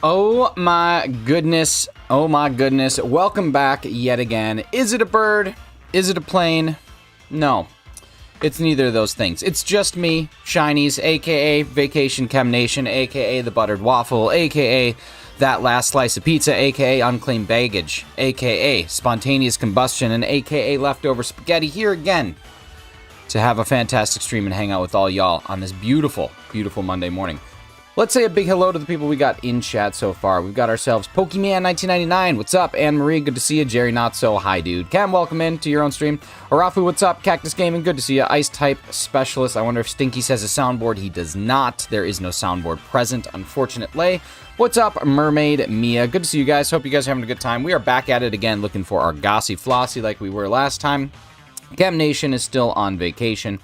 Oh my goodness. Oh my goodness. Welcome back yet again. Is it a bird? Is it a plane? No. It's neither of those things. It's just me, Shinies, aka Vacation Chem Nation, aka the Buttered Waffle, aka That Last Slice of Pizza, aka Unclaimed Baggage, aka Spontaneous Combustion, and aka Leftover Spaghetti here again to have a fantastic stream and hang out with all y'all on this beautiful, beautiful Monday morning. Let's say a big hello to the people we got in chat so far. We've got ourselves Pokemon 1999. What's up? Anne Marie, good to see you. Jerry Not So, hi dude. Cam, welcome in to your own stream. Arafu, what's up? Cactus Gaming, good to see you. Ice Type Specialist. I wonder if Stinky says a soundboard. He does not. There is no soundboard present, unfortunately. What's up, Mermaid Mia? Good to see you guys. Hope you guys are having a good time. We are back at it again, looking for our Gossifleur like we were last time. Chem Nation is still on vacation.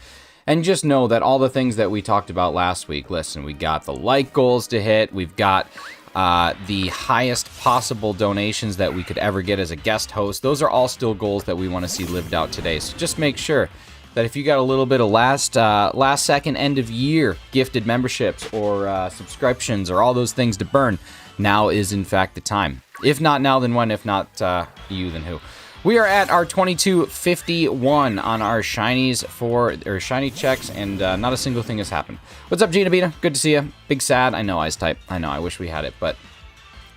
And just know that all the things that we talked about last week, listen, we got the like goals to hit, we've got the highest possible donations that we could ever get as a guest host. Those are all still goals that we want to see lived out today. So just make sure that if you got a little bit of last second end of year gifted memberships or subscriptions or all those things to burn, now is in fact the time. If not now, then when? If not you, then who? We are at our 2251 on our shinies or shiny checks, and not a single thing has happened. What's up, Gina Beta? Good to see you. Big sad. I know, Ice Type. I know, I wish we had it, but,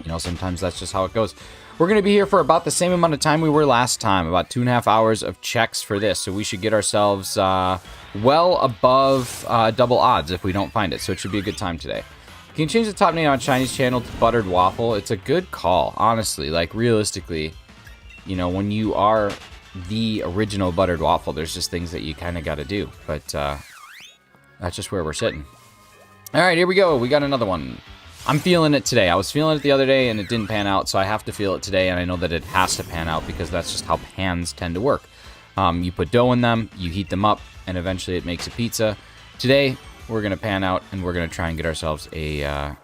you know, sometimes that's just how it goes. We're going to be here for about the same amount of time we were last time, about 2.5 hours of checks for this, so we should get ourselves well above double odds if we don't find it, so it should be a good time today. Can you change the top name on Shinies channel to Buttered Waffle? It's a good call, honestly. Like, realistically, you know, when you are the original Buttered Waffle, there's just things that you kind of got to do. But that's just where we're sitting. All right, here we go. We got another one. I'm feeling it today. I was feeling it the other day, and it didn't pan out, so I have to feel it today, and I know that it has to pan out because that's just how pans tend to work. You put dough in them, you heat them up, and eventually it makes a pizza. Today, we're going to pan out, and we're going to try and get ourselves a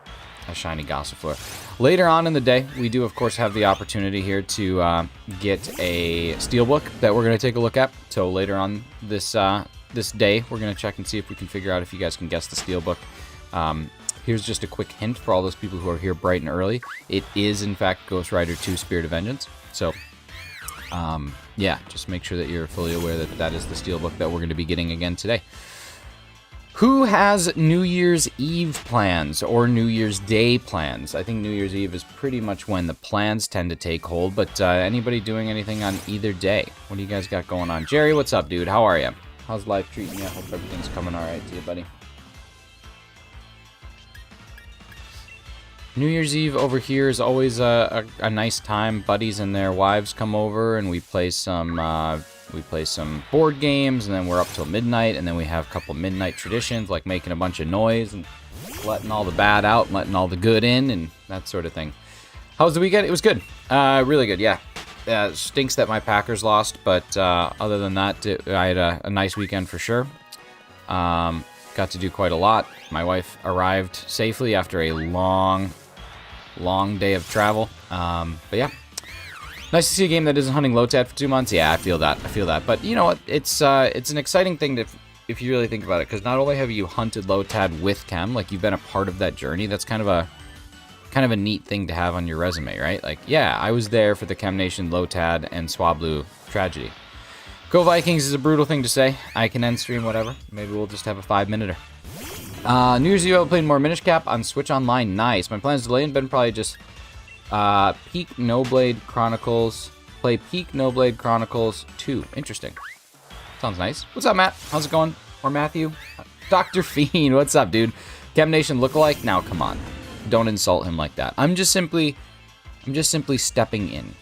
shiny Gossifleur. Later on in the day, we do, of course, have the opportunity here to get a Steelbook that we're going to take a look at. So later on this day, we're going to check and see if we can figure out if you guys can guess the Steelbook. Here's just a quick hint for all those people who are here bright and early. It is, in fact, Ghost Rider 2 Spirit of Vengeance. So, yeah, just make sure that you're fully aware that that is the Steelbook that we're going to be getting again today. Who has New Year's Eve plans or New Year's Day plans? I think New Year's Eve is pretty much when the plans tend to take hold, but anybody doing anything on either day? What do you guys got going on? Jerry, what's up, dude? How are you? How's life treating you? I hope everything's coming all right to you, buddy. New Year's Eve over here is always a nice time. Buddies and their wives come over, and we play some board games, and then we're up till midnight, and then we have a couple midnight traditions, like making a bunch of noise and letting all the bad out and letting all the good in and that sort of thing. How was the weekend? It was good. Really good, yeah. It stinks that my Packers lost, but other than that, I had a nice weekend for sure. Got to do quite a lot. My wife arrived safely after a long day of travel. But yeah. Nice to see a game that isn't hunting Lotad for 2 months. Yeah, I feel that. But you know what? It's an exciting thing if you really think about it, because not only have you hunted Lotad with Chem, like you've been a part of that journey. That's kind of a neat thing to have on your resume, right? Like, yeah, I was there for the Chem Nation, Lotad, and Swablu tragedy. Go Vikings is a brutal thing to say. I can end stream, whatever. Maybe we'll just have a 5-minuter. New Year's Eve, I played more Minish Cap on Switch Online. Nice. My plans delayed, but probably just Peak No Blade Chronicles. Play Peak No Blade Chronicles 2. Interesting. Sounds nice. What's up, Matt? How's it going? Or Matthew? Dr. Fiend, what's up, dude? Chem Nation lookalike? Now, come on. Don't insult him like that. I'm just simply stepping in.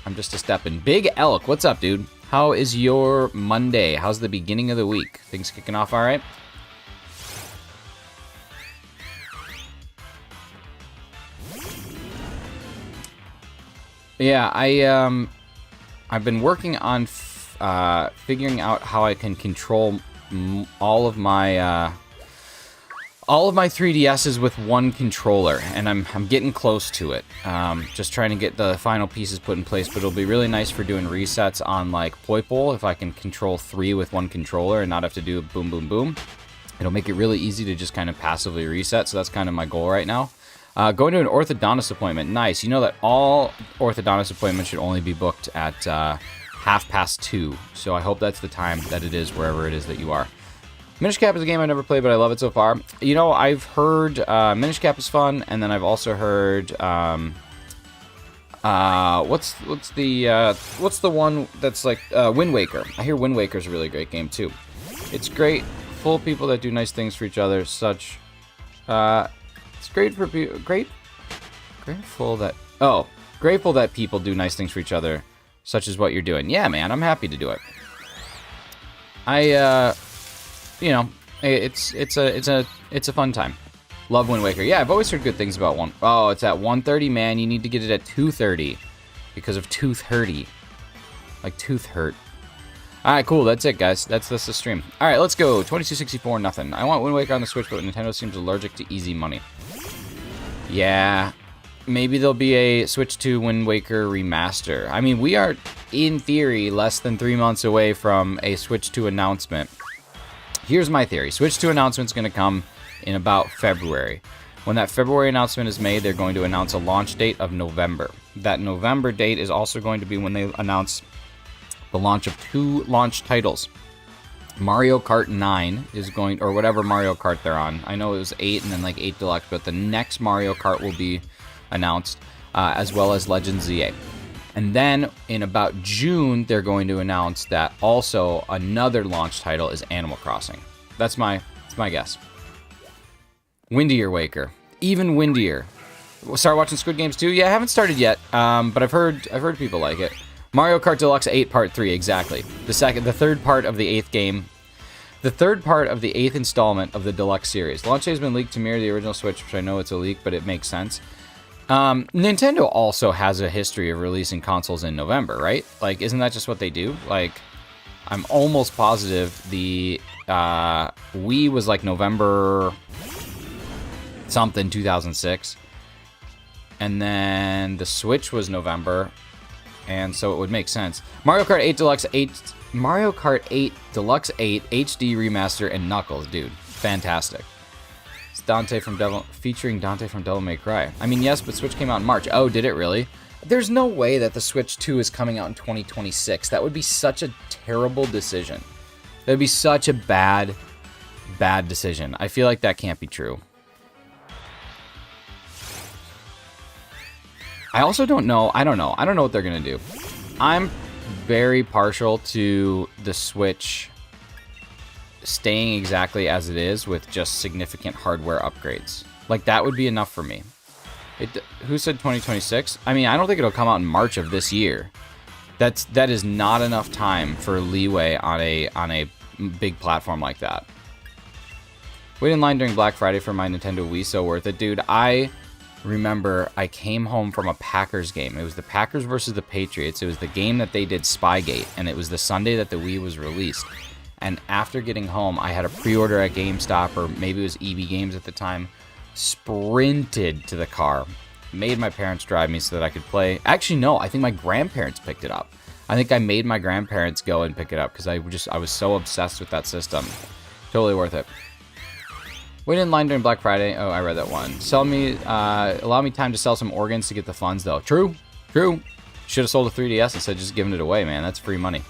I'm just a step in. Big Elk, what's up, dude? How is your Monday? How's the beginning of the week? Things kicking off all right? Yeah, I've been working on figuring out how I can control all of my 3DSs with one controller, and I'm getting close to it. Just trying to get the final pieces put in place, but it'll be really nice for doing resets on like Poipole if I can control 3 with one controller and not have to do boom, boom, boom. It'll make it really easy to just kind of passively reset, so that's kind of my goal right now. Going to an orthodontist appointment. Nice. You know that all orthodontist appointments should only be booked at 2:30. So I hope that's the time that it is wherever it is that you are. Minish Cap is a game I've never played, but I love it so far. You know, I've heard Minish Cap is fun, and then I've also heard what's the one that's like Wind Waker. I hear Wind Waker's a really great game too. It's great, full of people that do nice things for each other. Such it's great for people. Grateful that people do nice things for each other, such as what you're doing. Yeah, man, I'm happy to do it. You know, it's a fun time. Love Wind Waker. Yeah, I've always heard good things about one. Oh, it's at 1:30, man. You need to get it at 2:30 because of tooth hurty, like tooth hurt. All right, cool. That's it, guys. That's the stream. All right, let's go. 2264, nothing. I want Wind Waker on the Switch, but Nintendo seems allergic to easy money. Yeah, maybe there'll be a Switch 2 Wind Waker remaster. I mean, we are, in theory, less than 3 months away from a Switch 2 announcement. Here's my theory. Switch 2 announcement's going to come in about February. When that February announcement is made, they're going to announce a launch date of November. That November date is also going to be when they announce the launch of 2 launch titles. Mario Kart 9 is going, or whatever Mario Kart they're on. I know it was 8 and then like 8 Deluxe, but the next Mario Kart will be announced, as well as Legends ZA. And then in about June, they're going to announce that also another launch title is Animal Crossing. That's my guess. Windier Waker, even windier. Start watching Squid Games too? Yeah, I haven't started yet, but I've heard people like it. Mario Kart Deluxe 8 Part 3, exactly. The third part of the 8th game. The third part of the 8th installment of the Deluxe series. Launch date has been leaked to mirror the original Switch, which I know it's a leak, but it makes sense. Nintendo also has a history of releasing consoles in November, right? Like, isn't that just what they do? Like, I'm almost positive the Wii was like November something 2006, and then the Switch was November, and so it would make sense. Mario Kart 8 Deluxe 8 HD remaster and Knuckles, dude, fantastic. It's featuring Dante from Devil May Cry. I mean, yes, but Switch came out in March. Oh, did it really? There's no way that the Switch 2 is coming out in 2026. That would be such a terrible decision. That would be such a bad decision. I feel like that can't be true. I also don't know. I don't know what they're going to do. I'm very partial to the Switch staying exactly as it is with just significant hardware upgrades. Like, that would be enough for me. Who said 2026? I mean, I don't think it'll come out in March of this year. That is not enough time for leeway on a big platform like that. Wait in line during Black Friday for my Nintendo Wii, so worth it, dude. I remember I came home from a Packers game. It was the Packers versus the Patriots. It was the game that they did Spygate, and it was the Sunday that the Wii was released. And after getting home, I had a pre-order at GameStop, or maybe it was EB Games at the time, sprinted to the car, made my parents drive me so that I could play. Actually, no, I think my grandparents picked it up. I think I made my grandparents go and pick it up because I was so obsessed with that system. Totally worth it. Wait in line during Black Friday. Oh, I read that one. Allow me time to sell some organs to get the funds, though. True. Should have sold a 3DS instead of just giving it away, man. That's free money.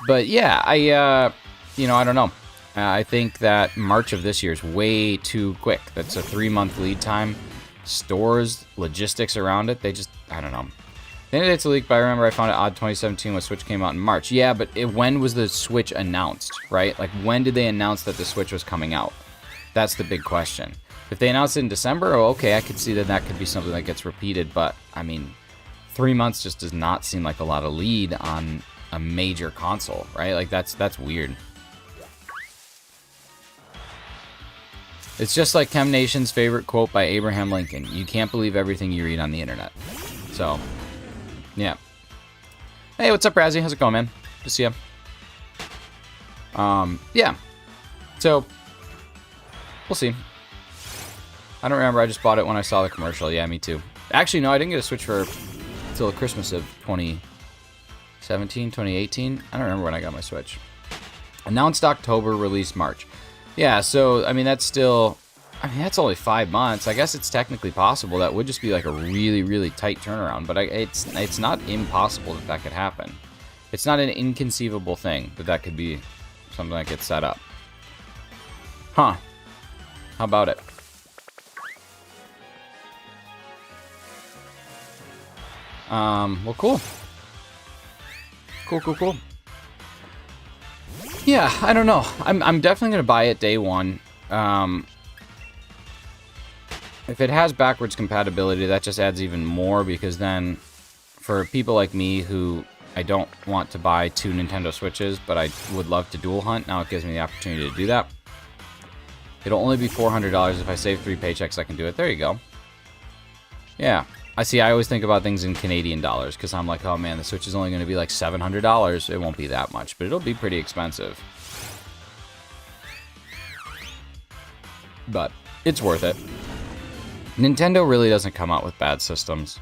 But yeah, I don't know. I think that March of this year is way too quick. That's a 3-month lead time. Stores, logistics around it, I don't know. The end of it's a leak, but I remember I found it odd 2017 when Switch came out in March. Yeah, but when was the Switch announced, right? Like, when did they announce that the Switch was coming out? That's the big question. If they announced it in December, oh, okay, I could see that could be something that gets repeated, but, I mean, 3 months just does not seem like a lot of lead on a major console, right? Like, that's weird. It's just like Chem Nation's favorite quote by Abraham Lincoln. You can't believe everything you read on the internet. So, yeah. Hey, what's up, Razzie? How's it going, man? Good to see ya. Yeah. So, we'll see. I don't remember. I just bought it when I saw the commercial. Yeah, me too. Actually, no, I didn't get a Switch till Christmas of 2017, 2018. I don't remember when I got my Switch. Announced October, released March. Yeah, so, I mean, that's still I mean, that's only 5 months. I guess it's technically possible. That would just be like a really, really tight turnaround. But it's not impossible that that could happen. It's not an inconceivable thing that that could be something that gets set up. Huh. How about it? Well, cool. Cool. Yeah, I don't know. I'm definitely gonna buy it day one. If it has backwards compatibility, that just adds even more, because then for people like me who I don't want to buy 2 Nintendo Switches, but I would love to dual hunt, now it gives me the opportunity to do that. It'll only be $400 if I save 3 paychecks. I can do it. There you go. Yeah. I always think about things in Canadian dollars, because I'm like, oh man, the Switch is only going to be like $700. It won't be that much, but it'll be pretty expensive. But it's worth it. Nintendo really doesn't come out with bad systems.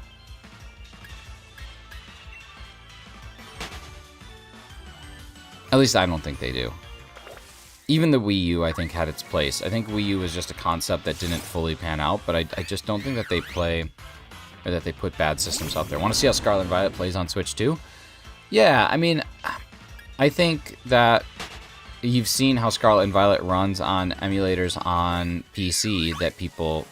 At least I don't think they do. Even the Wii U, I think, had its place. I think Wii U was just a concept that didn't fully pan out, but I just don't think that they play, or that they put bad systems out there. Want to see how Scarlet and Violet plays on Switch 2? Yeah, I mean, I think that you've seen how Scarlet and Violet runs on emulators on PC that people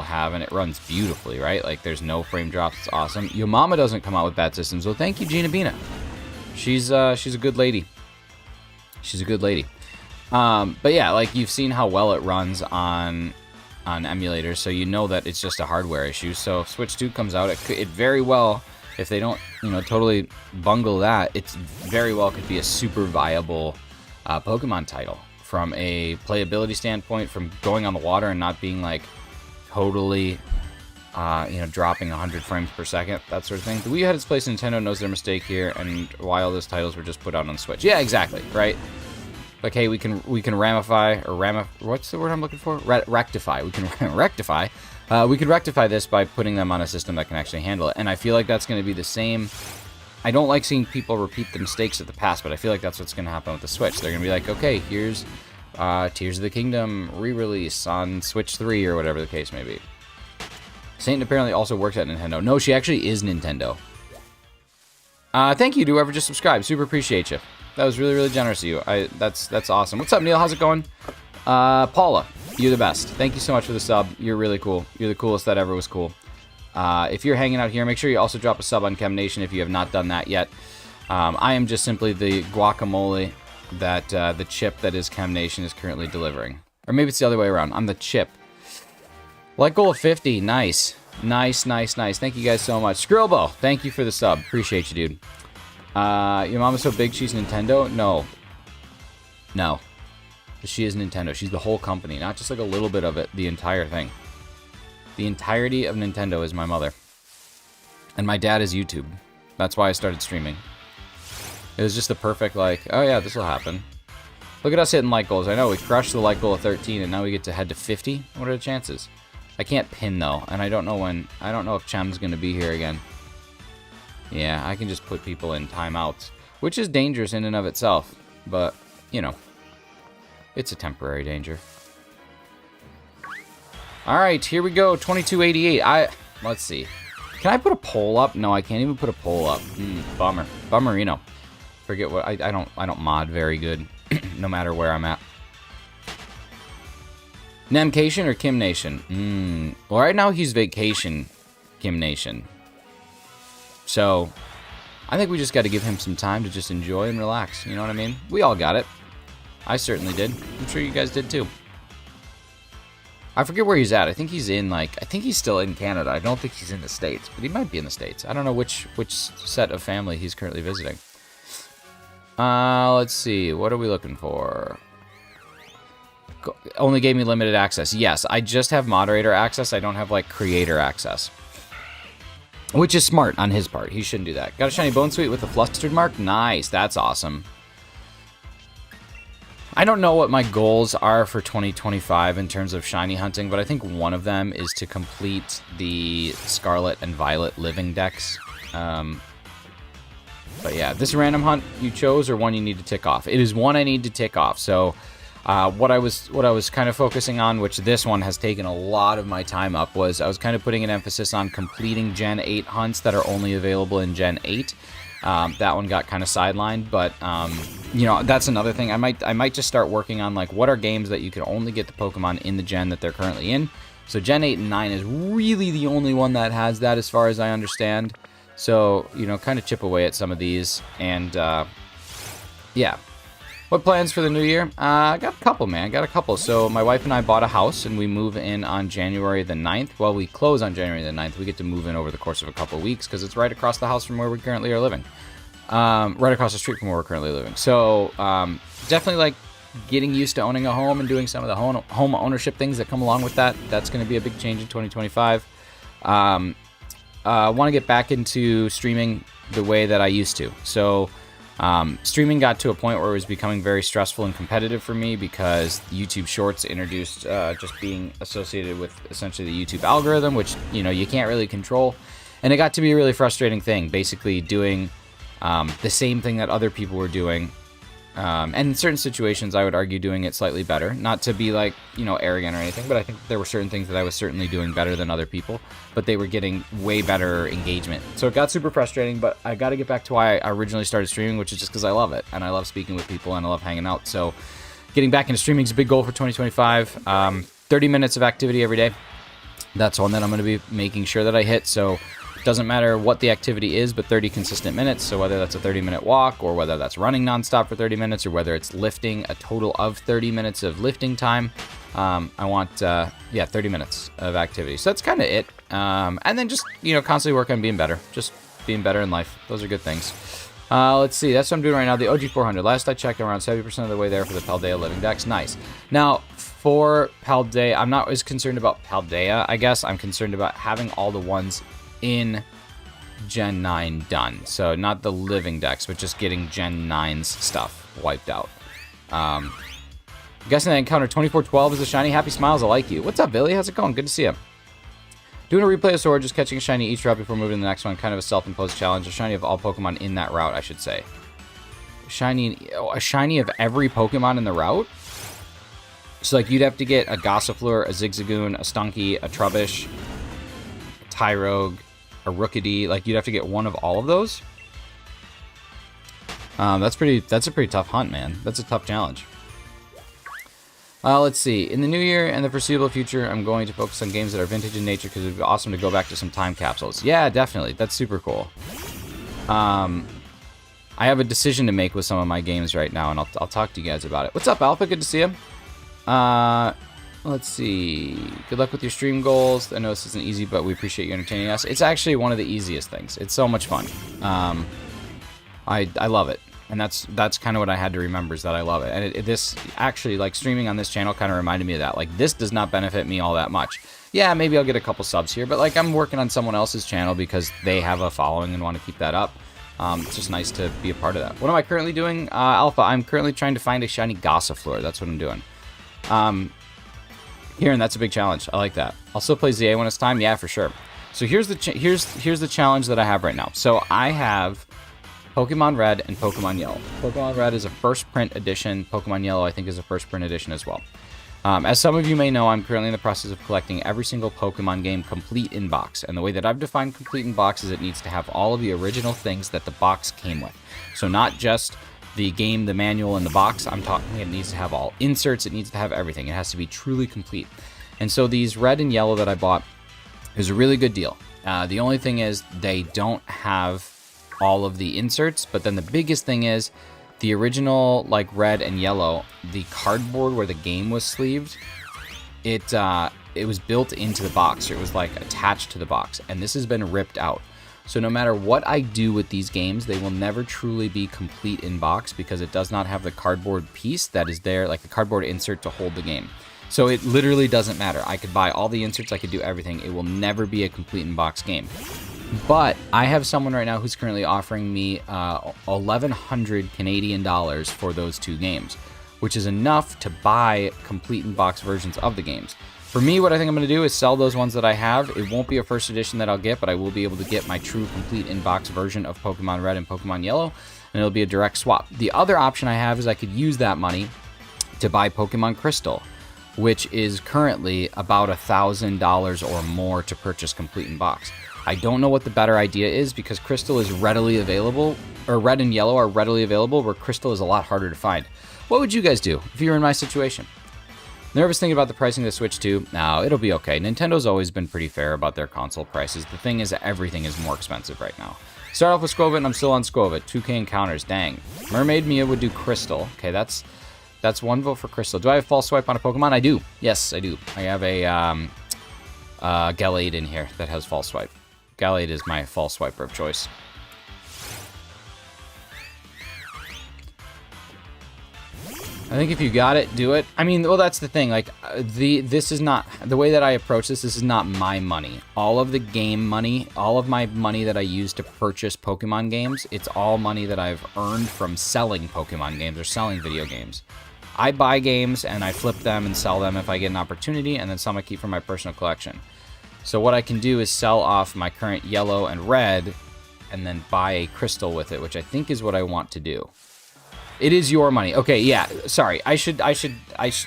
have, and it runs beautifully, right? Like, there's no frame drops. It's awesome. Your mama doesn't come out with bad systems. Well, thank you, Gina Bina. She's a good lady. She's a good lady. But yeah, like, you've seen how well it runs on emulators, so you know that it's just a hardware issue. So if Switch 2 comes out, it very well, if they don't, totally bungle that, it's very well could be a super viable Pokemon title from a playability standpoint, from going on the water and not being like totally, dropping 100 frames per second, that sort of thing. The Wii U had its place. Nintendo knows their mistake here, and why all those titles were just put out on Switch. Yeah, exactly, right? Like, hey, we can ramify, or what's the word I'm looking for? Rectify. We can rectify. We could rectify this by putting them on a system that can actually handle it. And I feel like that's going to be the same. I don't like seeing people repeat the mistakes of the past, but I feel like that's what's going to happen with the Switch. They're going to be like, okay, here's Tears of the Kingdom re-release on Switch 3, or whatever the case may be. Saint apparently also works at Nintendo. No, she actually is Nintendo. Thank you to whoever just subscribed. Super appreciate you. That was really, really generous of you. That's awesome. What's up, Neil? How's it going? Paula, you're the best. Thank you so much for the sub. You're really cool. You're the coolest that ever was cool. If you're hanging out here, make sure you also drop a sub on Chem Nation if you have not done that yet. I am just simply the guacamole that the chip that is Chem Nation is currently delivering. Or maybe it's the other way around. I'm the chip. Like goal of 50. Nice. Nice. Thank you guys so much. Skrillbo, thank you for the sub. Appreciate you, dude. Your mom is so big she's Nintendo? No. She is Nintendo. She's the whole company, not just like a little bit of it, the entire thing. The entirety of Nintendo is my mother. And my dad is YouTube. That's why I started streaming. It was just the perfect, like, oh yeah, this will happen. Look at us hitting like goals. I know, we crushed the like goal of 13, and now we get to head to 50. What are the chances? I can't pin, though, and I don't know if Chem's going to be here again. Yeah, I can just put people in timeouts, which is dangerous in and of itself, but, it's a temporary danger. Alright, here we go, 2288. Let's see. Can I put a poll up? No, I can't even put a poll up. Bummer. Bummerino. Forget what, I don't mod very good, no matter where I'm at. Nemcation or Kim Nation? Well, right now he's vacation Kim Nation. So, I think we just got to give him some time to just enjoy and relax. You know what I mean? We all got it. I certainly did. I'm sure you guys did too. I forget where he's at. I think he's in, I think he's still in Canada. I don't think he's in the States, but he might be in the States. I don't know which set of family he's currently visiting. Let's see. What are we looking for? Only gave me limited access. Yes, I just have moderator access. I don't have, creator access. Which is smart on his part. He shouldn't do that. Got a shiny bone sweet with a flustered mark? Nice. That's awesome. I don't know what my goals are for 2025 in terms of shiny hunting, but I think one of them is to complete the Scarlet and Violet living decks. But yeah, this random hunt you chose or one you need to tick off? It is one I need to tick off. So What I was kind of focusing on, which this one has taken a lot of my time up, was I was kind of putting an emphasis on completing Gen 8 hunts that are only available in Gen 8. That one got kind of sidelined, but you know, that's another thing. I might just start working on, like, what are games that you can only get the Pokemon in the gen that they're currently in. So Gen 8 and 9 is really the only one that has that, as far as I understand. So, you know, kind of chip away at some of these, and yeah. What plans for the new year? I got a couple, man. Got a couple. So my wife and I bought a house, and we move in on January the 9th. Well, we close on January the 9th. We get to move in over the course of a couple of weeks because it's right across the house from where we currently are living. Right across the street from where we're currently living. So definitely, like, getting used to owning a home and doing some of the home ownership things that come along with that. That's going to be a big change in 2025. Want to get back into streaming the way that I used to. So streaming got to a point where it was becoming very stressful and competitive for me because YouTube Shorts introduced just being associated with essentially the YouTube algorithm, which, you know, you can't really control. And it got to be a really frustrating thing, basically doing the same thing that other people were doing. And in certain situations, I would argue doing it slightly better. Not to be, like, you know, arrogant or anything, but I think there were certain things that I was certainly doing better than other people, but they were getting way better engagement. So it got super frustrating, but I got to get back to why I originally started streaming, which is just because I love it, and I love speaking with people, and I love hanging out. So getting back into streaming is a big goal for 2025. 30 minutes of activity every day. That's one that I'm going to be making sure that I hit. So doesn't matter what the activity is, but 30 consistent minutes. So whether that's a 30-minute walk, or whether that's running nonstop for 30 minutes, or whether it's lifting a total of 30 minutes of lifting time, I want 30 minutes of activity. So that's kind of it. And then just, you know, constantly work on being better, just being better in life. Those are good things. Let's see. That's what I'm doing right now. The OG 400. Last I checked, I'm around 70% of the way there for the Paldea Living Dex. Nice. Now, for Paldea, I'm not as concerned about Paldea, I guess. I'm concerned about having all the ones in Gen 9 done. So not the Living Dex, but just getting Gen 9's stuff wiped out. I'm guessing that encounter 2412 is a shiny. Happy smiles, I like you. What's up, Billy? How's it going? Good to see you. Doing a replay of Sword, just catching a shiny each route before moving to the next one. Kind of a self-imposed challenge. A shiny of all Pokemon in that route, I should say. A shiny of every Pokemon in the route? So, like, you'd have to get a Gossifleur, a Zigzagoon, a Stunky, a Trubbish, a Tyrogue, a Rookidee. Like, you'd have to get one of all of those? That's a pretty tough hunt, man. That's a tough challenge. Let's see. In the new year and the foreseeable future, I'm going to focus on games that are vintage in nature because it would be awesome to go back to some time capsules. Yeah, definitely. That's super cool. I have a decision to make with some of my games right now, and I'll talk to you guys about it. What's up, Alpha? Good to see you. Let's see. Good luck with your stream goals. I know this isn't easy, but we appreciate you entertaining us. It's actually one of the easiest things. It's so much fun. I love it. And that's kind of what I had to remember, is that I love it. And this actually, like, streaming on this channel kind of reminded me of that. Like, this does not benefit me all that much. Yeah, maybe I'll get a couple subs here, but, like, I'm working on someone else's channel because they have a following and want to keep that up. It's just nice to be a part of that. What am I currently doing? Alpha, I'm currently trying to find a shiny Gossifleur. That's what I'm doing. Kieran, that's a big challenge. I like that. I'll still play ZA when it's time. Yeah, for sure. So here's the challenge that I have right now. So I have Pokemon Red and Pokemon Yellow. Pokemon Red is a first print edition. Pokemon Yellow, I think, is a first print edition as well. As some of you may know, I'm currently in the process of collecting every single Pokemon game complete in box. And the way that I've defined complete in box is it needs to have all of the original things that the box came with. So not just the game, the manual, and the box. I'm talking it needs to have all inserts. It needs to have everything. It has to be truly complete. And so these red and yellow that I bought is a really good deal. The only thing is they don't have all of the inserts, but then the biggest thing is the original, like, red and yellow, the cardboard where the game was sleeved, it was built into the box, or it was, like, attached to the box, and this has been ripped out. So no matter what I do with these games, they will never truly be complete in box because it does not have the cardboard piece that is there, like the cardboard insert to hold the game. So it literally doesn't matter. I could buy all the inserts, I could do everything. It will never be a complete in box game. But I have someone right now who's currently offering me 1,100 Canadian dollars for those two games, which is enough to buy complete in box versions of the games. For me, what I think I'm going to do is sell those ones that I have. It won't be a first edition that I'll get, but I will be able to get my true complete in box version of Pokemon Red and Pokemon Yellow, and it'll be a direct swap. The other option I have is I could use that money to buy Pokemon Crystal, which is currently about $1,000 or more to purchase complete in box. I don't know what the better idea is because Crystal is readily available, or Red and Yellow are readily available, where Crystal is a lot harder to find. What would you guys do if you were in my situation? Nervous thinking about the pricing of the Switch 2? No, it'll be okay. Nintendo's always been pretty fair about their console prices. The thing is that everything is more expensive right now. Start off with Skwovet, and I'm still on Skwovet. 2K encounters, dang. Mermaid Mia would do Crystal. Okay, that's one vote for Crystal. Do I have False Swipe on a Pokemon? I do. Yes, I do. I have a Gallade in here that has False Swipe. Gallade is my False Swiper of choice. I think if you got it, do it. I mean, well, that's the thing. Like, this is not the way that I approach this. This is not my money. All of the game money, all of my money that I use to purchase Pokemon games, it's all money that I've earned from selling Pokemon games or selling video games. I buy games and I flip them and sell them if I get an opportunity, and then some I keep for my personal collection. So what I can do is sell off my current Yellow and Red, and then buy a Crystal with it, which I think is what I want to do. It is your money. Okay, yeah, sorry.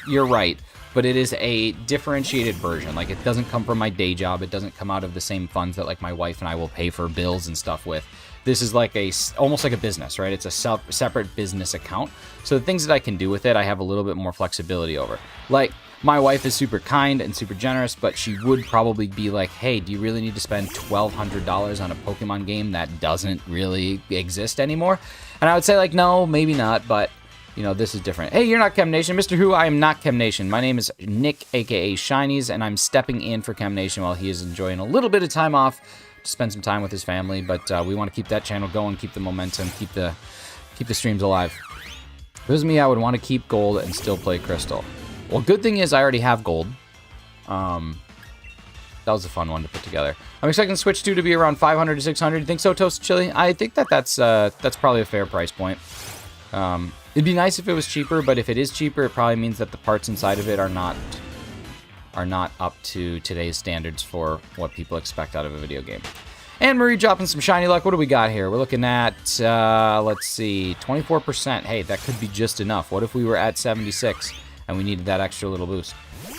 You're right. But it is a differentiated version. Like, it doesn't come from my day job. It doesn't come out of the same funds that, like, my wife and I will pay for bills and stuff with. This is like almost like a business, right? It's a separate business account. So the things that I can do with it, I have a little bit more flexibility over. Like, my wife is super kind and super generous, but she would probably be like, hey, do you really need to spend $1,200 on a Pokemon game that doesn't really exist anymore? And I would say, like, no, maybe not, but, you know, this is different. Hey, you're not Chem Nation. Mr. Who, I am not Chem Nation. My name is Nick, a.k.a. Shinies, and I'm stepping in for Chem Nation while he is enjoying a little bit of time off to spend some time with his family, but we want to keep that channel going, keep the momentum, keep the streams alive. If it was me, I would want to keep Gold and still play Crystal. Well, good thing is I already have Gold. That was a fun one to put together. I'm expecting Switch 2 to be around 500 to 600. You think so, Toast Chili? I think that's probably a fair price point. It'd be nice if it was cheaper, but if it is cheaper, it probably means that the parts inside of it are not up to today's standards for what people expect out of a video game. And Marie dropping some shiny luck. What do we got here? We're looking at, let's see, 24%. Hey, that could be just enough. What if we were at 76 and we needed that extra little boost?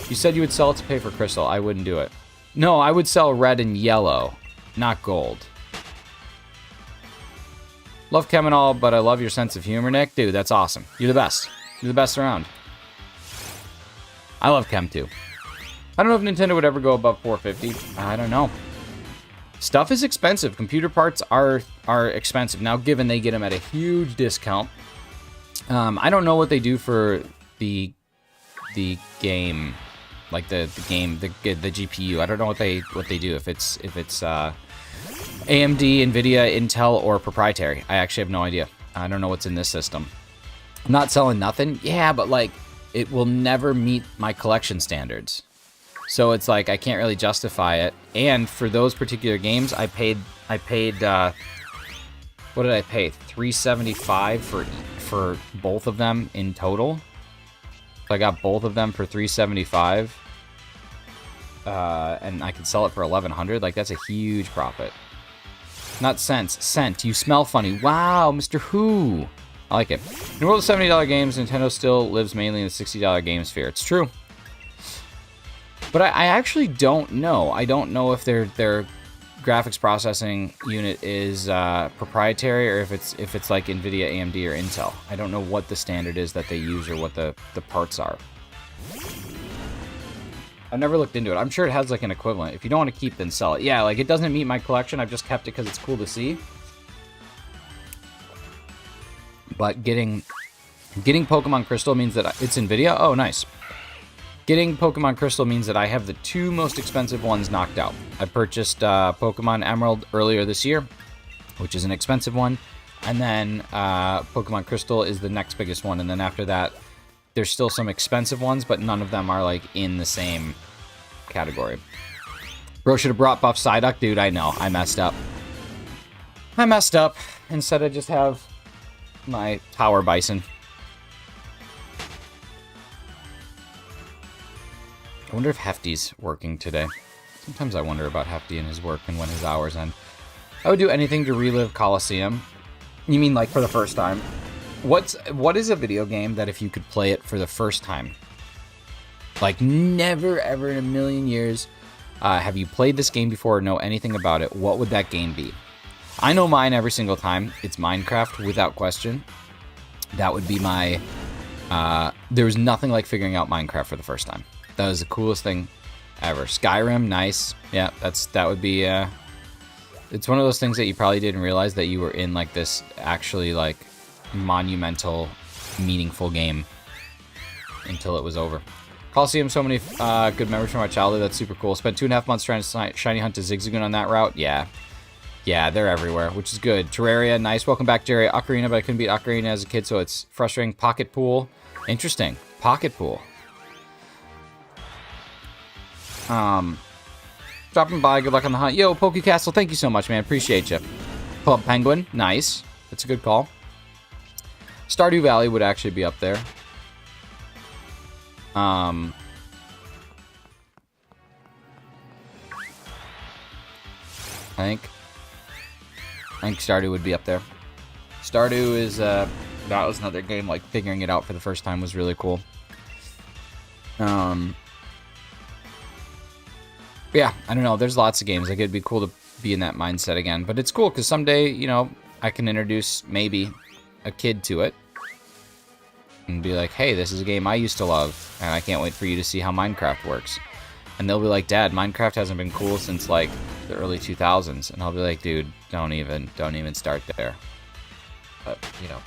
You said you would sell it to pay for Crystal. I wouldn't do it. No, I would sell Red and Yellow, not Gold. Love Chem and all, but I love your sense of humor, Nick. Dude, that's awesome. You're the best. You're the best around. I love Chem too. I don't know if Nintendo would ever go above 450. I don't know. Stuff is expensive. Computer parts are expensive. Now, given they get them at a huge discount, I don't know what they do for the game, like the GPU. I don't know what they do, if it's AMD, Nvidia, Intel, or proprietary. I actually have no idea. I don't know what's in this system. I'm not selling nothing. Yeah, but like it will never meet my collection standards. So it's like I can't really justify it. And for those particular games, I paid what did I pay? $375 for both of them in total. So I got both of them for $375. And I could sell it for $1,100. Like, that's a huge profit. Not cents, cent. You smell funny. Wow, Mr. Who. I like it. In the world of $70 games, Nintendo still lives mainly in the $60 game sphere. It's true. But I actually don't know. I don't know if their graphics processing unit is proprietary or if it's like Nvidia, AMD, or Intel. I don't know what the standard is that they use or what the parts are. I've never looked into it. I'm sure it has like an equivalent. If you don't want to keep, then sell it. Yeah, like it doesn't meet my collection. I've just kept it because it's cool to see. But getting Pokemon Crystal means that it's Nvidia. Oh, nice. Getting Pokemon Crystal means that I have the two most expensive ones knocked out. I purchased Pokemon Emerald earlier this year, which is an expensive one. And then Pokemon Crystal is the next biggest one. And then after that, there's still some expensive ones, but none of them are like in the same category. Bro should have brought Buff Psyduck. Dude, I know. I messed up. Instead, I just have my Tower Bison. I wonder if Hefty's working today. Sometimes I wonder about Hefty and his work and when his hours end. I would do anything to relive Coliseum. You mean like for the first time? What is a video game that if you could play it for the first time, like never ever in a million years, have you played this game before or know anything about it? What would that game be? I know mine every single time. It's Minecraft without question. That would be my. There was nothing like figuring out Minecraft for the first time. That was the coolest thing ever. Skyrim, nice. Yeah, that would be. It's one of those things that you probably didn't realize that you were in like this actually like monumental, meaningful game until it was over. Coliseum, so many good memories from my childhood. That's super cool. Spent 2.5 months trying to shiny hunt a Zigzagoon on that route. Yeah, they're everywhere, which is good. Terraria, nice. Welcome back, Jerry. Ocarina, but I couldn't beat Ocarina as a kid, so it's frustrating. Pocket Pool, interesting. Pocket Pool. Dropping by. Good luck on the hunt. Yo, Pokecastle, thank you so much, man. Appreciate you. Club Penguin, nice. That's a good call. Stardew Valley would actually be up there. I think Stardew would be up there. Stardew is that was another game, like figuring it out for the first time was really cool. Yeah, I don't know. There's lots of games. Like it'd be cool to be in that mindset again. But it's cool because someday, you know, I can introduce maybe a kid to it and be like, hey, this is a game I used to love, and I can't wait for you to see how Minecraft works. And they'll be like, Dad, Minecraft hasn't been cool since like the early 2000s. And I'll be like, dude, don't even start there. But you know,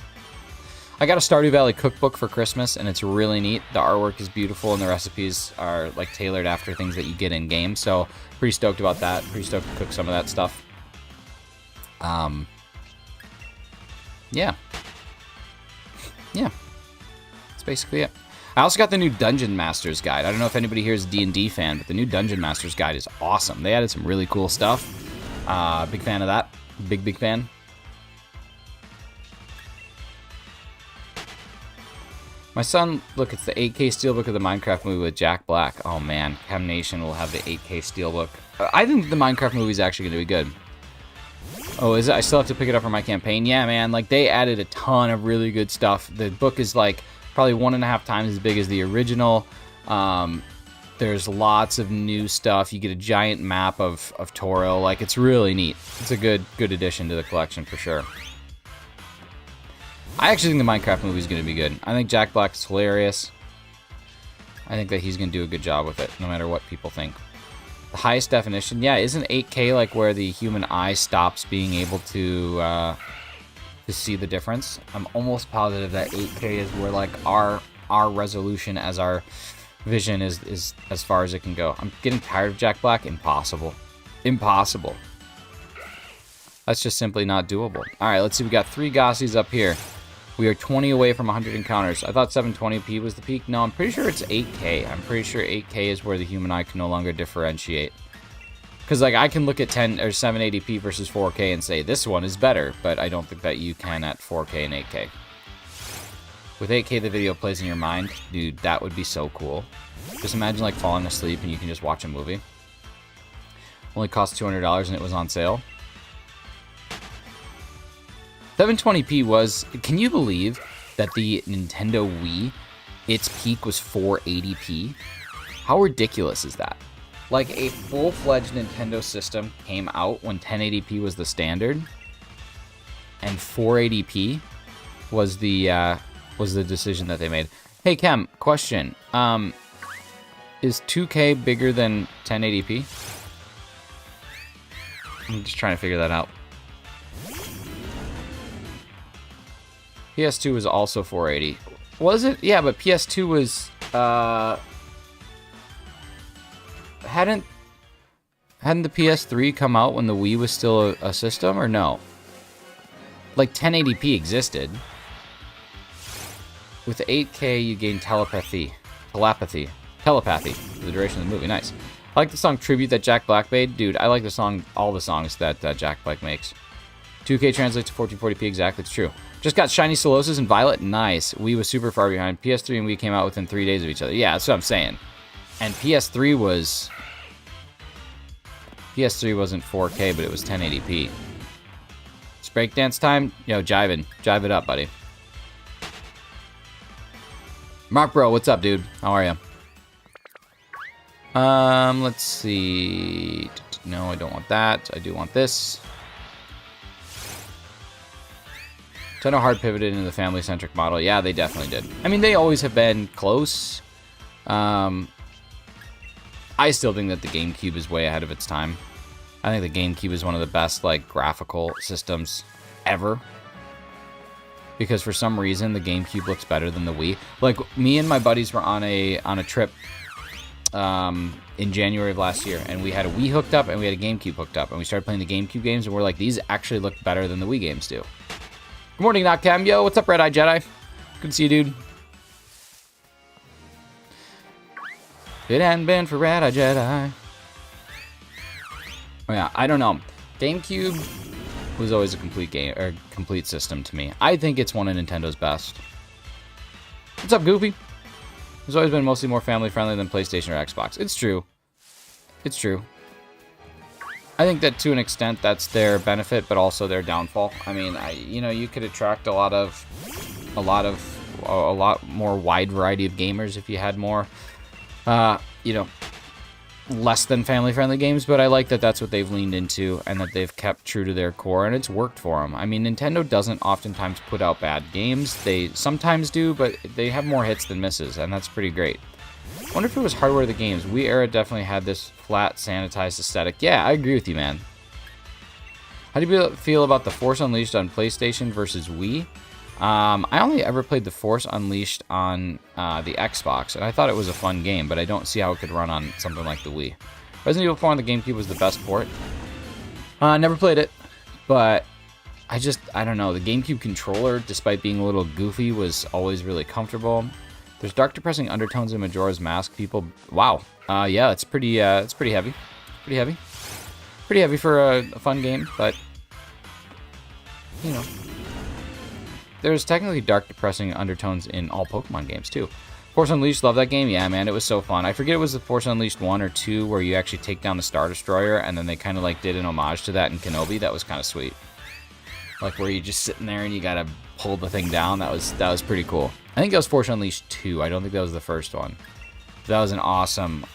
I got a Stardew Valley cookbook for Christmas, and it's really neat. The artwork is beautiful, and the recipes are like tailored after things that you get in game. So pretty stoked about that. Pretty stoked to cook some of that stuff. Yeah. That's basically it. I also got the new Dungeon Masters guide. I don't know if anybody here is a D&D fan, but the new Dungeon Masters guide is awesome. They added some really cool stuff. Big fan of that. Big fan. My son, look, it's the 8K Steelbook of the Minecraft movie with Jack Black. Oh man, Chem Nation will have the 8K Steelbook. I think the Minecraft movie is actually going to be good. Oh, is it? I still have to pick it up for my campaign. Yeah, man, like they added a ton of really good stuff. The book is like probably 1.5 times as big as the original. There's lots of new stuff. You get a giant map of Toro. Like it's really neat. It's a good addition to the collection for sure. I actually think the Minecraft movie is going to be good. I think Jack Black is hilarious. I think that he's going to do a good job with it, no matter what people think. The highest definition, yeah, isn't 8K like where the human eye stops being able to see the difference? I'm almost positive that 8K is where like our resolution as our vision is as far as it can go. I'm getting tired of Jack Black. Impossible. That's just simply not doable. All right, let's see. We got 3 Gossies up here. We are 20 away from 100 encounters. I thought 720p was the peak. No, I'm pretty sure it's 8K. I'm pretty sure 8K is where the human eye can no longer differentiate. Because like I can look at 10 or 780p versus 4K and say this one is better, but I don't think that you can at 4K and 8K. With 8K, the video plays in your mind. Dude, that would be so cool. Just imagine like falling asleep and you can just watch a movie. Only cost $200 and it was on sale. 720p was... Can you believe that the Nintendo Wii, its peak was 480p? How ridiculous is that? Like, a full-fledged Nintendo system came out when 1080p was the standard, and 480p was the decision that they made. Hey, Chem, question. Is 2K bigger than 1080p? I'm just trying to figure that out. PS2 was also 480. Was it? Yeah, but PS2 was hadn't the PS3 come out when the Wii was still a system, or no? Like 1080p existed. With 8K, you gain telepathy for the duration of the movie. Nice. I like the song Tribute that Jack Black made. Dude, I like the song, all the songs that Jack Black makes. 2K translates to 1440p exactly. It's true. Just got Shiny Solosis and Violet. Nice. Wii was super far behind. PS3 and Wii came out within 3 days of each other. Yeah, that's what I'm saying. And PS3 wasn't 4K, but it was 1080p. It's breakdance time. Yo, jive it up, buddy. Mark Bro, what's up, dude? How are you? Let's see. No, I don't want that. I do want this. Nintendo hard pivoted into the family-centric model. Yeah, they definitely did. I mean, they always have been close. I still think that the GameCube is way ahead of its time. I think the GameCube is one of the best, like, graphical systems ever. Because for some reason, the GameCube looks better than the Wii. Like, me and my buddies were on a trip in January of last year, and we had a Wii hooked up and we had a GameCube hooked up, and we started playing the GameCube games, and we're like, these actually look better than the Wii games do. Good morning, Knockcam. Yo, what's up, Red Eye Jedi? Good to see you, dude. If it hadn't been for Red Eye Jedi. Oh yeah, I don't know. GameCube was always a complete game or complete system to me. I think it's one of Nintendo's best. What's up, Goofy? It's always been mostly more family friendly than PlayStation or Xbox. It's true. It's true. I think that to an extent that's their benefit, but also their downfall. I mean, you know, you could attract a lot more wide variety of gamers if you had more, you know, less than family-friendly games. But I like that that's what they've leaned into and that they've kept true to their core, and it's worked for them. I mean, Nintendo doesn't oftentimes put out bad games. They sometimes do, but they have more hits than misses, and that's pretty great. I wonder if it was hardware of the games. Wii era definitely had this flat, sanitized aesthetic. Yeah, I agree with you, man. How do you feel about the Force Unleashed on PlayStation versus Wii? I only ever played the Force Unleashed on the Xbox, and I thought it was a fun game, but I don't see how it could run on something like the Wii. Resident Evil 4 on the GameCube was the best port. Never played it, but I don't know. The GameCube controller, despite being a little goofy, was always really comfortable. There's dark, depressing undertones in Majora's Mask. People, wow, yeah, it's pretty heavy, pretty heavy for a fun game. But you know, there's technically dark, depressing undertones in all Pokemon games too. Force Unleashed, love that game. Yeah, man, it was so fun. I forget it was the Force Unleashed 1 or 2 where you actually take down the Star Destroyer, and then they kind of like did an homage to that in Kenobi. That was kind of sweet. Like where you're just sitting there and you gotta pull the thing down. That was pretty cool. I think that was Force Unleashed 2. I don't think that was the first one. That was an awesome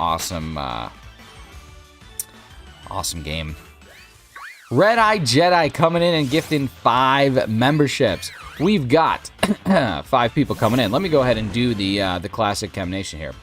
game. Red Eye Jedi coming in and gifting 5 memberships. We've got 5 people coming in. Let me go ahead and do the classic Chem Nation here.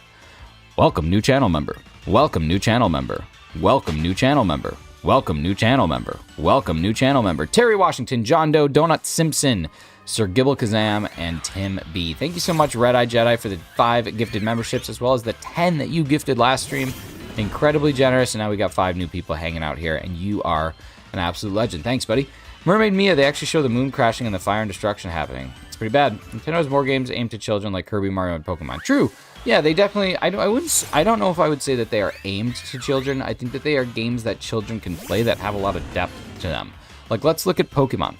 Welcome, new channel member. Welcome, new channel member. Welcome, new channel member. Welcome, new channel member. Welcome, new channel member. Terry Washington, John Doe, Donut Simpson, Sir Gibble Kazam, and Tim B. Thank you so much, Red Eye Jedi, for the 5 gifted memberships, as well as the 10 that you gifted last stream. Incredibly generous, and now we got 5 new people hanging out here, and you are an absolute legend. Thanks, buddy. Mermaid Mia, they actually show the moon crashing and the fire and destruction happening. It's pretty bad. Nintendo has more games aimed to children like Kirby, Mario, and Pokemon. True. Yeah, they definitely. I don't know if I would say that they are aimed to children. I think that they are games that children can play that have a lot of depth to them. Like, let's look at Pokemon.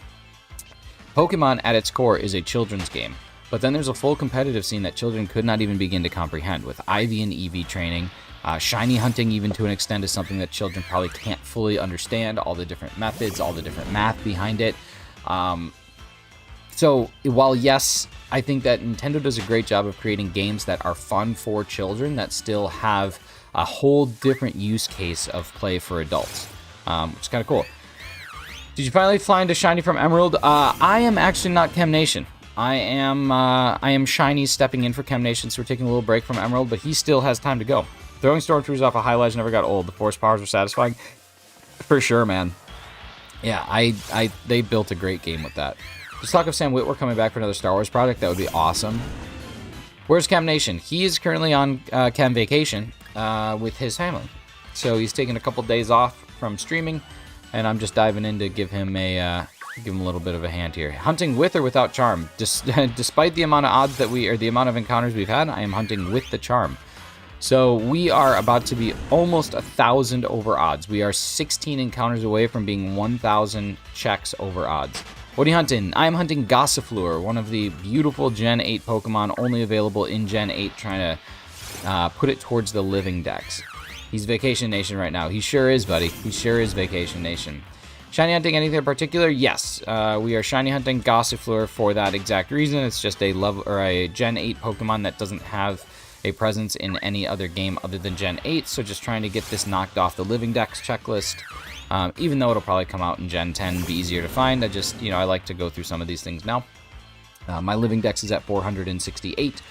Pokemon, at its core, is a children's game. But then there's a full competitive scene that children could not even begin to comprehend, with IV and EV training. Shiny hunting, even to an extent, is something that children probably can't fully understand. All the different methods, all the different math behind it. So, while yes, I think that Nintendo does a great job of creating games that are fun for children that still have a whole different use case of play for adults, which is kind of cool. Did you finally fly into Shiny from Emerald? I am actually not Chem Nation. I am Shiny stepping in for Chem Nation, so we're taking a little break from Emerald, but he still has time to go. Throwing stormtroopers off a high ledge never got old. The force powers were satisfying. For sure, man. Yeah, they built a great game with that. Just talk of Sam Witwer coming back for another Star Wars project. That would be awesome. Where's Chem Nation? He is currently on Chem vacation with his family. So he's taking a couple days off from streaming, and I'm just diving in to give him a little bit of a hand here. Hunting with or without charm. Despite the amount of odds the amount of encounters we've had, I am hunting with the charm. So we are about to be almost 1,000 over odds. We are 16 encounters away from being 1,000 checks over odds. What are you hunting? I'm hunting GOSSIFLEUR, one of the beautiful Gen 8 Pokemon, only available in Gen 8, trying to put it towards the living dex. He's Vacation Nation right now. He sure is, buddy. He sure is Vacation Nation. Shiny hunting anything in particular? Yes. We are shiny hunting Gossifleur for that exact reason. It's just a level or a Gen 8 Pokemon that doesn't have a presence in any other game other than Gen 8. So just trying to get this knocked off the Living Dex checklist. Even though it'll probably come out in Gen 10 and be easier to find, I like to go through some of these things now. My Living Dex is at 468,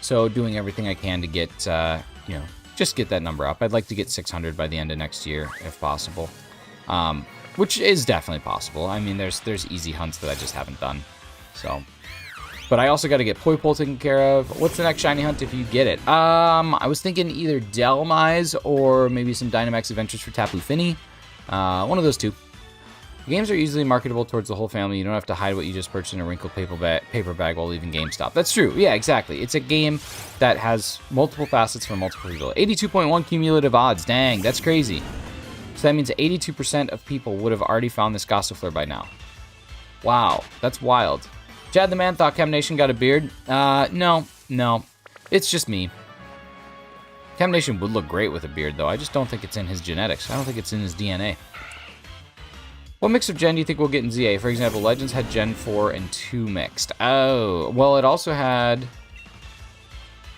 so doing everything I can to get, just get that number up. I'd like to get 600 by the end of next year, if possible, which is definitely possible. I mean, there's easy hunts that I just haven't done, so. But I also got to get Poipole taken care of. What's the next shiny hunt if you get it? I was thinking either Delmise or maybe some Dynamax Adventures for Tapu Fini. One of those two. Games are easily marketable towards the whole family. You don't have to hide what you just purchased in a wrinkled paper bag while leaving GameStop. That's true. Yeah, exactly. It's a game that has multiple facets for multiple people. 82.1 cumulative odds. Dang, that's crazy. So that means 82% of people would have already found this Gossifleur by now. Wow, that's wild. Chad the Man thought Chem Nation got a beard. No. It's just me. Chem Nation would look great with a beard, though. I just don't think it's in his genetics. I don't think it's in his DNA. What mix of Gen do you think we'll get in ZA? For example, Legends had Gen 4 and 2 mixed. Oh, well, it also had...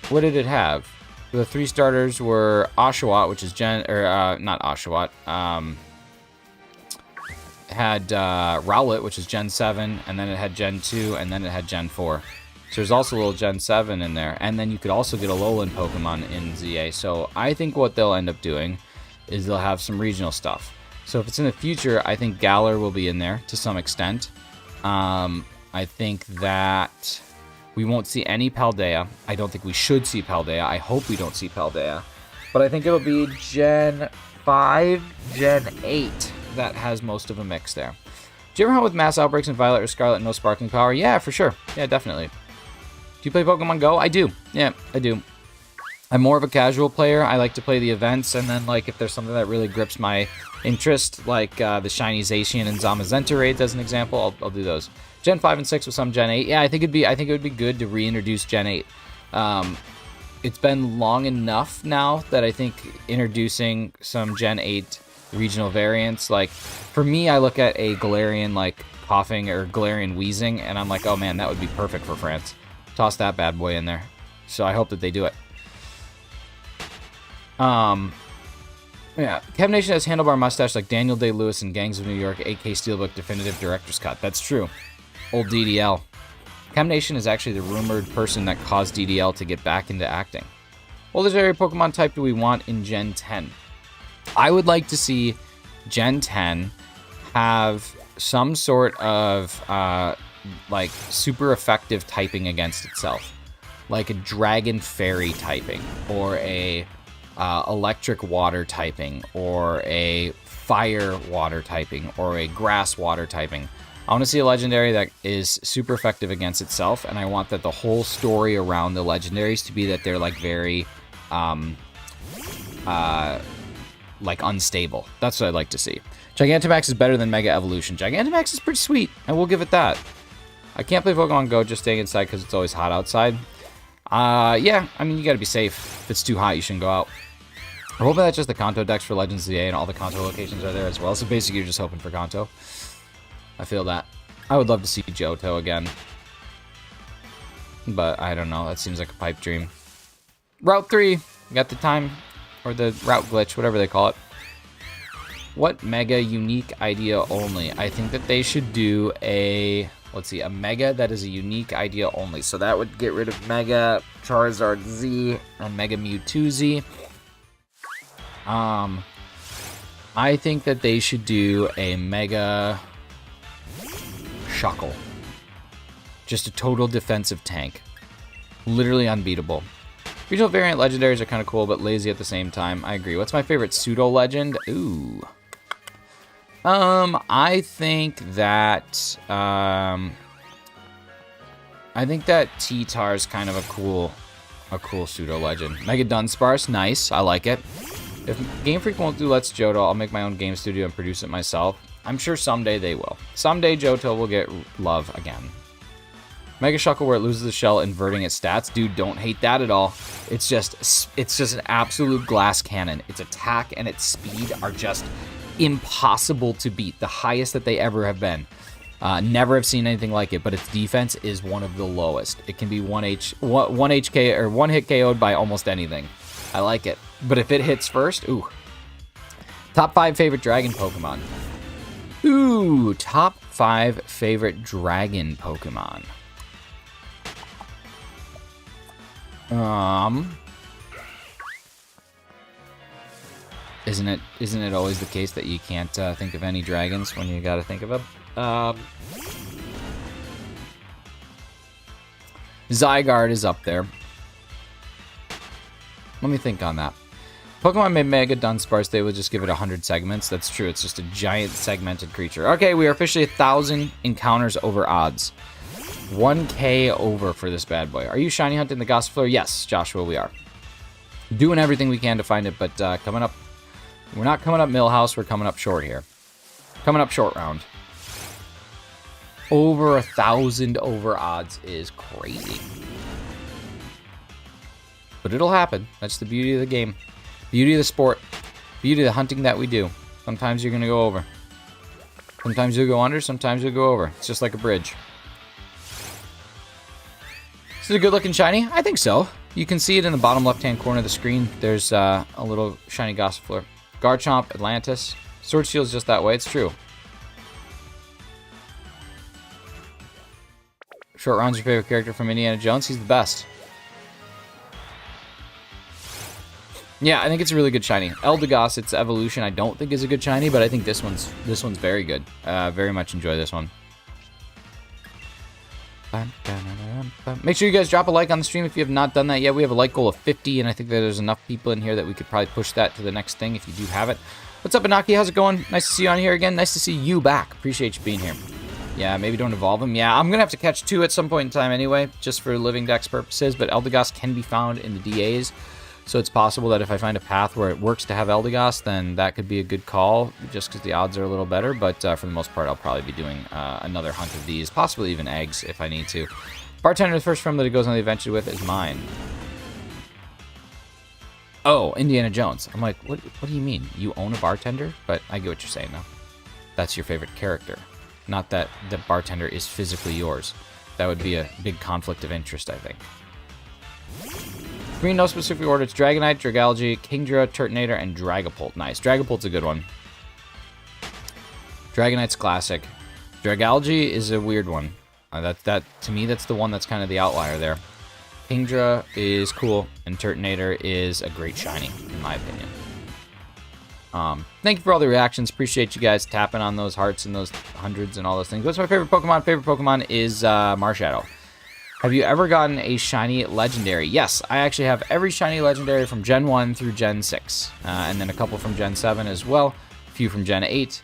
What did it have? The 3 starters were Oshawott, which is Gen... Or, not Oshawott. Had Rowlet, which is Gen 7, and then it had Gen 2, and then it had Gen 4. So there's also a little Gen 7 in there. And then you could also get a Alolan Pokemon in ZA. So I think what they'll end up doing is they'll have some regional stuff. So if it's in the future, I think Galar will be in there to some extent. I think that we won't see any Paldea. I don't think we should see Paldea. I hope we don't see Paldea. But I think it'll be Gen 5, Gen 8 that has most of a mix there. Do you ever hunt with mass outbreaks in Violet or Scarlet and no sparkling power? Yeah, for sure. Yeah, definitely. Do you play Pokemon Go? I do. Yeah, I do. I'm more of a casual player. I like to play the events, and then like if there's something that really grips my interest, like the Shiny Zacian and Zamazenta raids as an example, I'll do those. Gen 5 and 6 with some Gen 8. Yeah, I think it would be good to reintroduce Gen 8. It's been long enough now that I think introducing some Gen 8 regional variants, like for me, I look at a Galarian like coughing or Galarian wheezing, and I'm like, oh man, that would be perfect for France. Toss that bad boy in there. So I hope that they do it. Yeah, Chem Nation has handlebar mustache like Daniel Day-Lewis in Gangs of New York, AK Steelbook Definitive Director's Cut. That's true. Old DDL. Chem Nation is actually the rumored person that caused DDL to get back into acting. What legendary Pokemon type do we want in Gen 10? I would like to see Gen 10 have some sort of like super effective typing against itself, like a Dragon Fairy typing, or a electric water typing, or a fire water typing, or a grass water typing. I want to see a legendary that is super effective against itself, and I want that the whole story around the legendaries to be that they're like very like unstable. That's what I'd like to see. Gigantamax is better than Mega Evolution. Gigantamax is pretty sweet, I will give it that. I can't play Pokemon Go just staying inside because it's always hot outside. Yeah, I mean, you gotta be safe. If it's too hot, you shouldn't go out. I'm hoping that's just the Kanto decks for Legends ZA and all the Kanto locations are there as well. So basically, you're just hoping for Kanto. I feel that. I would love to see Johto again. But I don't know. That seems like a pipe dream. Route 3. You got the time. Or the route glitch, whatever they call it. What mega unique idea only? I think that they should do a... Let's see, a mega that is a unique idea only. So that would get rid of Mega Charizard Z and Mega Mewtwo Z. I think that they should do a Mega Shuckle. Just a total defensive tank. Literally unbeatable. Regional variant legendaries are kind of cool, but lazy at the same time. I agree. What's my favorite pseudo legend? Ooh. I think that T-Tar is kind of a cool pseudo legend. Mega Dunsparce, nice. I like it. If Game Freak won't do Let's Johto, I'll make my own game studio and produce it myself. I'm sure someday they will. Someday Johto will get love again. Mega Shuckle where it loses the shell, inverting its stats. Dude, don't hate that at all. It's just an absolute glass cannon. Its attack and its speed are just impossible to beat. The highest that they ever have been. Never have seen anything like it, but its defense is one of the lowest. It can be 1 HK or 1 hit KO'd by almost anything. I like it. But if it hits first, ooh. Top 5 favorite dragon Pokemon. Ooh, top 5 favorite dragon Pokemon. Isn't it always the case that you can't think of any dragons when you gotta think of them? Zygarde is up there. Let me think on that. Pokemon made Mega Dunsparce, they would just give it 100 segments. That's true, it's just a giant segmented creature. Okay, we are officially 1,000 encounters over odds. 1K over for this bad boy. Are you shiny hunting the Gossifleur? Yes, Joshua, we are. Doing everything we can to find it, but coming up... We're not coming up Millhouse, we're coming up short here. Coming up short round. Over 1,000 over odds is crazy. But it'll happen. That's the beauty of the game. Beauty of the sport. Beauty of the hunting that we do. Sometimes you're going to go over. Sometimes you'll go under, sometimes you'll go over. It's just like a bridge. Is it a good looking shiny? I think so. You can see it in the bottom left hand corner of the screen. There's a little shiny Gossifleur. Garchomp, Atlantis. Sword Shield's just that way, it's true. Short Round's your favorite character from Indiana Jones? He's the best. Yeah, I think it's a really good shiny. Eldegoss, its evolution, I don't think is a good shiny, but I think this one's very good. Very much enjoy this one. Make sure you guys drop a like on the stream if you have not done that yet. We have a like goal of 50, and I think that there's enough people in here that we could probably push that to the next thing if you do have it. What's up, Inaki? How's it going? Nice to see you on here again. Nice to see you back. Appreciate you being here. Yeah, maybe don't evolve them. Yeah, I'm going to have to catch 2 at some point in time anyway, just for living dex purposes, but Eldegoss can be found in the DAs. So it's possible that if I find a path where it works to have Eldegoss, then that could be a good call, just because the odds are a little better. But for the most part, I'll probably be doing another hunt of these, possibly even eggs if I need to. Bartender, the first film that it goes on the adventure with is mine. Oh, Indiana Jones. I'm like, what do you mean? You own a bartender? But I get what you're saying, though. That's your favorite character. Not that the bartender is physically yours. That would be a big conflict of interest, I think. Green, no specific order. It's Dragonite, Dragalge, Kingdra, Turtonator, and Dragapult. Nice. Dragapult's a good one. Dragonite's classic. Dragalge is a weird one. That to me, that's the one that's kind of the outlier there. Kingdra is cool, and Turtonator is a great shiny, in my opinion. Thank you for all the reactions. Appreciate you guys tapping on those hearts and those hundreds and all those things. What's my favorite Pokemon? Favorite Pokemon is Marshadow. Have you ever gotten a shiny legendary? Yes, I actually have every shiny legendary from Gen 1 through Gen 6. And then a couple from Gen 7 as well. A few from Gen 8.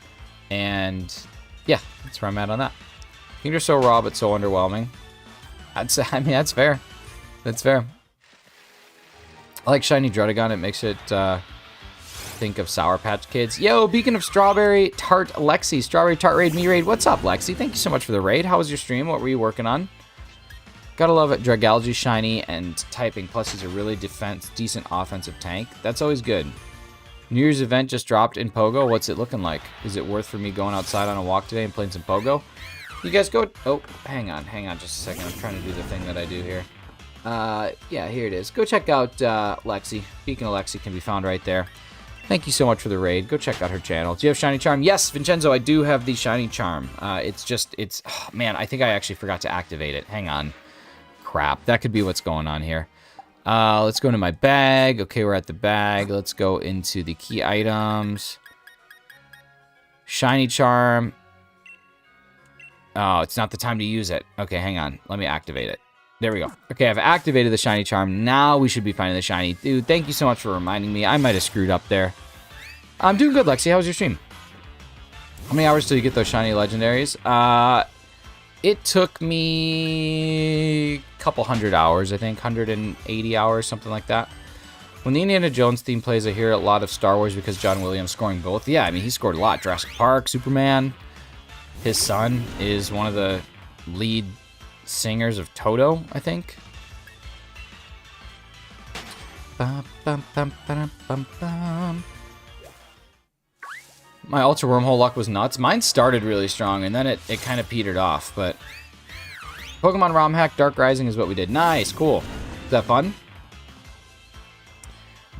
And yeah, that's where I'm at on that. Kingdra's so raw, but so underwhelming. I mean, that's fair. That's fair. I like shiny Druddigon. It makes it think of Sour Patch Kids. Yo, Beacon of Strawberry Tart Lexi. Strawberry Tart Raid, me raid. What's up, Lexi? Thank you so much for the raid. How was your stream? What were you working on? Gotta love it. Dragalge shiny and typing. Plus, he's a really decent offensive tank. That's always good. New Year's event just dropped in Pogo. What's it looking like? Is it worth for me going outside on a walk today and playing some Pogo? You guys go... Oh, hang on just a second. I'm trying to do the thing that I do here. Yeah, here it is. Go check out Lexi. Beacon of Lexi can be found right there. Thank you so much for the raid. Go check out her channel. Do you have Shiny Charm? Yes, Vincenzo, I do have the Shiny Charm. Oh, man, I think I actually forgot to activate it. Hang on. Crap. That could be what's going on here. Let's go into my bag. Okay, we're at the bag. Let's go into the key items. Shiny Charm. Oh, it's not the time to use it. Okay, hang on. Let me activate it. There we go. Okay, I've activated the Shiny Charm. Now we should be finding the Shiny. Dude, thank you so much for reminding me. I might have screwed up there. I'm doing good, Lexi. How was your stream? How many hours till you get those Shiny Legendaries? It took me a couple hundred hours, I think. 180 hours, something like that. When the Indiana Jones theme plays, I hear a lot of Star Wars because John Williams scoring both. Yeah, I mean, he scored a lot. Jurassic Park, Superman. His son is one of the lead singers of Toto, I think. My Ultra Wormhole luck was nuts. Mine started really strong, and then it kind of petered off, but... Pokemon ROM hack Dark Rising is what we did. Nice, cool. Is that fun?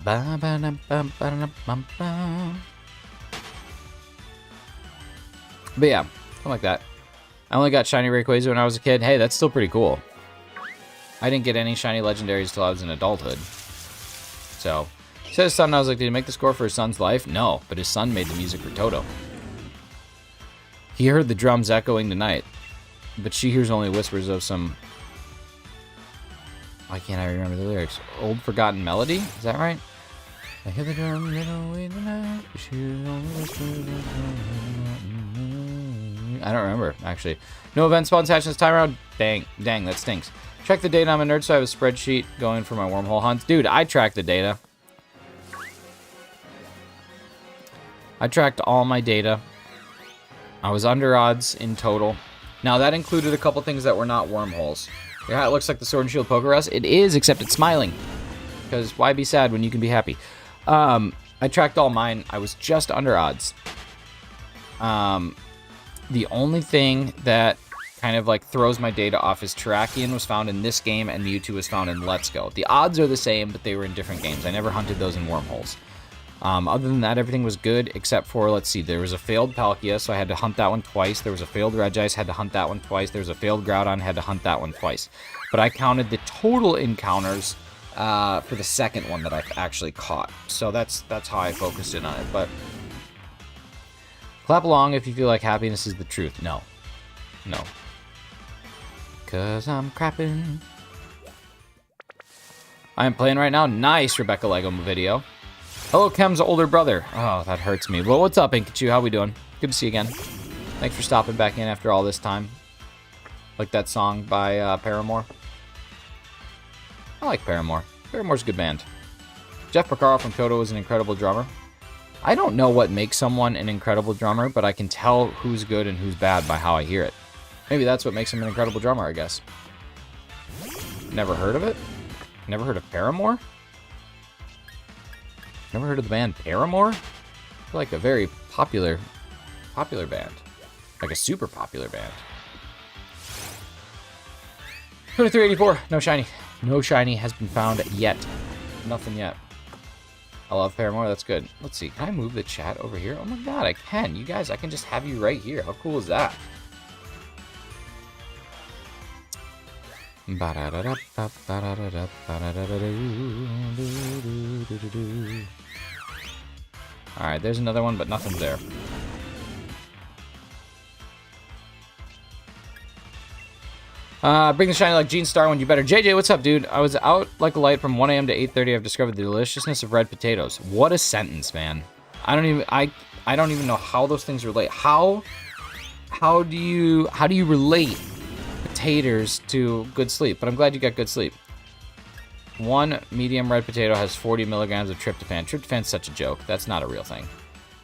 But yeah, something like that. I only got shiny Rayquaza when I was a kid. Hey, that's still pretty cool. I didn't get any shiny legendaries until I was in adulthood. So, he said his son, I was like, did he make the score for his son's life? No, but his son made the music for Toto. He heard the drums echoing tonight, but she hears only whispers of some... Why can't I remember the lyrics? Old forgotten melody? Is that right? I hear the drum echoing tonight, but she hears only whispers of... I don't remember, actually. No event spawns hatch this time around? Dang, that stinks. Check the data. I'm a nerd, so I have a spreadsheet going for my wormhole hunts. Dude, I track the data. I tracked all my data. I was under odds in total. Now, that included a couple things that were not wormholes. Your hat looks like the Sword and Shield Pokerus. It is, except it's smiling. Because why be sad when you can be happy? I tracked all mine. I was just under odds. The only thing that kind of like throws my data off is Terrakion was found in this game and Mewtwo was found in Let's Go. The odds are the same, but they were in different games. I never hunted those in wormholes. Other than that, everything was good, except for, let's see, there was a failed Palkia, so I had to hunt that one twice. There was a failed Regice, had to hunt that one twice. There was a failed Groudon, had to hunt that one twice. But I counted the total encounters for the second one that I actually caught. So that's how I focused in on it. But clap along if you feel like happiness is the truth. No. No. 'Cause I'm crapping. I am playing right now. Nice Rebecca Lego video. Hello, Kem's older brother. Oh, that hurts me. Well, what's up, Inkachu? How we doing? Good to see you again. Thanks for stopping back in after all this time. Like that song by Paramore. I like Paramore. Paramore's a good band. Jeff Porcaro from Toto is an incredible drummer. I don't know what makes someone an incredible drummer, but I can tell who's good and who's bad by how I hear it. Maybe that's what makes him an incredible drummer, I guess. Never heard of it? Never heard of Paramore? Never heard of the band Paramore? They're like a very popular band. Like a super popular band. 2384, no shiny. No shiny has been found yet. Nothing yet. I love Paramore, that's good. Let's see, can I move the chat over here? Oh my god, I can. You guys, I can just have you right here. How cool is that? Alright, there's another one, but nothing's there. Bring the shiny like Gene Star when you better. JJ, what's up, dude? I was out like a light from 1 a.m. to 8:30. I've discovered the deliciousness of red potatoes. What a sentence, man. I don't even know how those things relate. How do you relate potatoes to good sleep? But I'm glad you got good sleep. One medium red potato has 40 milligrams of tryptophan. Tryptophan's such a joke. That's not a real thing.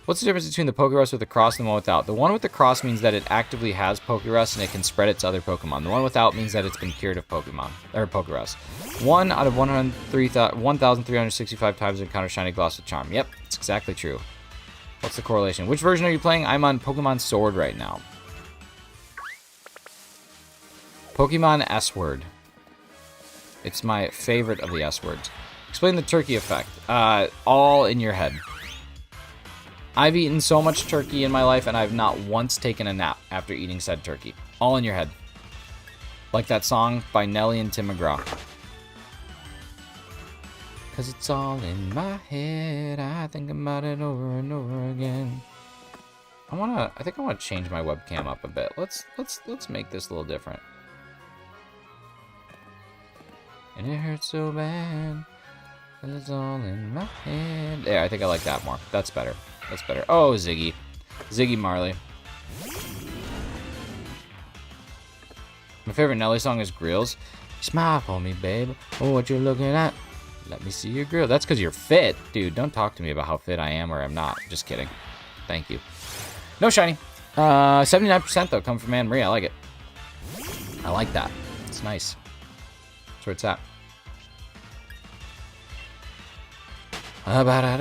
What's the difference between the Pokerus with the cross and the one without? The one with the cross means that it actively has Pokerus and it can spread it to other Pokemon. The one without means that it's been cured of Pokemon, or Pokerus. 1 out of 1,365 times encounter Shiny Gloss with Charm. Yep, it's exactly true. What's the correlation? Which version are you playing? I'm on Pokemon Sword right now. Pokemon S-Word. It's my favorite of the S-Words. Explain the turkey effect. All in your head. I've eaten so much turkey in my life, and I've not once taken a nap after eating said turkey. All in your head. Like that song by Nelly and Tim McGraw. 'Cause it's all in my head, I think about it over and over again. I think I wanna change my webcam up a bit. Let's make this a little different. And it hurts so bad, 'cause it's all in my head. Yeah, I think I like that more. That's better. That's better. Oh, Ziggy. Ziggy Marley. My favorite Nelly song is Grills. Smile for me, babe. Oh, what you're looking at? Let me see your grill. That's because you're fit. Dude, don't talk to me about how fit I am or I'm not. Just kidding. Thank you. No shiny. 79% though, come from Anne Marie. I like it. I like that. It's nice. That's where it's at. Alright,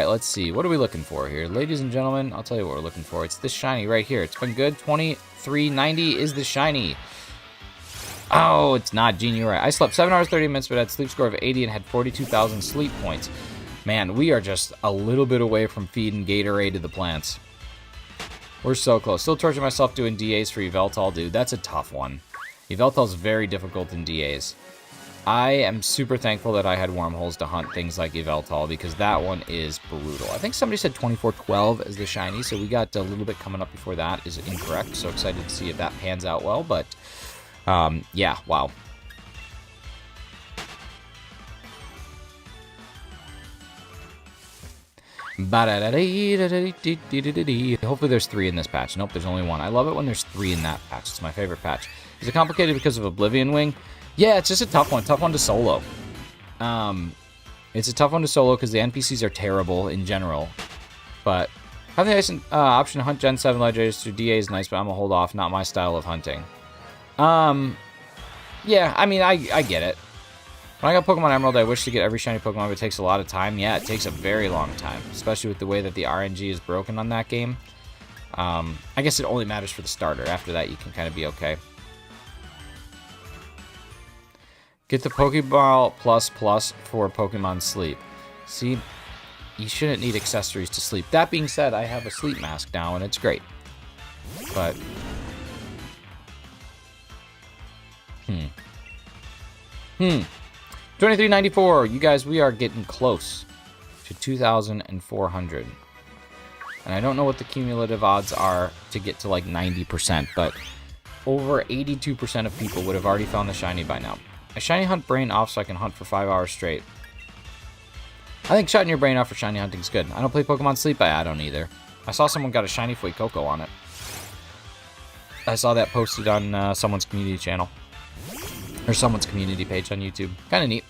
let's see. What are we looking for here? Ladies and gentlemen, I'll tell you what we're looking for. It's this shiny right here. It's been good. 2390 is the shiny. Oh, it's not. Gene, you're right. I slept 7 hours, 30 minutes, but had a sleep score of 80 and had 42,000 sleep points. Man, we are just a little bit away from feeding Gatorade to the plants. We're so close. Still torturing myself doing DAs for Yveltal, dude. That's a tough one. Yveltal's very difficult in DAs. I am super thankful that I had wormholes to hunt things like Yveltal, because that one is brutal. I think somebody said 2412 as the shiny, so we got a little bit coming up before that is incorrect. So excited to see if that pans out well, but yeah, wow. Hopefully there's 3 in this patch. Nope, there's only 1. I love it when there's 3 in that patch. It's my favorite patch. Is it complicated because of Oblivion Wing? Yeah, it's just a tough one to solo. It's a tough one to solo because the NPCs are terrible in general. But having the option to hunt Gen 7 legendaries through DA is nice, but I'm gonna hold off. Not my style of hunting. Yeah, I mean, I get it. When I got Pokemon Emerald, I wish to get every shiny Pokemon, but it takes a lot of time. Yeah, it takes a very long time, especially with the way that the RNG is broken on that game. I guess it only matters for the starter. After that, you can kind of be okay. Get the Pokeball Plus for Pokemon Sleep. See, you shouldn't need accessories to sleep. That being said, I have a sleep mask now, and it's great. But 2394. You guys, we are getting close to 2,400. And I don't know what the cumulative odds are to get to like 90%, but over 82% of people would have already found the shiny by now. I shiny hunt brain off so I can hunt for 5 hours straight. I think shutting your brain off for shiny hunting is good. I don't play Pokemon Sleep. I don't either. I saw someone got a shiny Fuecoco on it. I saw that posted on someone's community channel. Or someone's community page on YouTube. Kind of neat.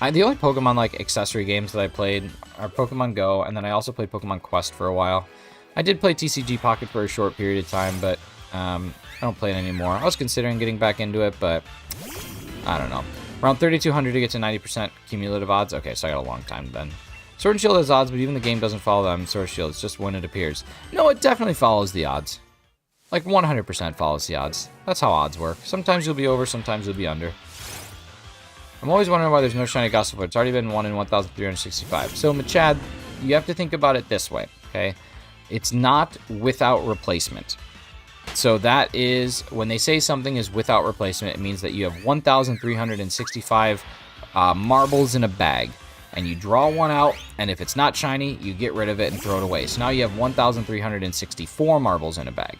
The only Pokemon like accessory games that I played are Pokemon Go, and then I also played Pokemon Quest for a while. I did play TCG Pocket for a short period of time, but I don't play it anymore. I was considering getting back into it, but I don't know. Around 3,200 to get to 90% cumulative odds. Okay, so I got a long time then. Sword and Shield has odds, but even the game doesn't follow them. Sword and Shield, it's just when it appears. No, it definitely follows the odds. Like 100% follows the odds. That's how odds work. Sometimes you'll be over, sometimes you'll be under. I'm always wondering why there's no shiny GOSSIFLEUR. It's already been 1 in 1,365. So, Machad, you have to think about it this way, okay? It's not without replacement. So that is, when they say something is without replacement, it means that you have 1,365 marbles in a bag. And you draw one out, and if it's not shiny, you get rid of it and throw it away. So now you have 1,364 marbles in a bag.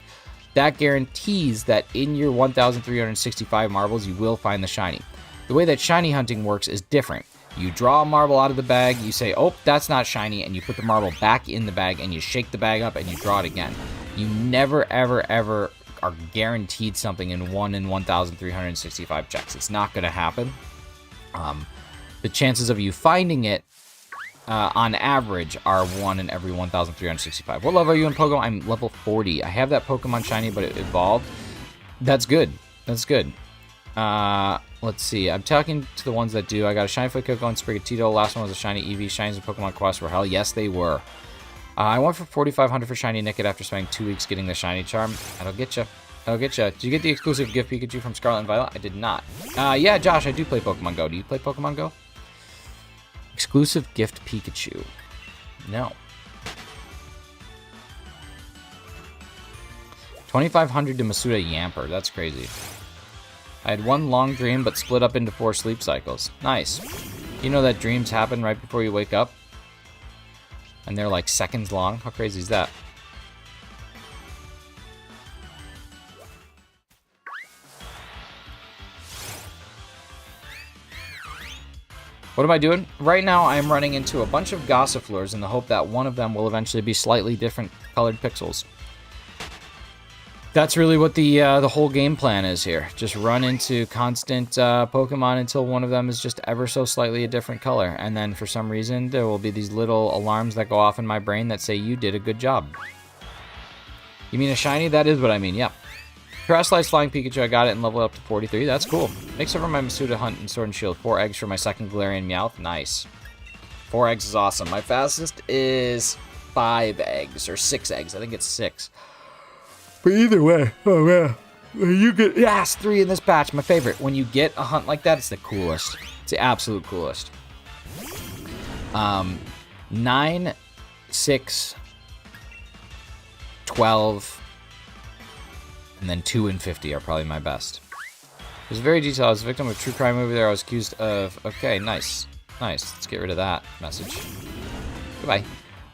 That guarantees that in your 1,365 marbles, you will find the shiny. The way that shiny hunting works is different. You draw a marble out of the bag, you say, oh, that's not shiny, and you put the marble back in the bag, and you shake the bag up, and you draw it again. You never, ever, ever are guaranteed something in 1 in 1,365 checks. It's not going to happen. The chances of you finding it, on average, are 1 in every 1,365. What level are you in Pokemon? I'm level 40. I have that Pokemon shiny, but it evolved. That's good. That's good. Let's see. I'm talking to the ones that do. I got a shiny Fuecoco and Sprigatito. Last one was a shiny Eevee. Shinies in Pokemon Quest were hell. Yes, they were. I went for 4,500 for shiny Nickit after spending 2 weeks getting the shiny charm. That'll get you. That'll get you. Did you get the exclusive gift Pikachu from Scarlet and Violet? I did not. Yeah, Josh, I do play Pokemon Go. Do you play Pokemon Go? Exclusive gift Pikachu. No. 2,500 to Massuda Yamper. That's crazy. I had one long dream, but split up into 4 sleep cycles. Nice. You know that dreams happen right before you wake up? And they're like seconds long? How crazy is that? What am I doing? Right now, I'm running into a bunch of Gossifleurs in the hope that one of them will eventually be slightly different colored pixels. That's really what the whole game plan is here. Just run into constant Pokemon until one of them is just ever so slightly a different color. And then for some reason, there will be these little alarms that go off in my brain that say, you did a good job. You mean a shiny? That is what I mean, yep. Terrestrialized Flying Pikachu, I got it and level up to 43. That's cool. Makes over my Massuda hunt in Sword and Shield. 4 eggs for my second Galarian Meowth. Nice. 4 eggs is awesome. My fastest is 5 eggs, or 6 eggs. I think it's 6. But either way, oh man. You get, yes, 3 in this batch. My favorite. When you get a hunt like that, it's the coolest. It's the absolute coolest. 9, 6, 12, and then 2 and 50 are probably my best. It was very detailed. I was a victim of a true crime movie there. I was accused of... Okay, nice. Nice. Let's get rid of that message. Goodbye.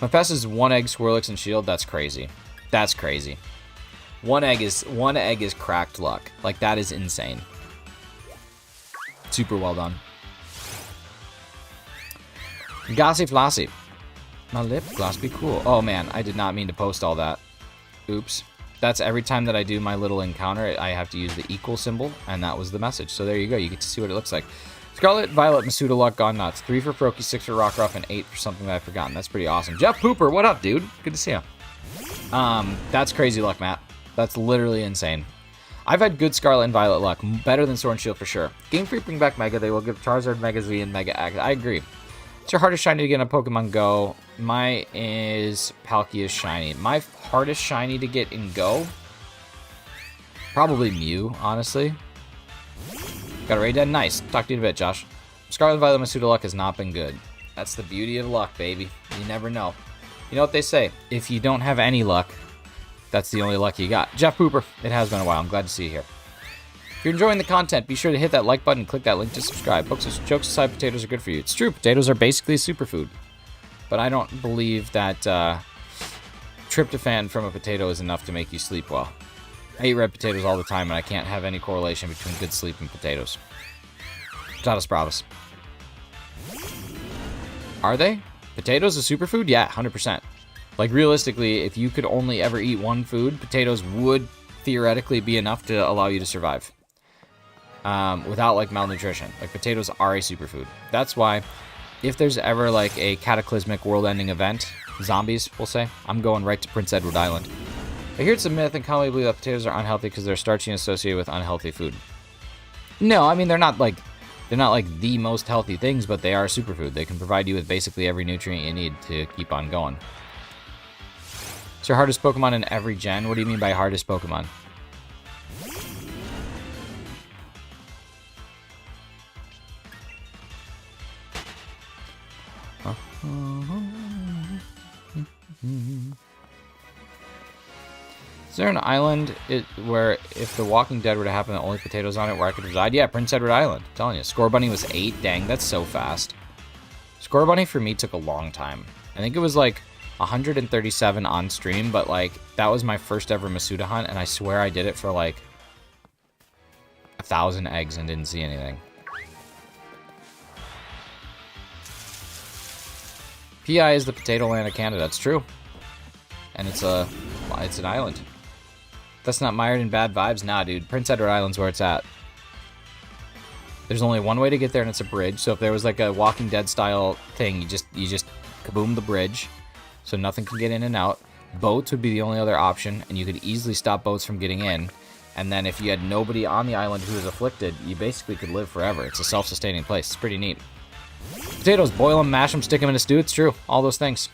My fastest is 1 egg, Swirlix, and Shield. That's crazy. That's crazy. One egg is cracked luck. Like, that is insane. Super well done. Gossifleur. My lip gloss be cool. Oh man, I did not mean to post all that. Oops. That's every time that I do my little encounter, I have to use the equal symbol, and that was the message. So there you go. You get to see what it looks like. Scarlet, Violet, Massuda, Luck, Gone Nuts. 3 for Froakie, 6 for Rockruff, and 8 for something that I've forgotten. That's pretty awesome. Jeff Pooper, what up, dude? Good to see you. That's crazy luck, Matt. That's literally insane. I've had good Scarlet and Violet luck. Better than Sword and Shield for sure. Game Freak bring back Mega. They will give Charizard Mega Z and Mega X. I agree. It's your hardest shiny to get in Pokemon Go. Mine is Palkia's shiny. My hardest shiny to get in Go? Probably Mew, honestly. Got a Ray Dead? Nice. Talk to you in a bit, Josh. Scarlet Violet Massuda luck has not been good. That's the beauty of luck, baby. You never know. You know what they say? If you don't have any luck, that's the only luck you got. Jeff Pooper, it has been a while. I'm glad to see you here. If you're enjoying the content, be sure to hit that like button and click that link to subscribe. Jokes aside, potatoes are good for you. It's true, potatoes are basically a superfood. But I don't believe that tryptophan from a potato is enough to make you sleep well. I eat red potatoes all the time, and I can't have any correlation between good sleep and potatoes. Patatas bravas. Are they? Potatoes a superfood? Yeah, 100%. Like, realistically, if you could only ever eat one food, potatoes would theoretically be enough to allow you to survive. Without, like, malnutrition. Like, potatoes are a superfood. That's why, if there's ever, like, a cataclysmic world-ending event, zombies, we'll say, I'm going right to Prince Edward Island. I hear it's a myth and commonly believe that potatoes are unhealthy because they're starchy and associated with unhealthy food. No, I mean, they're not like the most healthy things, but they are a superfood. They can provide you with basically every nutrient you need to keep on going. It's your hardest Pokemon in every gen? What do you mean by hardest Pokemon? Is there an island where if The Walking Dead were to happen, only potatoes on it, where I could reside? Yeah, Prince Edward Island. I'm telling you. Score Bunny was 8. Dang, that's so fast. Score Bunny for me took a long time. I think it was like 137 on stream, but like that was my first ever Massuda hunt, and I swear I did it for like 1,000 eggs and didn't see anything. PI is the potato land of Canada. It's true, and it's an island. That's not mired in bad vibes? Nah, dude. Prince Edward Island's where it's at. There's only one way to get there, and it's a bridge. So if there was like a Walking Dead style thing, you just kaboom the bridge, so nothing can get in and out. Boats would be the only other option, and you could easily stop boats from getting in. And then if you had nobody on the island who was afflicted, you basically could live forever. It's a self-sustaining place. It's pretty neat. Potatoes, boil them, mash them, stick them in a stew. It's true. All those things.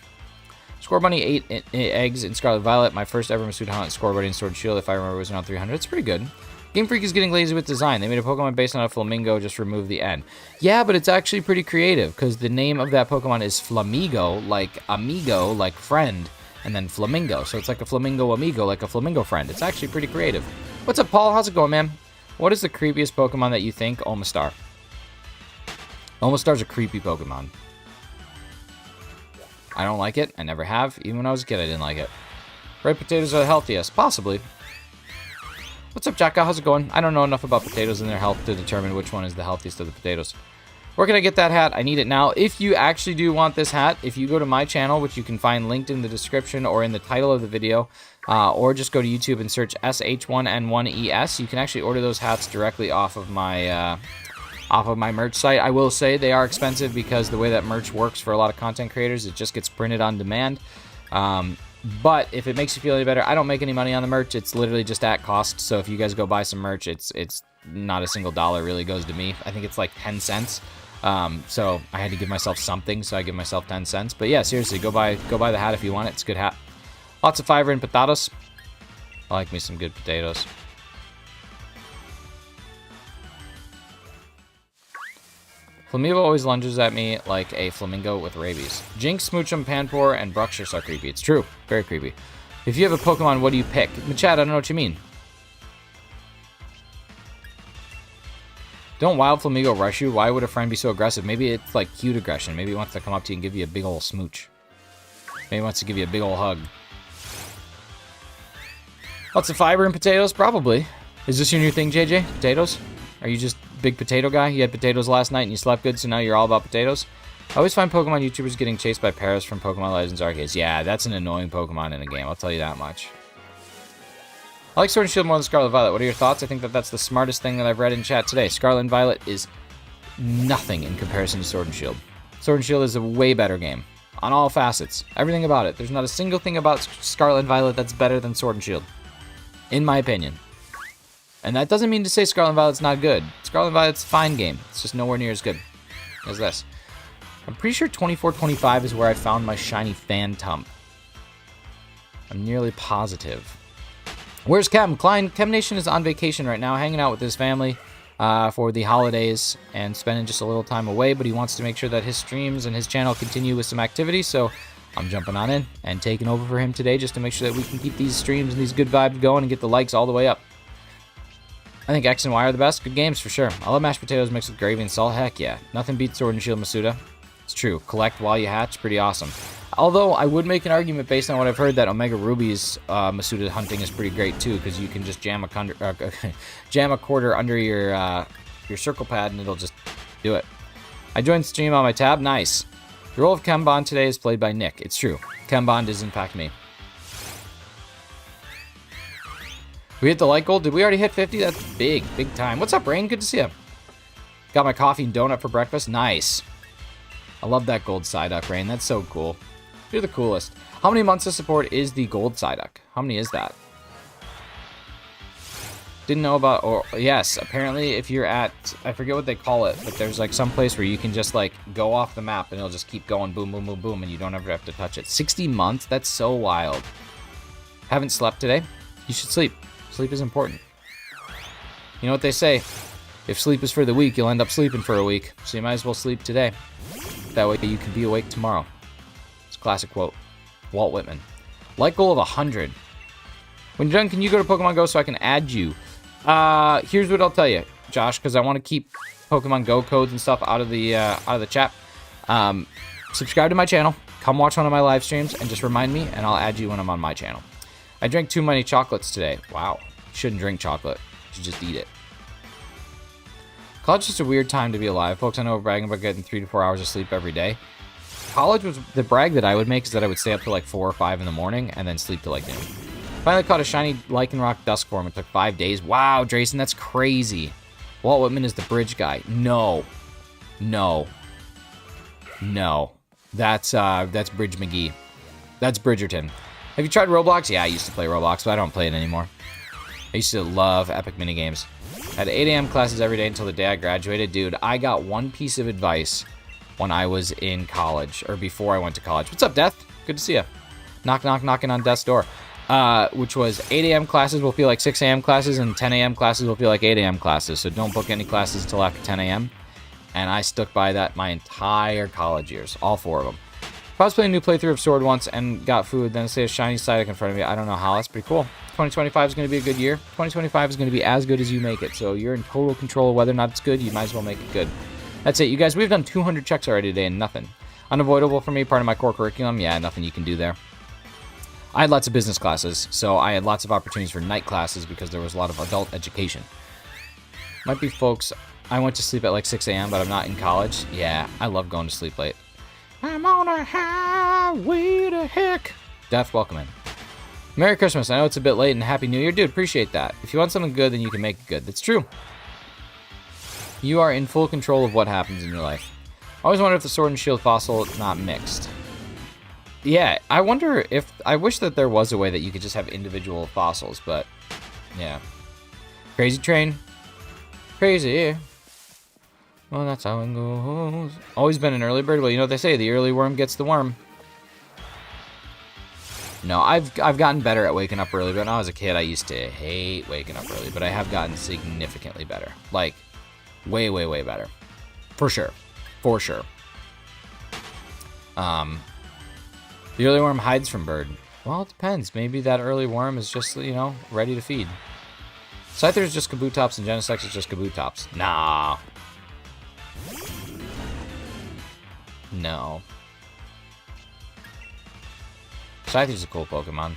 Score Bunny 8 eggs in Scarlet Violet. My first ever Massuda hunt. Score Bunny and Sword and Shield, if I remember, was around 300. It's pretty good. Game Freak is getting lazy with design. They made a Pokemon based on a flamingo, just remove the N. Yeah, but it's actually pretty creative, because the name of that Pokemon is Flamigo, like amigo, like friend, and then flamingo. So it's like a flamingo amigo, like a flamingo friend. It's actually pretty creative. What's up, Paul? How's it going, man? What is the creepiest Pokemon that you think? Omastar. Omastar's a creepy Pokemon. I don't like it. I never have. Even when I was a kid, I didn't like it. Red potatoes are the healthiest. Possibly. What's up, Jacka? How's it going? I don't know enough about potatoes and their health to determine which one is the healthiest of the potatoes. Where can I get that hat? I need it now. If you actually do want this hat, if you go to my channel, which you can find linked in the description or in the title of the video, or just go to YouTube and search SH1N1ES, you can actually order those hats directly off of my merch site. I will say they are expensive because the way that merch works for a lot of content creators, it just gets printed on demand. But if it makes you feel any better, I don't make any money on the merch. It's literally just at cost. So if you guys go buy some merch, it's not a single dollar really goes to me. I think it's like 10 cents. So I had to give myself something, so I give myself 10 cents. But yeah, seriously, go buy the hat if you want it. It's a good hat. Lots of fiber and potatoes. I like me some good potatoes. Flamivo always lunges at me like a flamingo with rabies. Jinx, Smoochum, Panpour, and Bruxish are creepy. It's true. Very creepy. If you have a Pokemon, what do you pick? Chad, I don't know what you mean. Don't Wild Flamigo rush you? Why would a friend be so aggressive? Maybe it's like cute aggression. Maybe it wants to come up to you and give you a big ol' smooch. Maybe it wants to give you a big ol' hug. Lots of fiber and potatoes? Probably. Is this your new thing, JJ? Potatoes? Are you just big potato guy? You had potatoes last night and you slept good, so now you're all about potatoes? I always find Pokemon YouTubers getting chased by Paras from Pokemon Legends arcades. Yeah, that's an annoying Pokemon in a game, I'll tell you that much. I like Sword and Shield more than Scarlet and Violet. What are your thoughts? I think that's the smartest thing that I've read in chat today. Scarlet and Violet is nothing in comparison to Sword and Shield. Sword and Shield is a way better game. On all facets. Everything about it. There's not a single thing about Scarlet and Violet that's better than Sword and Shield. In my opinion. And that doesn't mean to say Scarlet and Violet's not good. Scarlet and Violet's a fine game. It's just nowhere near as good as this. I'm pretty sure 24-25 is where I found my shiny Phantom. I'm nearly positive. Where's Chem? Chem Nation is on vacation right now, hanging out with his family for the holidays and spending just a little time away, but he wants to make sure that his streams and his channel continue with some activity, so I'm jumping on in and taking over for him today just to make sure that we can keep these streams and these good vibes going and get the likes all the way up. I think X and Y are the best. Good games for sure. I love mashed potatoes mixed with gravy and salt. Heck yeah. Nothing beats Sword and Shield Massuda. It's true. Collect while you hatch. Pretty awesome. Although I would make an argument based on what I've heard that Omega Ruby's Massuda hunting is pretty great too, because you can just jam a quarter under your circle pad and it'll just do it. I joined stream on my tab. Nice. The role of Chembond today is played by Nick. It's true. Chembond is in fact me. We hit the like goal. Did we already hit 50? That's big time. What's up, Rain? Good to see you. Got my coffee and donut for breakfast. Nice. I love that gold Psyduck, Rain. That's so cool. You're the coolest. How many months of support is the gold Psyduck? How many is that? Didn't know about, or yes, apparently if you're at, I forget what they call it, but there's like some place where you can just like go off the map and it'll just keep going boom, boom, boom, boom, and you don't ever have to touch it. 60 months? That's so wild. Haven't slept today? You should sleep. Sleep is important. You know what they say? If sleep is for the weak, you'll end up sleeping for a week. So you might as well sleep today. That way you can be awake tomorrow. It's a classic quote. Walt Whitman. Like goal of 100. When you're done, can you go to Pokemon Go so I can add you? Here's what I'll tell you, Josh, because I want to keep Pokemon Go codes and stuff out of the chat. Subscribe to my channel. Come watch one of my live streams and just remind me, and I'll add you when I'm on my channel. I drank too many chocolates today. Wow. You shouldn't drink chocolate. You should just eat it. College is just a weird time to be alive. Folks I know are bragging about getting 3 to 4 hours of sleep every day. College was the brag that I would make is that I would stay up till like 4 or 5 in the morning and then sleep till like noon. Finally caught a shiny Lycanroc Dusk form. It took 5 days. Wow, Drayson, that's crazy. Walt Whitman is the bridge guy. No. That's Bridge McGee. That's Bridgerton. Have you tried Roblox? Yeah, I used to play Roblox, but I don't play it anymore. I used to love epic minigames. I had 8 a.m. classes every day until the day I graduated. Dude, I got one piece of advice when I was in college, or before I went to college. What's up, Death? Good to see you. Knocking on Death's door. Which was 8 a.m. classes will feel like 6 a.m. classes, and 10 a.m. classes will feel like 8 a.m. classes. So don't book any classes until after 10 a.m. And I stuck by that my entire college years, all 4 of them. If I was playing a new playthrough of Sword once and got food, then say a shiny Psyduck in front of me, I don't know how. That's pretty cool. 2025 is going to be a good year. 2025 is going to be as good as you make it. So you're in total control of whether or not it's good. You might as well make it good. That's it. You guys, we've done 200 checks already today and nothing. Unavoidable for me, part of my core curriculum. Yeah, nothing you can do there. I had lots of business classes, so I had lots of opportunities for night classes because there was a lot of adult education. Might be folks, I went to sleep at like 6 a.m., but I'm not in college. Yeah, I love going to sleep late. I'm on a highway to heck. Death, welcome in. Merry Christmas. I know it's a bit late, and Happy New Year. Dude, appreciate that. If you want something good, then you can make it good. That's true. You are in full control of what happens in your life. I always wonder if the Sword and Shield fossil is not mixed. Yeah, I wonder if... I wish that there was a way that you could just have individual fossils, but... Yeah. Crazy Train. Crazy. Well, that's how it goes. Always been an early bird. Well, you know what they say. The early worm gets the worm. No, I've gotten better at waking up early, but when I was a kid, I used to hate waking up early, but I have gotten significantly better. Like, way, way, way better. For sure. For sure. The early worm hides from bird. Well, it depends. Maybe that early worm is just, you know, ready to feed. Scyther is just Kabutops and Genesect is just Kabutops. Nah. No. Scyther's a cool Pokemon.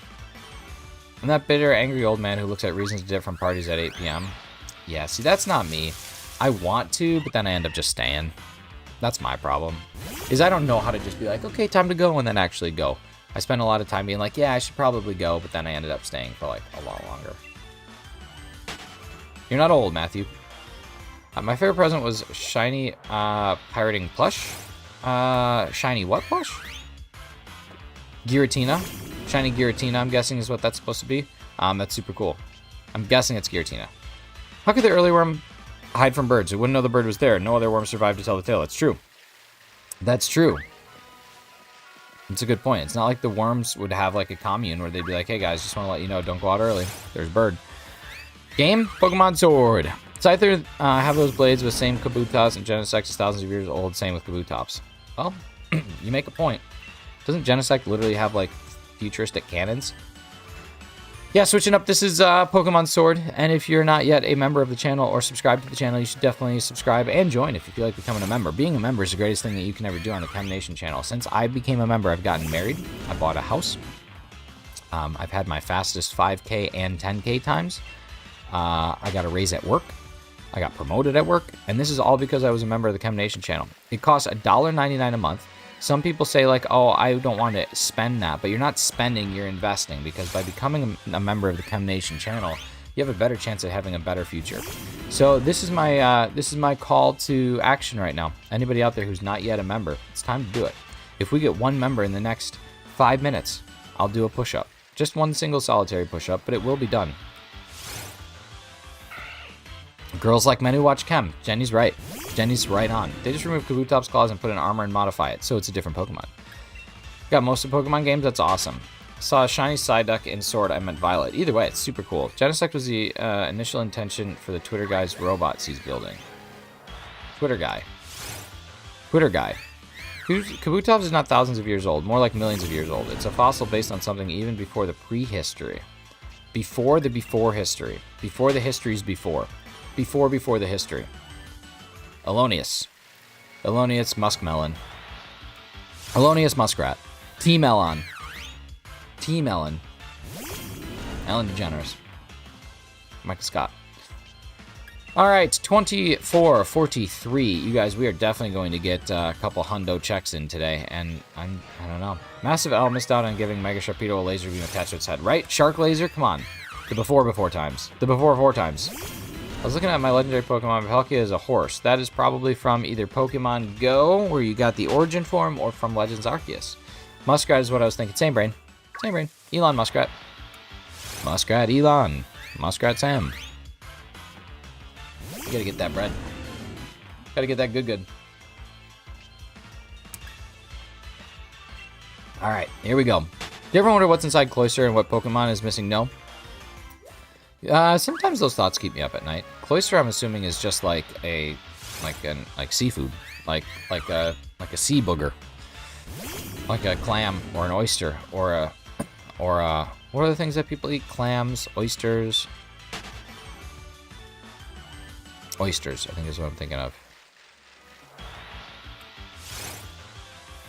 I'm that bitter, angry old man who looks at reasons to dip from parties at 8 p.m. Yeah, see, that's not me. I want to, but then I end up just staying. That's my problem. Is I don't know how to just be like, okay, time to go, and then actually go. I spend a lot of time being like, yeah, I should probably go, but then I ended up staying for like a lot longer. You're not old, Matthew. My favorite present was shiny pirating plush. Shiny what plush? Giratina. Shiny Giratina, I'm guessing, is what that's supposed to be. That's super cool. I'm guessing it's Giratina. How could the early worm hide from birds? It wouldn't know the bird was there. No other worm survived to tell the tale. It's true. That's true. It's a good point. It's not like the worms would have like a commune where they'd be like, hey guys, just want to let you know, don't go out early. There's bird. Game, Pokemon Sword. Scyther have those blades with same Kabutops, and Genesect is thousands of years old, same with Kabutops. Well, you make a point. Doesn't Genesect literally have like futuristic cannons? Yeah, switching up, this is Pokemon Sword, and if you're not yet a member of the channel or subscribed to the channel, you should definitely subscribe and join if you feel like becoming a member. Being a member is the greatest thing that you can ever do on the Chem Nation channel. Since I became a member, I've gotten married, I bought a house, I've had my fastest 5K and 10K times, I got a raise at work, I got promoted at work, and this is all because I was a member of the Chem Nation channel. It costs $1.99 a month. Some people say like, oh, I don't want to spend that, but you're not spending, you're investing, because by becoming a member of the Chem Nation channel, you have a better chance of having a better future. So this is my call to action right now. Anybody out there who's not yet a member, it's time to do it. If we get one member in the next 5 minutes, I'll do a push-up. Just one single solitary push-up, but it will be done. Girls like men who watch Chem. Jenny's right. Jenny's right on. They just removed Kabutops' claws and put in armor and modify it, so it's a different Pokemon. Got most of Pokemon games, that's awesome. Saw a shiny Psyduck in Sword, I meant Violet. Either way, it's super cool. Genesect was the initial intention for the Twitter guy's robots he's building. Twitter guy. Twitter guy. Kabutops is not thousands of years old, more like millions of years old. It's a fossil based on something even before the prehistory. Before the before history. Before the history's before. Before the history. Elonius. Elonius Muskmelon. Elonius Muskrat. T-Melon. T-Melon. Ellen DeGeneres. Michael Scott. Alright, 24:43. You guys, we are definitely going to get a couple hundo checks in today, and I don't know. Massive L missed out on giving Mega Sharpedo a laser beam attached to its head. Right? Shark laser? Come on. The before times. The before times. I was looking at my legendary Pokemon. Palkia is a horse. That is probably from either Pokemon Go, where you got the origin form, or from Legends Arceus. Muskrat is what I was thinking. Same brain. Same brain. Elon Muskrat. Muskrat Elon. Muskrat Sam. You gotta get that bread. Gotta get that good. Alright, here we go. Do you ever wonder what's inside Cloyster and what Pokemon is missing? No. Sometimes those thoughts keep me up at night. Cloyster, I'm assuming, is just like seafood, like a sea booger, like a clam or an oyster or a what are the things that people eat? Clams, oysters. Oysters, I think is what I'm thinking of.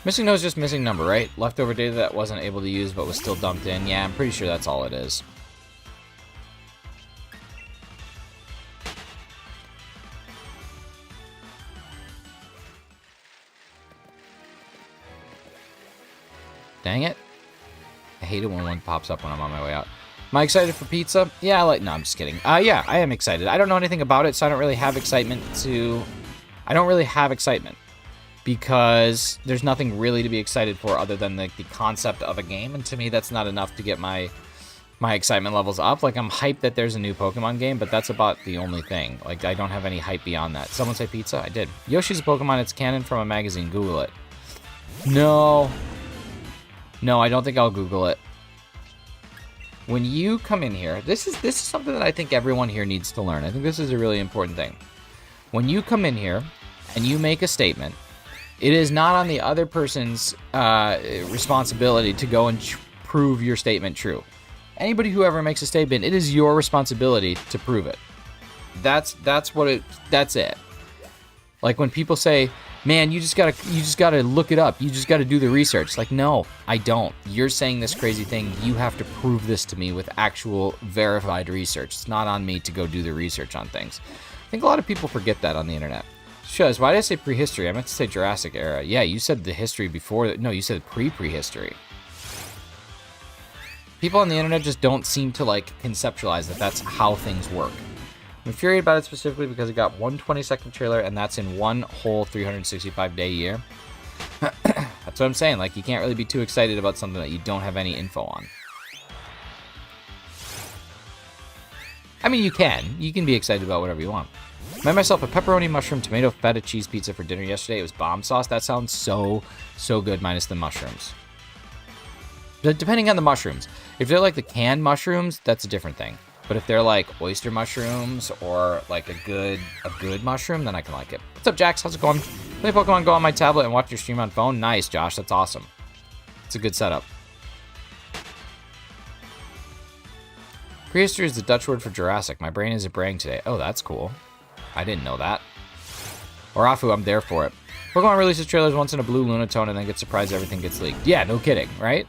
Missing no is just missing number, right? Leftover data that wasn't able to use but was still dumped in. Yeah, I'm pretty sure that's all it is. Dang it. I hate it when one pops up when I'm on my way out. Am I excited for pizza? Yeah, no, I'm just kidding. Yeah, I am excited. I don't know anything about it, so I don't really have excitement to... I don't really have excitement. because there's nothing really to be excited for other than the concept of a game. And to me, that's not enough to get my excitement levels up. Like, I'm hyped that there's a new Pokemon game, but that's about the only thing. Like, I don't have any hype beyond that. Someone say pizza? I did. Yoshi's a Pokemon. It's canon from a magazine. Google it. No. No, I don't think I'll Google it. When you come in here, this is something that I think everyone here needs to learn. I think this is a really important thing. When you come in here and you make a statement, it is not on the other person's responsibility to go and prove your statement true. Anybody who ever makes a statement, it is your responsibility to prove it. That's it. Like when people say, "Man, you just gotta look it up. You just gotta do the research." Like, no, I don't. You're saying this crazy thing. You have to prove this to me with actual verified research. It's not on me to go do the research on things. I think a lot of people forget that on the internet. Shuz, why did I say prehistory? I meant to say Jurassic era. Yeah, you said the history before. No, you said pre-prehistory. People on the internet just don't seem to, like, conceptualize that that's how things work. I'm infuriated about it specifically because it got one 20-second trailer, and that's in one whole 365-day year. That's what I'm saying. Like, you can't really be too excited about something that you don't have any info on. I mean, you can. You can be excited about whatever you want. I made myself a pepperoni, mushroom, tomato, feta, cheese pizza for dinner yesterday. It was bomb sauce. That sounds so good, minus the mushrooms. But depending on the mushrooms. If they're like the canned mushrooms, that's a different thing. But if they're like oyster mushrooms or like a good mushroom, then I can like it. What's up, Jax? How's it going? Play Pokemon Go on my tablet and watch your stream on phone. Nice, Josh. That's awesome. It's a good setup. Prehistory is the Dutch word for Jurassic. My brain isn't braying today. Oh, that's cool. I didn't know that. Orafu, I'm there for it. Pokemon releases trailers once in a blue Lunatone and then gets surprised everything gets leaked. Yeah, no kidding, right?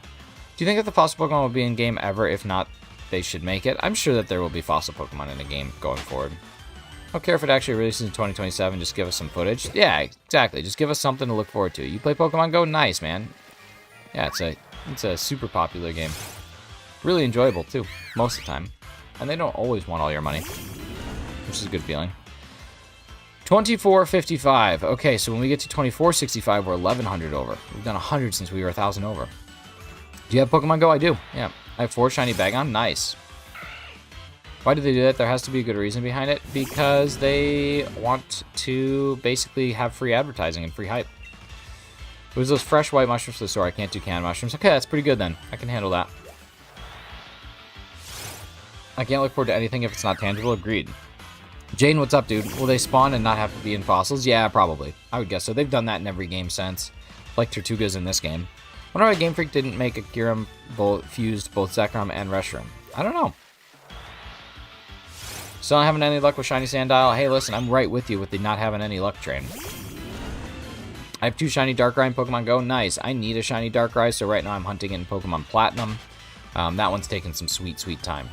Do you think that the fossil Pokemon will be in game ever? If not, they should make it. I'm sure that there will be fossil Pokemon in a game going forward. I don't care if it actually releases in 2027. Just give us some footage. Yeah, exactly. Just give us something to look forward to. You play Pokemon Go? Nice, man. Yeah, it's a super popular game. Really enjoyable, too, most of the time. And they don't always want all your money, which is a good feeling. 2455. Okay, so when we get to 2465, we're 1100 over. We've done 100 since we were 1000 over. Do you have Pokemon Go? I do. Yeah. I have 4 shiny Bagon. Nice. Why do they do that? There has to be a good reason behind it. Because they want to basically have free advertising and free hype. It was those fresh white mushrooms for the store. I can't do canned mushrooms. Okay, that's pretty good then. I can handle that. I can't look forward to anything if it's not tangible. Agreed. Jane, what's up, dude? Will they spawn and not have to be in fossils? Yeah, probably. I would guess so. They've done that in every game since. Like Tortugas in this game. I wonder why Game Freak didn't make a Gyram fused both Zekrom and Reshiram. I don't know. Still not having any luck with Shiny Sandile. Hey, listen, I'm right with you with the not having any luck train. I have 2 shiny Darkrai in Pokemon Go. Nice. I need a shiny Darkrai, so right now I'm hunting it in Pokemon Platinum. That one's taking some sweet, sweet time.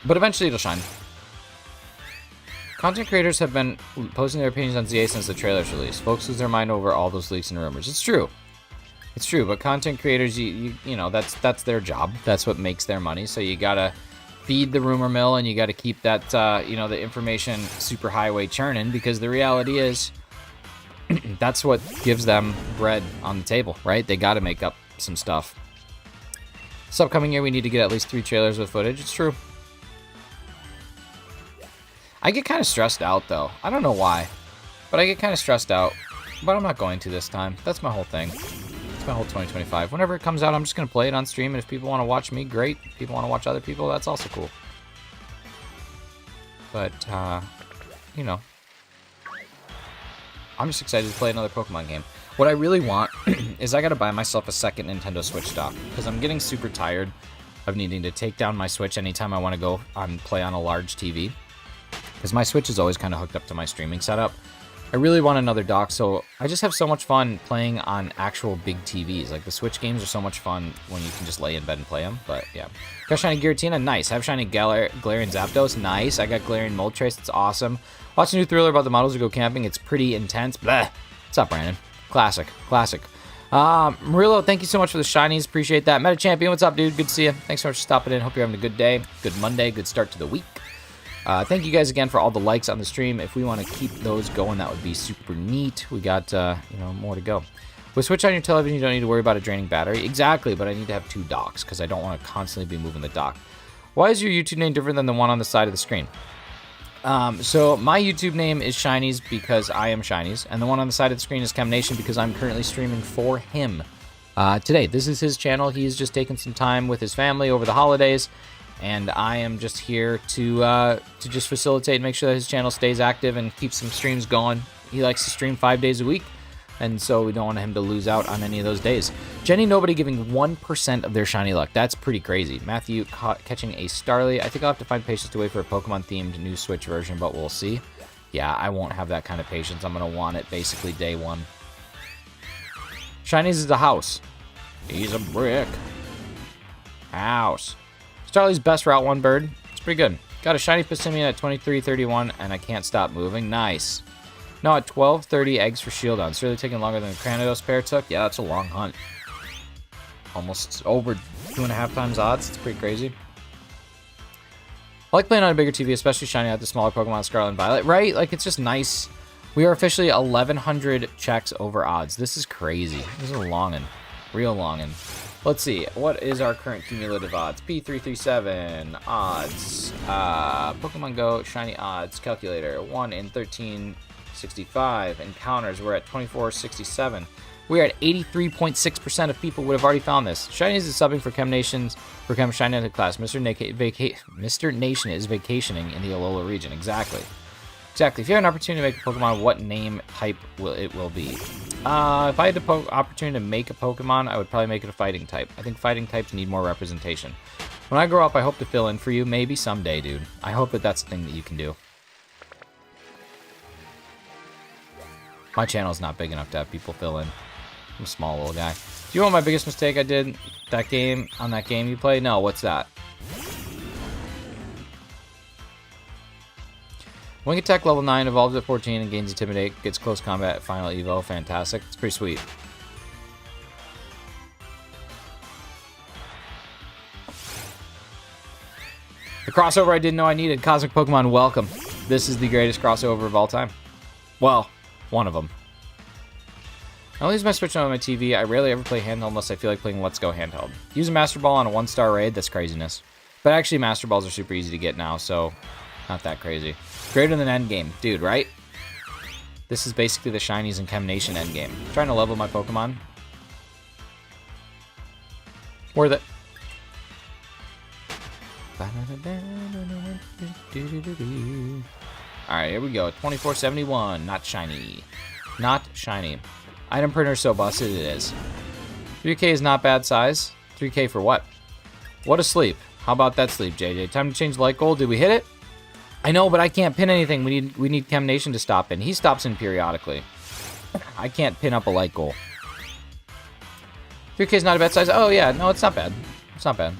But eventually it'll shine. Content creators have been posting their opinions on ZA since the trailer's release. Folks lose their mind over all those leaks and rumors. It's true. It's true, but content creators, you know, that's their job. That's what makes their money. So you gotta feed the rumor mill and you gotta keep that, you know, the information superhighway churning, because the reality is that's what gives them bread on the table, right? They gotta make up some stuff. This upcoming year, we need to get at least 3 trailers with footage. It's true. I get kind of stressed out, though. I don't know why, but I get kind of stressed out. But I'm not going to this time. That's my whole thing. That's my whole 2025. Whenever it comes out, I'm just going to play it on stream, and if people want to watch me, great. If people want to watch other people, that's also cool. But, you know, I'm just excited to play another Pokemon game. What I really want is I got to buy myself a second Nintendo Switch dock, because I'm getting super tired of needing to take down my Switch anytime I want to go and play on a large TV. Because my Switch is always kind of hooked up to my streaming setup. I really want another dock, so I just have so much fun playing on actual big TVs. Like, the Switch games are so much fun when you can just lay in bed and play them, but yeah. Got shiny Giratina, nice. Have shiny Galarian Zapdos, nice. I got Galarian Moltres, it's awesome. Watch a new thriller about the models who go camping, it's pretty intense. Bleh. What's up, Brandon? Classic. Murillo, thank you so much for the shinies, appreciate that. Meta Champion, what's up, dude? Good to see you. Thanks so much for stopping in, hope you're having a good day. Good Monday, good start to the week. Thank you guys again for all the likes on the stream. If we want to keep those going, that would be super neat. We got, more to go. With Switch on your television, you don't need to worry about a draining battery. Exactly, but I need to have 2 docks because I don't want to constantly be moving the dock. Why is your YouTube name different than the one on the side of the screen? So my YouTube name is Shinies because I am Shinies, and the one on the side of the screen is ChemNation because I'm currently streaming for him today. This is his channel. He's just taking some time with his family over the holidays, and I am just here to just facilitate and make sure that his channel stays active and keeps some streams going. He likes to stream 5 days a week, and so we don't want him to lose out on any of those days. Jenny Nobody giving 1% of their shiny luck. That's pretty crazy. Matthew catching a Starly. I think I'll have to find patience to wait for a Pokemon-themed new Switch version, but we'll see. Yeah, I won't have that kind of patience. I'm going to want it basically day one. Shinies is the house. He's a brick. House. Starly's best Route 1 bird. It's pretty good. Got a shiny Passimian at 23:31, and I can't stop moving. Nice. No, at 12:30 eggs for Shieldon. It's really taking longer than the Cranidos pair took. Yeah, that's a long hunt. Almost over 2.5 times odds. It's pretty crazy. I like playing on a bigger TV, especially shining out the smaller Pokemon Scarlet and Violet. Right? Like, it's just nice. We are officially 1,100 checks over odds. This is crazy. This is a longin'. Real longin'. Let's see. What is our current cumulative odds? P337. Odds. Pokemon Go. Shiny odds. Calculator. 1 in 1365. Encounters. We're at 2467. We're at 83.6% of people would have already found this. Shinies is subbing for ChemNation's for Chem Shiny class. Mr. Nation is vacationing in the Alola region. Exactly. Exactly. If you have an opportunity to make a Pokemon, what name type will it be? If I had the opportunity to make a Pokemon, I would probably make it a fighting type. I think fighting types need more representation. When I grow up, I hope to fill in for you. Maybe someday, dude. I hope that that's the thing that you can do. My channel's not big enough to have people fill in. I'm a small little guy. Do you know what my biggest mistake I did on that game you played? No, what's that? Wing Attack level 9, evolves at 14 and gains Intimidate, gets close combat at Final Evo. Fantastic. It's pretty sweet. The crossover I didn't know I needed. Cosmic Pokemon, welcome. This is the greatest crossover of all time. Well, one of them. I only use my Switch on my TV. I rarely ever play handheld unless I feel like playing Let's Go handheld. Use a Master Ball on a 1-star raid? That's craziness. But actually, Master Balls are super easy to get now, so not that crazy. Greater than Endgame. Dude, right? This is basically the Shinies and ChemNation Endgame. I'm trying to level my Pokemon. Worth it. Alright, here we go. 2471. Not shiny. Not shiny. Item printer so busted it is. 3K is not bad size. 3K for what? What a sleep. How about that sleep, JJ? Time to change light goal. Did we hit it? I know, but I can't pin anything. We need ChemNation to stop in. He stops in periodically. I can't pin up a light goal. 3K is not a bad size. Oh, yeah. No, it's not bad. It's not bad.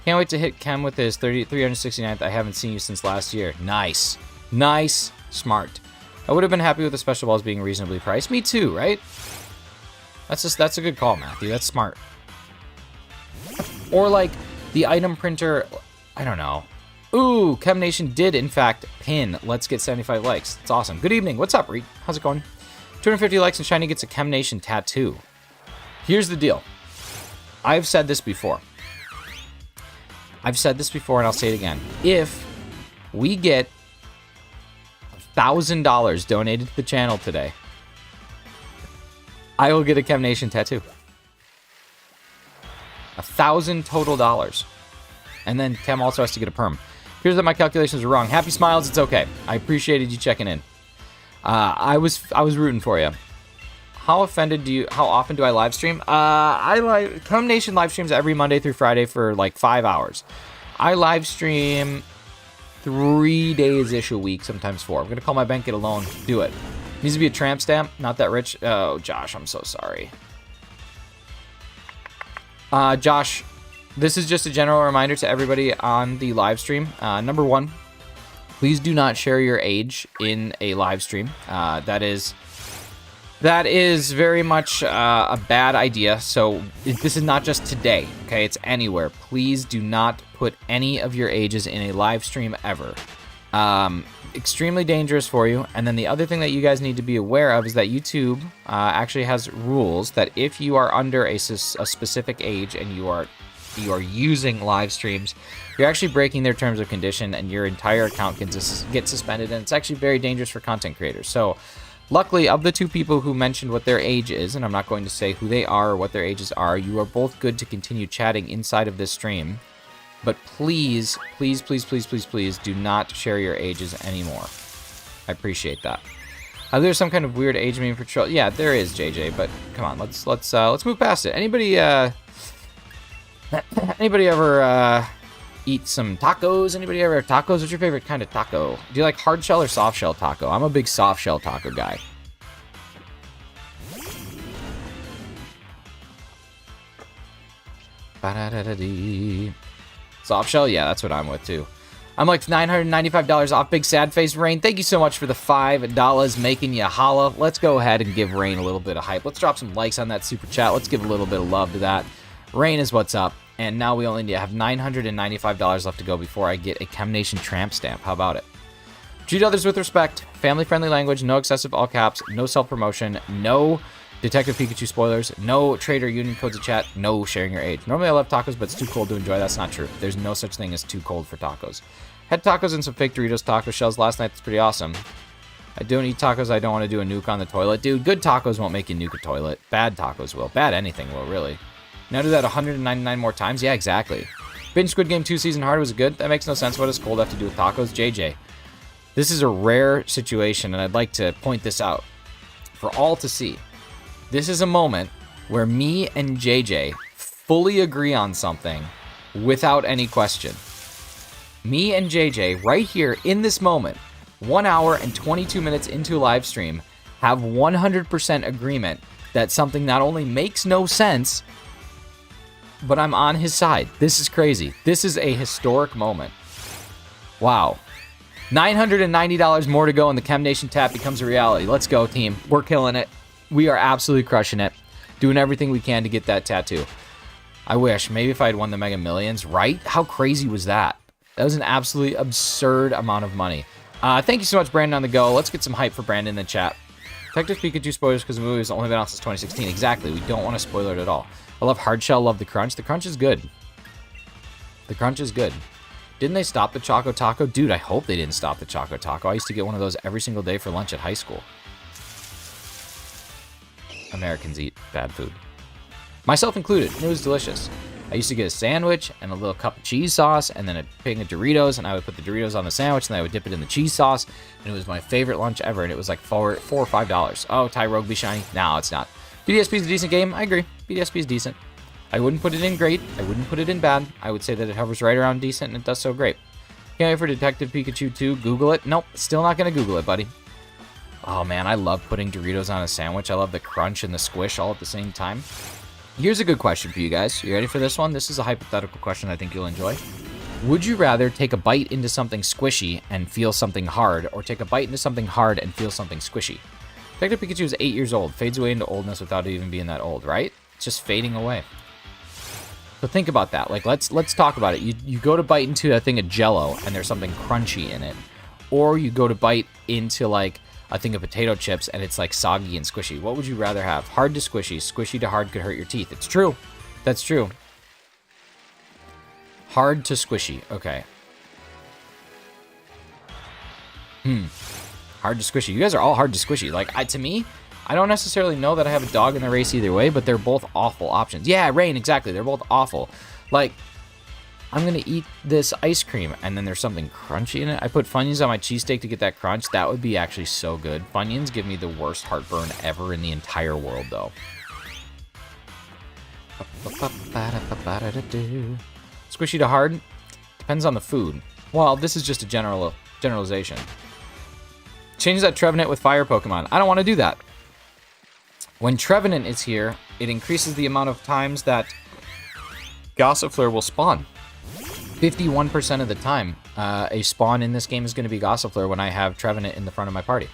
Can't wait to hit Chem with his 369th. I haven't seen you since last year. Nice. Nice. Smart. I would have been happy with the special balls being reasonably priced. Me too, right? That's a good call, Matthew. That's smart. Or like the item printer, I don't know. Ooh, ChemNation did in fact pin Let's Get 75 likes. It's awesome. Good evening. What's up, Reed? How's it going? 250 likes and Shiny gets a ChemNation tattoo. Here's the deal. I've said this before. And I'll say it again. If we get $1,000 donated to the channel today, I will get a ChemNation tattoo. $1,000 total dollars. And then Chem also has to get a perm. Here's that my calculations are wrong. Happy smiles, it's okay. I appreciated you checking in. I was rooting for you. How often do I live stream? ChemNation live streams every Monday through Friday for like 5 hours. I live stream 3 days-ish a week, sometimes 4. I'm gonna call my bank, get a loan, do it. Needs to be a tramp stamp, not that rich. Oh, Josh, I'm so sorry. Josh, this is just a general reminder to everybody on the live stream. Number 1, please do not share your age in a live stream. That is That is very much a bad idea. So this is not just today, okay? It's anywhere. Please do not put any of your ages in a live stream ever. Extremely dangerous for you. And then the other thing that you guys need to be aware of is that YouTube actually has rules that if you are under a specific age and you are using live streams, you're actually breaking their terms of condition, and your entire account can get suspended. And it's actually very dangerous for content creators. So luckily, of the two people who mentioned what their age is, and I'm not going to say who they are or what their ages are, you are both good to continue chatting inside of this stream. But please, please, please, please, please, please do not share your ages anymore. I appreciate that. There's some kind of weird age meme for troll. Yeah, there is, JJ. But come on, let's move past it. Anybody ever eat some tacos? Anybody ever have tacos? What's your favorite kind of taco? Do you like hard shell or soft shell taco? I'm a big soft shell taco guy. Soft shell? Yeah, that's what I'm with too. I'm like $995 off. Big sad face. Rain, thank you so much for the $5 making you holla. Let's go ahead and give Rain a little bit of hype. Let's drop some likes on that super chat. Let's give a little bit of love to that. Rain is what's up. And now we only have $995 left to go before I get a Chem Nation tramp stamp. How about it? Treat others with respect. Family-friendly language. No excessive all caps. No self-promotion. No Detective Pikachu spoilers. No Trader Union codes of chat. No sharing your age. Normally I love tacos, but it's too cold to enjoy. That's not true. There's no such thing as too cold for tacos. Had tacos and some fake Doritos taco shells last night. That's pretty awesome. I don't eat tacos. I don't want to do a nuke on the toilet. Dude, good tacos won't make you nuke a toilet. Bad tacos will. Bad anything will, really. Now do that 199 more times? Yeah, exactly. Binge Squid Game 2 Season Hard was good. That makes no sense. What does cold have to do with tacos? JJ, this is a rare situation, and I'd like to point this out for all to see. This is a moment where me and JJ fully agree on something without any question. Me and JJ, right here in this moment, 1 hour and 22 minutes into a live stream, have 100% agreement that something not only makes no sense, but I'm on his side. This is crazy. This is a historic moment. Wow. $990 more to go and the Chem Nation tap becomes a reality. Let's go, team. We're killing it. We are absolutely crushing it. Doing everything we can to get that tattoo. I wish. Maybe if I had won the Mega Millions, right? How crazy was that? That was an absolutely absurd amount of money. Thank you so much, Brandon on the go. Let's get some hype for Brandon in the chat. Detective Pikachu spoilers because the movie has only been out since 2016. Exactly. We don't want to spoil it at all. I love hard shell, love the crunch. The crunch is good. The crunch is good. Didn't they stop the Choco Taco? Dude, I hope they didn't stop the Choco Taco. I used to get one of those every single day for lunch at high school. Americans eat bad food. Myself included. It was delicious. I used to get a sandwich and a little cup of cheese sauce and then a thing of Doritos, and I would put the Doritos on the sandwich and I would dip it in the cheese sauce, and it was my favorite lunch ever, and it was like $4 or $5. Oh, Ty Rogue be shiny? No, it's not. BDSP is a decent game. I agree. BDSP is decent. I wouldn't put it in great. I wouldn't put it in bad. I would say that it hovers right around decent, and it does so great. Can't wait for Detective Pikachu 2. Google it. Nope, still not going to Google it, buddy. Oh, man, I love putting Doritos on a sandwich. I love the crunch and the squish all at the same time. Here's a good question for you guys. You ready for this one? This is a hypothetical question I think you'll enjoy. Would you rather take a bite into something squishy and feel something hard, or take a bite into something hard and feel something squishy? Detective Pikachu is 8 years old. Fades away into oldness without even being that old, right? It's just fading away. So think about that. Like, let's talk about it. You go to bite into a thing of Jell-O and there's something crunchy in it, or you go to bite into like a thing of potato chips and it's like soggy and squishy. What would you rather have? Hard to squishy. Squishy to hard could hurt your teeth. It's true. That's true. Hard to squishy. Okay. Hard to squishy. You guys are all hard to squishy. Like, to me, I don't necessarily know that I have a dog in the race either way, but they're both awful options. Yeah, Rain, exactly. They're both awful. Like, I'm going to eat this ice cream, and then there's something crunchy in it. I put Funyuns on my cheesesteak to get that crunch. That would be actually so good. Funyuns give me the worst heartburn ever in the entire world, though. Squishy to hard? Depends on the food. Well, this is just a generalization. Change that Trevenant with fire Pokemon. I don't want to do that. When Trevenant is here, it increases the amount of times that Gossifleur will spawn. 51% of the time, a spawn in this game is going to be Gossifleur when I have Trevenant in the front of my party.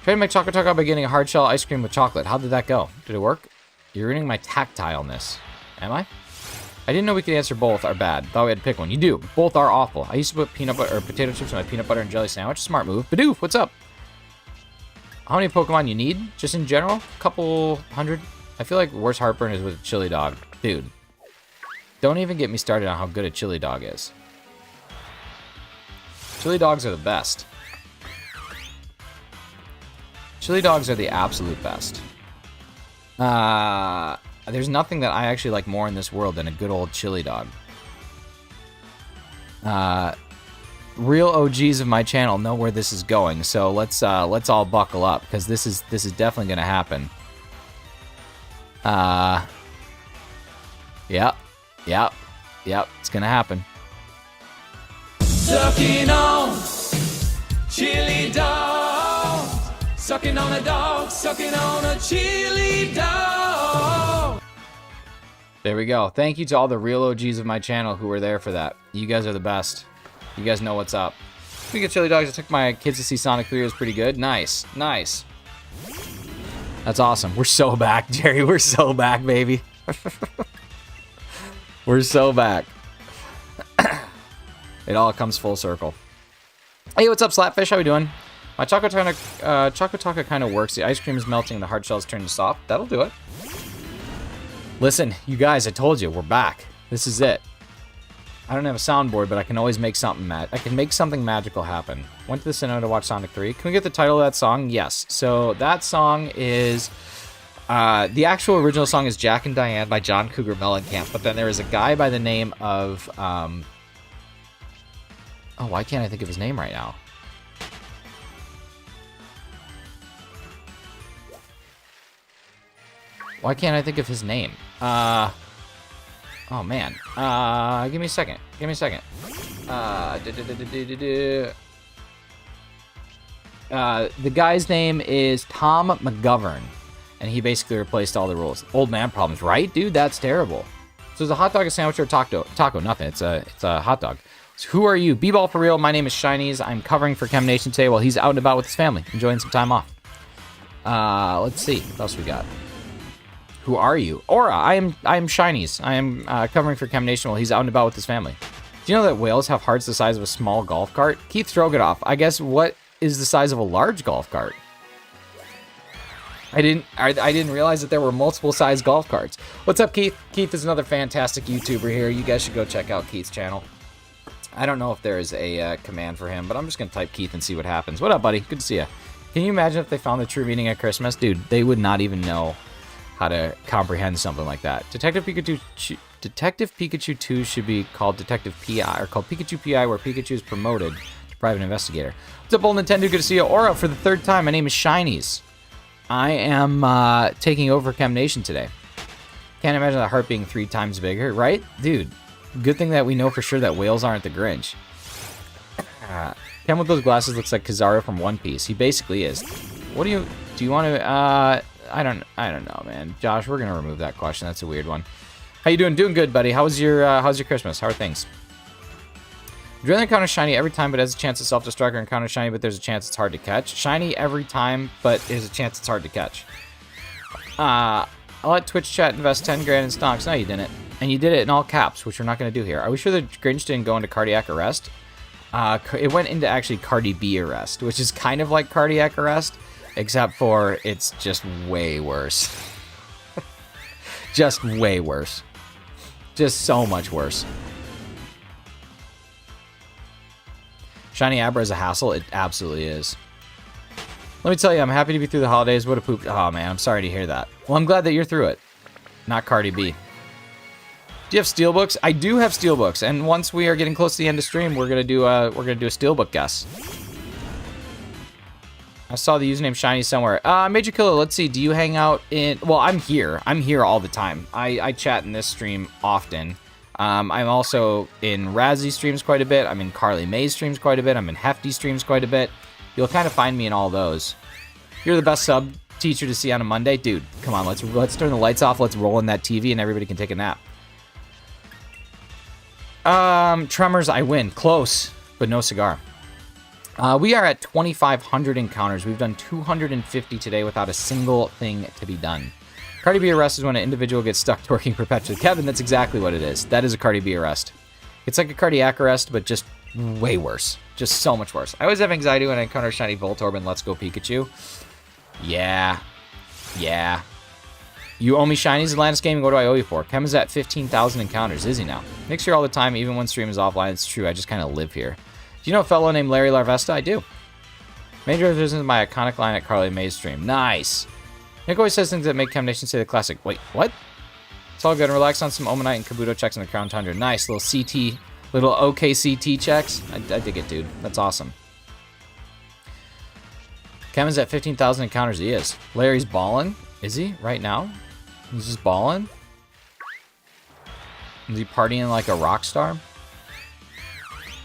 Try to make chocolate taco by getting a hard shell ice cream with chocolate. How did that go? Did it work? You're ruining my tactileness. Am I? I didn't know we could answer both are bad. Thought we had to pick one. You do. Both are awful. I used to put peanut butter or potato chips in my peanut butter and jelly sandwich. Smart move. Bidoof, what's up? How many Pokemon you need? Just in general? A couple hundred? I feel like worst heartburn is with a chili dog. Dude. Don't even get me started on how good a chili dog is. Chili dogs are the best. Chili dogs are the absolute best. There's nothing that I actually like more in this world than a good old chili dog. Real OGs of my channel know where this is going, so let's all buckle up because this is definitely gonna happen. Yep, it's gonna happen. Sucking on chili dog, sucking on a dog, sucking on a chili dog. There we go. Thank you to all the real OGs of my channel who were there for that. You guys are the best. You guys know what's up. Speaking of chili dogs, I took my kids to see Sonic 3. It was pretty good. Nice. That's awesome. We're so back, Jerry. We're so back, baby. We're so back. It all comes full circle. Hey, what's up, Slapfish? How we doing? My chocolate taco kind of works. The ice cream is melting and the hard shell's turning soft. That'll do it. Listen, you guys, I told you, we're back. This is it. I don't have a soundboard, but I can always make something I can make something magical happen. Went to the cinema to watch Sonic 3. Can we get the title of that song? Yes. So that song is... the actual original song is Jack and Diane by John Cougar Mellencamp, but then there is a guy by the name of... oh, why can't I think of his name right now? Why can't I think of his name? Oh, man. Give me a second. The guy's name is Tom McGovern, and he basically replaced all the rules. Old man problems, right? Dude, that's terrible. So is a hot dog a sandwich or a taco? Nothing. It's a hot dog. So who are you? B-Ball for real. My name is Shinies. I'm covering for Chem Nation today while he's out and about with his family, enjoying some time off. Let's see. What else we got? Who are you? Aura. I am Shinies. I am covering for Chem Nation while he's out and about with his family. Do you know that whales have hearts the size of a small golf cart? Keith Stroganoff. I guess what is the size of a large golf cart? I didn't realize that there were multiple size golf carts. What's up, Keith? Keith is another fantastic YouTuber here. You guys should go check out Keith's channel. I don't know if there is a command for him, but I'm just going to type Keith and see what happens. What up, buddy? Good to see you. Can you imagine if they found the true meaning of Christmas? Dude, they would not even know how to comprehend something like that. Detective Pikachu 2 should be called Detective PI, or called Pikachu PI, where Pikachu is promoted to private investigator. What's up, old Nintendo? Good to see you. Aura for the third time. My name is Shinies. I am taking over Chem Nation today. Can't imagine the heart being 3 times bigger, right? Dude, good thing that we know for sure that whales aren't the Grinch. Chem with those glasses looks like Kizaru from One Piece. He basically is. What do you want to, I don't know, man. Josh, we're gonna remove that question. That's a weird one. How you doing? Doing good, buddy. How's your Christmas? How are things? Drill encounter shiny every time, but has a chance to self-destruct, or encounter shiny, but there's a chance it's hard to catch. Shiny every time, but there's a chance it's hard to catch. I'll let Twitch chat invest 10 grand in stocks. No, you didn't. And you did it in all caps, which we're not going to do here. Are we sure the Grinch didn't go into cardiac arrest? It went into actually Cardi B arrest, which is kind of like cardiac arrest, except for it's just way worse. Just way worse. Just so much worse. Shiny Abra is a hassle. It absolutely is. Let me tell you, I'm happy to be through the holidays. What a poop. Oh, man, I'm sorry to hear that. Well, I'm glad that you're through it. Not Cardi B. Do you have Steelbooks? I do have Steelbooks, and once we are getting close to the end of stream, we're gonna do a Steelbook guess. I saw the username Shiny somewhere. Major Killer, let's see. Do you hang out in... Well, I'm here. I'm here all the time. I chat in this stream often. I'm also in Razzie streams quite a bit. I'm in Carly May's streams quite a bit. I'm in Hefty streams quite a bit. You'll kind of find me in all those. You're the best sub teacher to see on a Monday. Dude, come on. Let's turn the lights off. Let's roll in that TV and everybody can take a nap. Tremors, I win. Close, but no cigar. We are at 2,500 encounters. We've done 250 today without a single thing to be done. Cardi B arrest is when an individual gets stuck twerking perpetually. Kevin, that's exactly what it is. That is a Cardi B arrest. It's like a cardiac arrest, but just way worse. Just so much worse. I always have anxiety when I encounter shiny Voltorb and Let's Go Pikachu. Yeah. Yeah. You owe me shinies, Atlantis Gaming. What do I owe you for? Kevin's at 15,000 encounters. Is he now? Nick's here all the time, even when stream is offline. It's true. I just kind of live here. Do you know a fellow named Larry Larvesta? I do. Major revisions of my iconic line at Carly May's stream. Nice. Nick always says things that make Chem Nation say the classic. Wait, what? It's all good. Relax on some Omanite and Kabuto checks in the Crown Tundra. Nice. Little CT, little OKCT checks. I dig it, dude. That's awesome. Kevin's at 15,000 encounters. He is. Larry's balling. Is he? Right now? He's just balling? Is he partying like a rock star?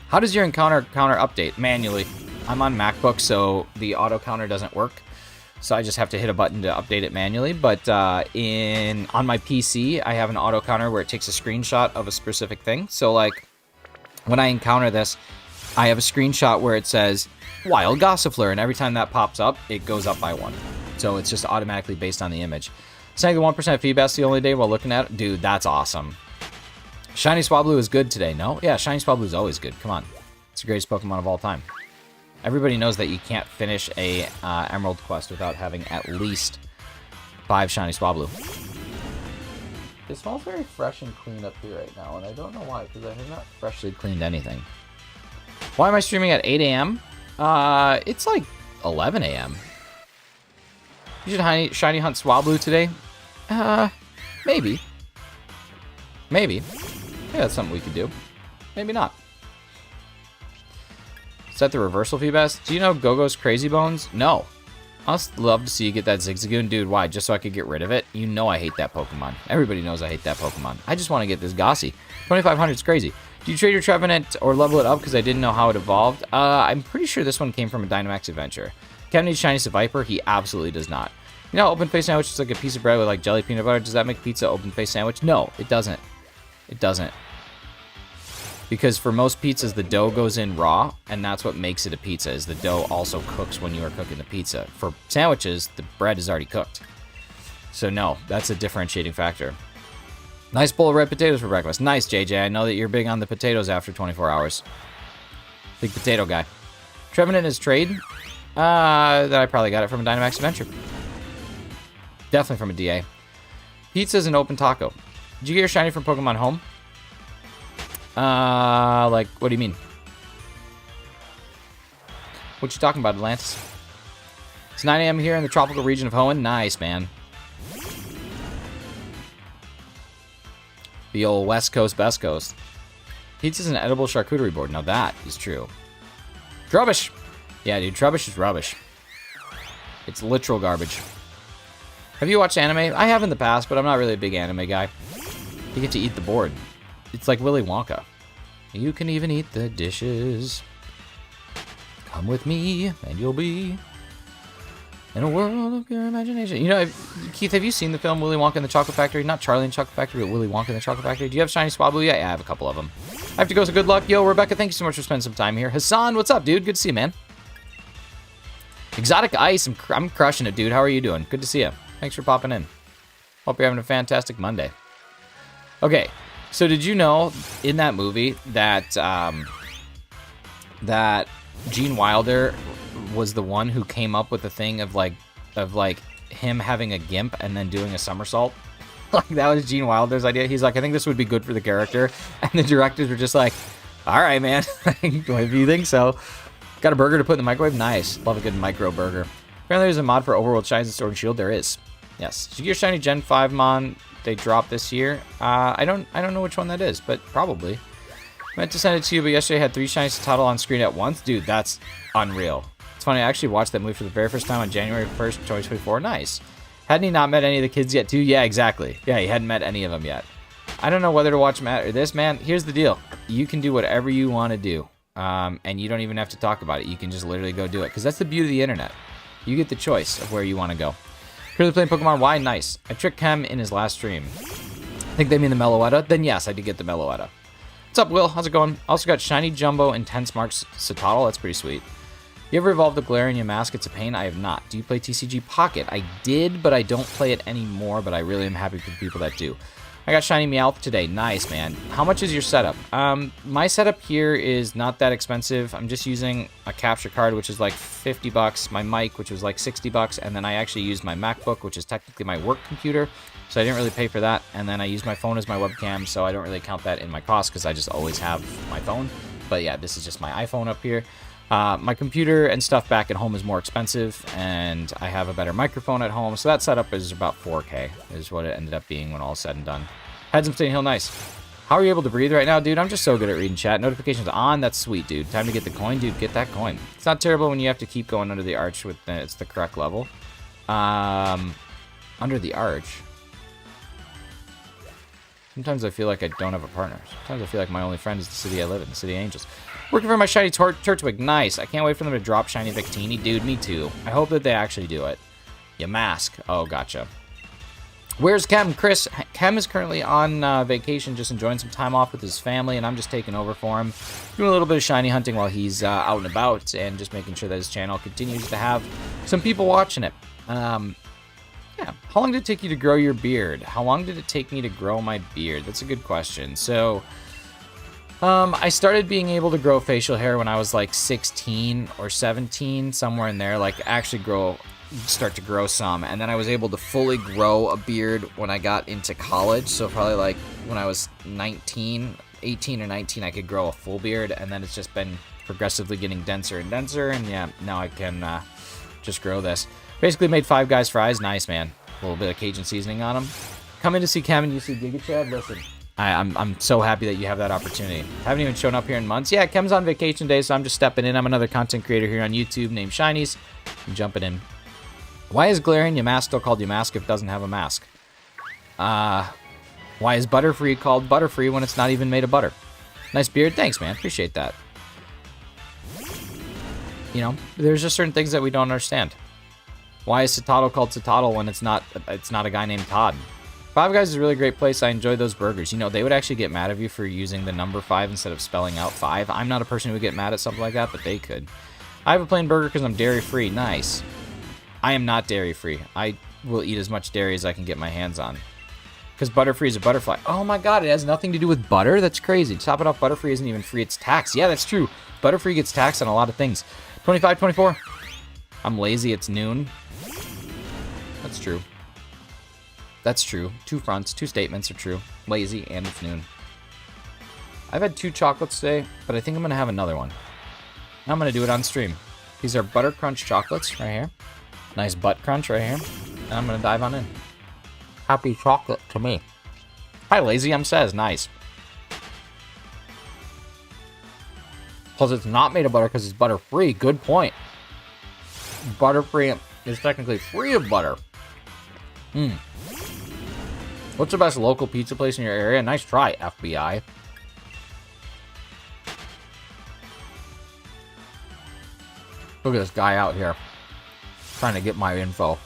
How does your counter update? Manually. I'm on MacBook, so the auto counter doesn't work. So I just have to hit a button to update it manually. But on my PC, I have an auto counter where it takes a screenshot of a specific thing. So like when I encounter this, I have a screenshot where it says Wild Gossifleur, and every time that pops up, it goes up by 1. So it's just automatically based on the image. Saying the 1% feedback's the only day while looking at it. Dude, that's awesome. Shiny Swablu is good today, no? Yeah, Shiny Swablu is always good. Come on. It's the greatest Pokemon of all time. Everybody knows that you can't finish a Emerald quest without having at least 5 Shiny Swablu. It smells very fresh and clean up here right now, and I don't know why, because I have not freshly cleaned anything. Why am I streaming at 8 a.m.? It's like 11 a.m. You should shiny hunt Swablu today? Maybe. Maybe. Yeah, that's something we could do. Maybe not. Is that the reversal feedback? Do you know Gogo's Crazy Bones? No. I'd love to see you get that Zigzagoon. Dude, why? Just so I could get rid of it? You know I hate that Pokemon. Everybody knows I hate that Pokemon. I just want to get this Gossy. 2,500 is crazy. Do you trade your Trevenant or level it up because I didn't know how it evolved? I'm pretty sure this one came from a Dynamax adventure. Kevin needs Shiny Viper. He absolutely does not. You know, open face sandwich is like a piece of bread with like jelly peanut butter. Does that make pizza open face sandwich? No, it doesn't. It doesn't. Because for most pizzas, the dough goes in raw, and that's what makes it a pizza, is the dough also cooks when you are cooking the pizza. For sandwiches, the bread is already cooked. So no, that's a differentiating factor. Nice bowl of red potatoes for breakfast. Nice, JJ. I know that you're big on the potatoes after 24 hours. Big potato guy. Trevenant is trade. That I probably got it from a Dynamax adventure. Definitely from a DA. Pizza's an open taco. Did you get your shiny from Pokemon Home? Like, what do you mean? What you talking about, Atlantis? It's 9 a.m. here in the tropical region of Hoenn. Nice, man. The old West Coast, Best Coast. Pizza's an edible charcuterie board. Now that is true. Trubbish! Yeah, dude, Trubbish is rubbish. It's literal garbage. Have you watched anime? I have in the past, but I'm not really a big anime guy. You get to eat the board. It's like Willy Wonka. You can even eat the dishes. Come with me, and you'll be in a world of pure imagination. You know, Keith, have you seen the film Willy Wonka and the Chocolate Factory? Not Charlie and the Chocolate Factory, but Willy Wonka and the Chocolate Factory. Do you have Shiny Swablu yet? Yeah, I have a couple of them. I have to go, so good luck. Yo, Rebecca, thank you so much for spending some time here. Hassan, what's up, dude? Good to see you, man. Exotic Ice, I'm crushing it, dude. How are you doing? Good to see you. Thanks for popping in. Hope you're having a fantastic Monday. Okay, so did you know in that movie that that Gene Wilder was the one who came up with the thing of like him having a gimp and then doing a somersault? Like, that was Gene Wilder's idea. He's like, I think this would be good for the character, and the directors were just like, all right, man. If you think so. Got a burger to put in the microwave? Nice. Love a good micro burger. Apparently there's a mod for Overworld Shines and Sword and Shield. There is. Yes. Did you get your shiny Gen 5 mon they dropped this year? I don't know which one that is, but probably. I meant to send it to you, but yesterday I had 3 shinies to toddle on screen at once. Dude, that's unreal. It's funny, I actually watched that movie for the very first time on January 1st, 2024. Nice. Hadn't he not met any of the kids yet, too? Yeah, exactly. Yeah, he hadn't met any of them yet. I don't know whether to watch Matt or this, man. Here's the deal. You can do whatever you want to do. And you don't even have to talk about it. You can just literally go do it. Because that's the beauty of the internet. You get the choice of where you want to go. Currently playing Pokemon Y? Nice. I tricked Kem in his last stream. I think they mean the Meloetta. Then yes, I did get the Meloetta. What's up, Will? How's it going? Also got Shiny Jumbo Intense Marks Satotl. That's pretty sweet. You ever evolved the Galarian Mask? It's a pain. I have not. Do you play TCG Pocket? I did, but I don't play it anymore, but I really am happy for the people that do. I got Shiny Meowth today. Nice, man. How much is your setup? My setup here is not that expensive. I'm just using a capture card, which is like 50 bucks, my mic, which was like 60 bucks, and then I actually used my MacBook, which is technically my work computer, so I didn't really pay for that, and then I used my phone as my webcam, so I don't really count that in my cost because I just always have my phone. But yeah, this is just my iPhone up here. My computer and stuff back at home is more expensive, and I have a better microphone at home, so that setup is about 4K, is what it ended up being when all is said and done. Had some Staying Hill, nice. How are you able to breathe right now, dude? I'm just so good at reading chat. Notifications on, that's sweet, dude. Time to get the coin, dude. Get that coin. It's not terrible when you have to keep going under the arch with it's the correct level. Under the arch. Sometimes I feel like I don't have a partner. Sometimes I feel like my only friend is the city I live in, the City of Angels. Working for my shiny Turtwig. Nice. I can't wait for them to drop shiny Victini. Dude, me too. I hope that they actually do it. You mask. Oh, gotcha. Where's Kem? Chris. Kem is currently on vacation, just enjoying some time off with his family, and I'm just taking over for him. Doing a little bit of shiny hunting while he's out and about, and just making sure that his channel continues to have some people watching it. Yeah. How long did it take you to grow your beard? How long did it take me to grow my beard? That's a good question. So, I started being able to grow facial hair when I was like 16 or 17, somewhere in there, like actually start to grow some, and then I was able to fully grow a beard when I got into college, so probably like when I was 18 or 19, I could grow a full beard, and then it's just been progressively getting denser and denser, and yeah, now I can just grow this. Basically made Five Guys fries. Nice, man. A little bit of Cajun seasoning on them. Come in to see Cam and you see Giga Chad. Listen, I'm so happy that you have that opportunity. Haven't even shown up here in months. Yeah, Kem's on vacation day, so I'm just stepping in. I'm another content creator here on YouTube named Shinies. I'm jumping in. Why is Galarian Yamask still called Yamask if it doesn't have a mask? Why is Butterfree called Butterfree when it's not even made of butter? Nice beard. Thanks, man. Appreciate that. You know, there's just certain things that we don't understand. Why is Citadel called Citadel when it's not a guy named Todd? Five Guys is a really great place. I enjoy those burgers. You know, they would actually get mad at you for using the number 5 instead of spelling out 5. I'm not a person who would get mad at something like that, but they could. I have a plain burger because I'm dairy-free. Nice. I am not dairy-free. I will eat as much dairy as I can get my hands on. Because Butterfree is a butterfly. Oh my god, it has nothing to do with butter? That's crazy. To top it off, Butterfree isn't even free. It's taxed. Yeah, that's true. Butterfree gets taxed on a lot of things. 25, 24. I'm lazy. It's noon. That's true. That's true. Two fronts, two statements are true. Lazy and it's noon. I've had 2 chocolates today, but I think I'm going to have another one. I'm going to do it on stream. These are Butter Crunch chocolates right here. Nice butt crunch right here. And I'm going to dive on in. Happy chocolate to me. Hi, Lazy M says. Nice. Plus, it's not made of butter because it's butter-free. Good point. Butter-free is technically free of butter. What's the best local pizza place in your area? Nice try, FBI. Look at this guy out here trying to get my info.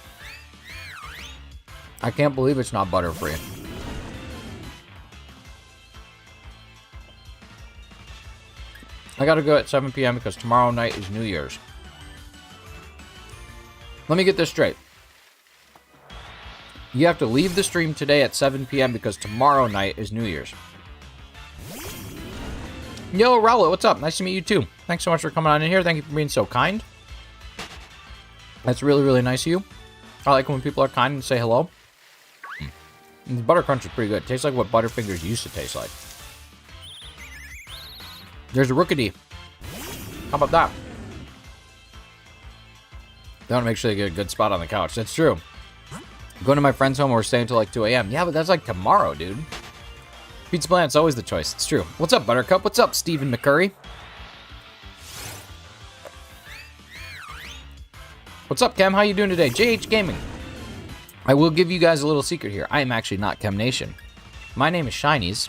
I can't believe it's not butter-free. I gotta go at 7 p.m. because tomorrow night is New Year's. Let me get this straight. You have to leave the stream today at 7 p.m. because tomorrow night is New Year's. Yo, Rowlet, what's up? Nice to meet you too. Thanks so much for coming on in here. Thank you for being so kind. That's really, really nice of you. I like when people are kind and say hello. And the Butter Crunch is pretty good. It tastes like what Butterfingers used to taste like. There's a Rookity. How about that? They want to make sure they get a good spot on the couch. That's true. Going to my friend's home, we're staying until like 2 a.m. Yeah, but that's like tomorrow, dude. Pizza Planet's always the choice. It's true. What's up, Buttercup? What's up, Stephen McCurry? What's up, Chem? How you doing today? JH Gaming. I will give you guys a little secret here. I am actually not Chem Nation. My name is Shinies.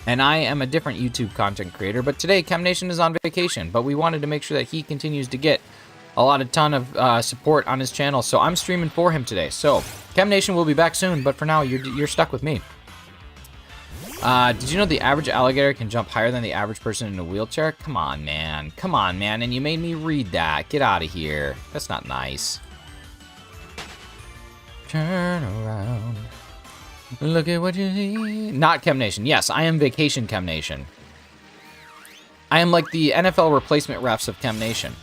And I am a different YouTube content creator. But today, Chem Nation is on vacation. But we wanted to make sure that he continues to get a ton of support on his channel, so I'm streaming for him today. So, Chem Nation will be back soon, but for now, you're stuck with me. Did you know the average alligator can jump higher than the average person in a wheelchair? Come on, man. Come on, man. And you made me read that. Get out of here. That's not nice. Turn around. Look at what you see. Not Chem Nation. Yes, I am Vacation Chem Nation. I am like the NFL replacement refs of Chem Nation.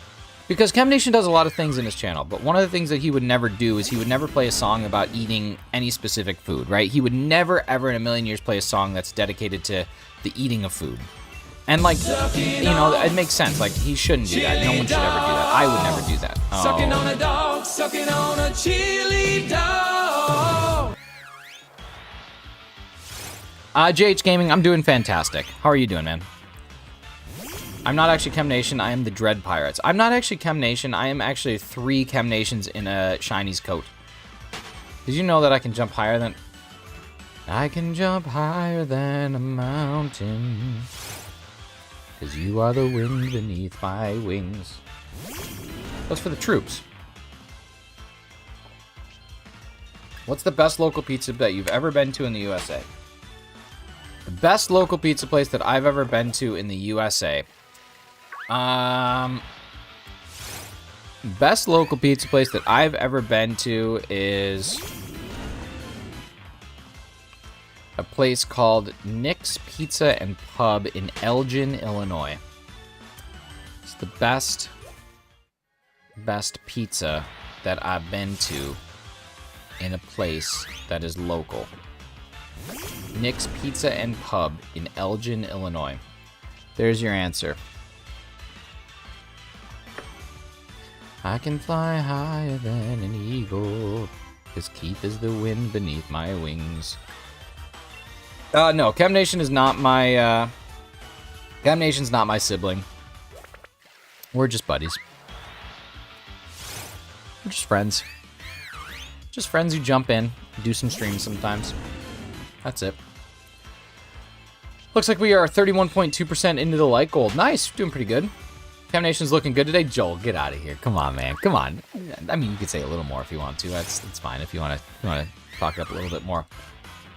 Because Chem Nation does a lot of things in his channel, but one of the things that he would never do is he would never play a song about eating any specific food, right? He would never, ever in a million years play a song that's dedicated to the eating of food. And, like, you know, it makes sense. Like, he shouldn't do that. No one should ever do that. I would never do that. Oh. Sucking on a dog, sucking on a chili dog. JH Gaming, I'm doing fantastic. How are you doing, man? I'm not actually Chem Nation, I am the Dread Pirates. I'm not actually Chem Nation, I am actually 3 Chem Nations in a Shiny's coat. Did you know that I can jump higher than... I can jump higher than a mountain. 'Cause you are the wind beneath my wings. That's for the troops. What's the best local pizza that you've ever been to in the USA? The best local pizza place that I've ever been to in the USA. Best local pizza place that I've ever been to is a place called Nick's Pizza and Pub in Elgin, Illinois. It's the best pizza that I've been to in a place that is local. Nick's Pizza and Pub in Elgin, Illinois. There's your answer. I can fly higher than an eagle, 'cause Keith is the wind beneath my wings. No, Chem Nation is not my, Chem Nation's not my sibling. We're just buddies. We're just friends. Just friends who jump in, do some streams sometimes. That's it. Looks like we are 31.2% into the light gold. Nice, doing pretty good. Chem Nation's looking good today. Joel, get out of here. Come on, man. Come on. I mean, you could say a little more if you want to. That's fine. If you want to talk up a little bit more.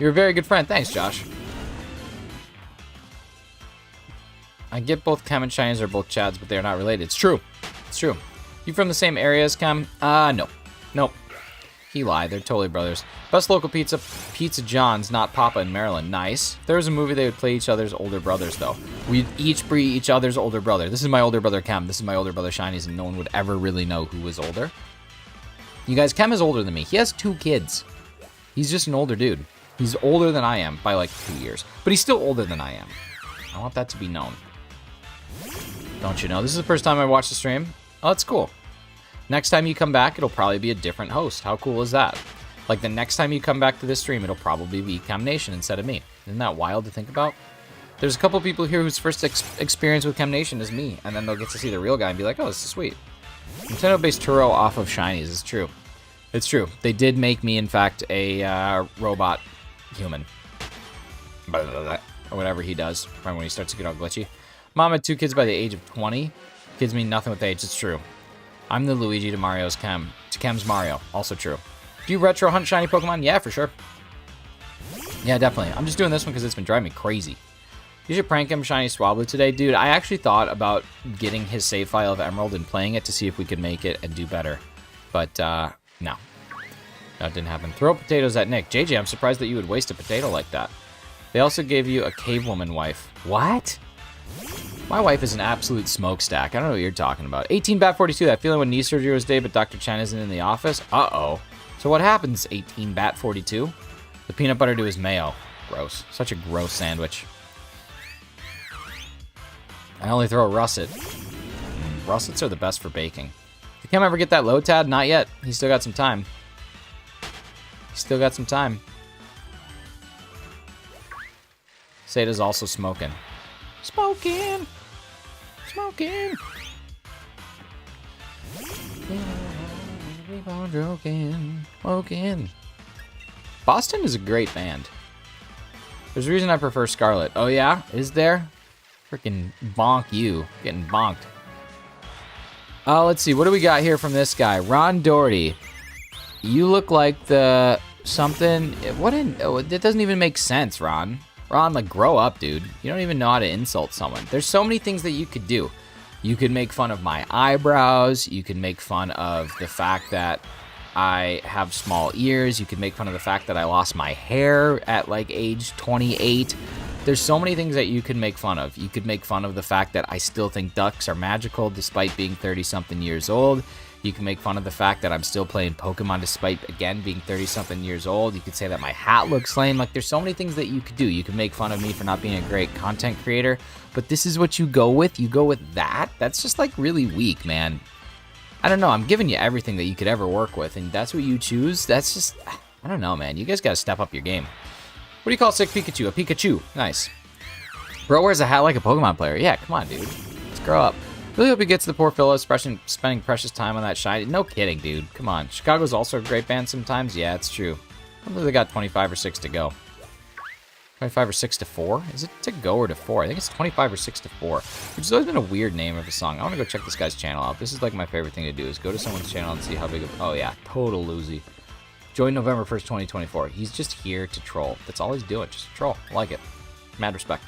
You're a very good friend. Thanks, Josh. I get both Chem and Shinies are both Chads, but they're not related. It's true. It's true. You from the same area as Chem? No. Nope. He lied. They're totally brothers. Best local pizza, Pizza John's, not Papa in Maryland. Nice. If there was a movie, they would play each other's older brothers, though. We'd each be each other's older brother. This is my older brother, Chem. This is my older brother, Shinies, and no one would ever really know who was older. You guys, Chem is older than me. He has 2 kids. He's just an older dude. He's older than I am by, like, 2 years. But he's still older than I am. I want that to be known. Don't you know? This is the first time I watched the stream. Oh, that's cool. Next time you come back, it'll probably be a different host. How cool is that? Like, the next time you come back to this stream, it'll probably be Chem Nation instead of me. Isn't that wild to think about? There's a couple people here whose first experience with Chem Nation is me, and then they'll get to see the real guy and be like, oh, this is sweet. Nintendo based Turo off of Shinies. It's true. It's true. They did make me, in fact, a robot human. Or whatever he does right when he starts to get all glitchy. Mom had 2 kids by the age of 20. Kids mean nothing with age. It's true. I'm the Luigi to Mario's Chem. To Chem's Mario. Also true. Do you retro hunt shiny Pokemon? Yeah, for sure. Yeah, definitely. I'm just doing this one because it's been driving me crazy. You should prank him shiny Swablu today. Dude, I actually thought about getting his save file of Emerald and playing it to see if we could make it and do better. But, no. That didn't happen. Throw potatoes at Nick. JJ, I'm surprised that you would waste a potato like that. They also gave you a cave woman wife. What? My wife is an absolute smokestack. I don't know what you're talking about. 18bat42, that feeling when knee surgery was day, but Dr. Chen isn't in the office? Uh-oh. So what happens, 18bat42? The peanut butter to his mayo. Gross. Such a gross sandwich. I only throw russet. Russets are the best for baking. Did Chem ever get that low tad? Not yet. He's still got some time. He's still got some time. Sada's also smoking. Smoking! Smoking! Keep on joking. Smoking. Boston is a great band. There's a reason I prefer Scarlet. Oh yeah? Is there? Freaking bonk you. Getting bonked. Let's see. What do we got here from this guy? Ron Doherty. You look like the... something... What in... Oh, it doesn't even make sense, Ron. Ron, like, grow up, dude. You don't even know how to insult someone. There's so many things that you could do. You could make fun of my eyebrows. You could make fun of the fact that I have small ears. You could make fun of the fact that I lost my hair at like age 28. There's so many things that you could make fun of. You could make fun of the fact that I still think ducks are magical despite being 30-something years old. You can make fun of the fact that I'm still playing Pokemon despite, again, being 30-something years old. You could say that my hat looks lame. Like, there's so many things that you could do. You could make fun of me for not being a great content creator, but this is what you go with? You go with that? That's just, like, really weak, man. I don't know. I'm giving you everything that you could ever work with, and that's what you choose? That's just... I don't know, man. You guys gotta step up your game. What do you call sick Pikachu? A Pikachu. Nice. Bro wears a hat like a Pokemon player. Yeah, come on, dude. Let's grow up. Really hope he gets to the poor fellow, spending precious time on that shiny. No kidding, dude. Come on. Chicago's also a great band sometimes. Yeah, it's true. I believe they got 25 or 6 to go. 25 or 6 to 4? Is it to go or to 4? I think it's 25 or 6 to 4, which has always been a weird name of a song. I want to go check this guy's channel out. This is like my favorite thing to do, is go to someone's channel and see how big of... Oh, yeah. Total losey. Join November 1st, 2024. He's just here to troll. That's all he's doing. Just troll. I like it. Mad respect.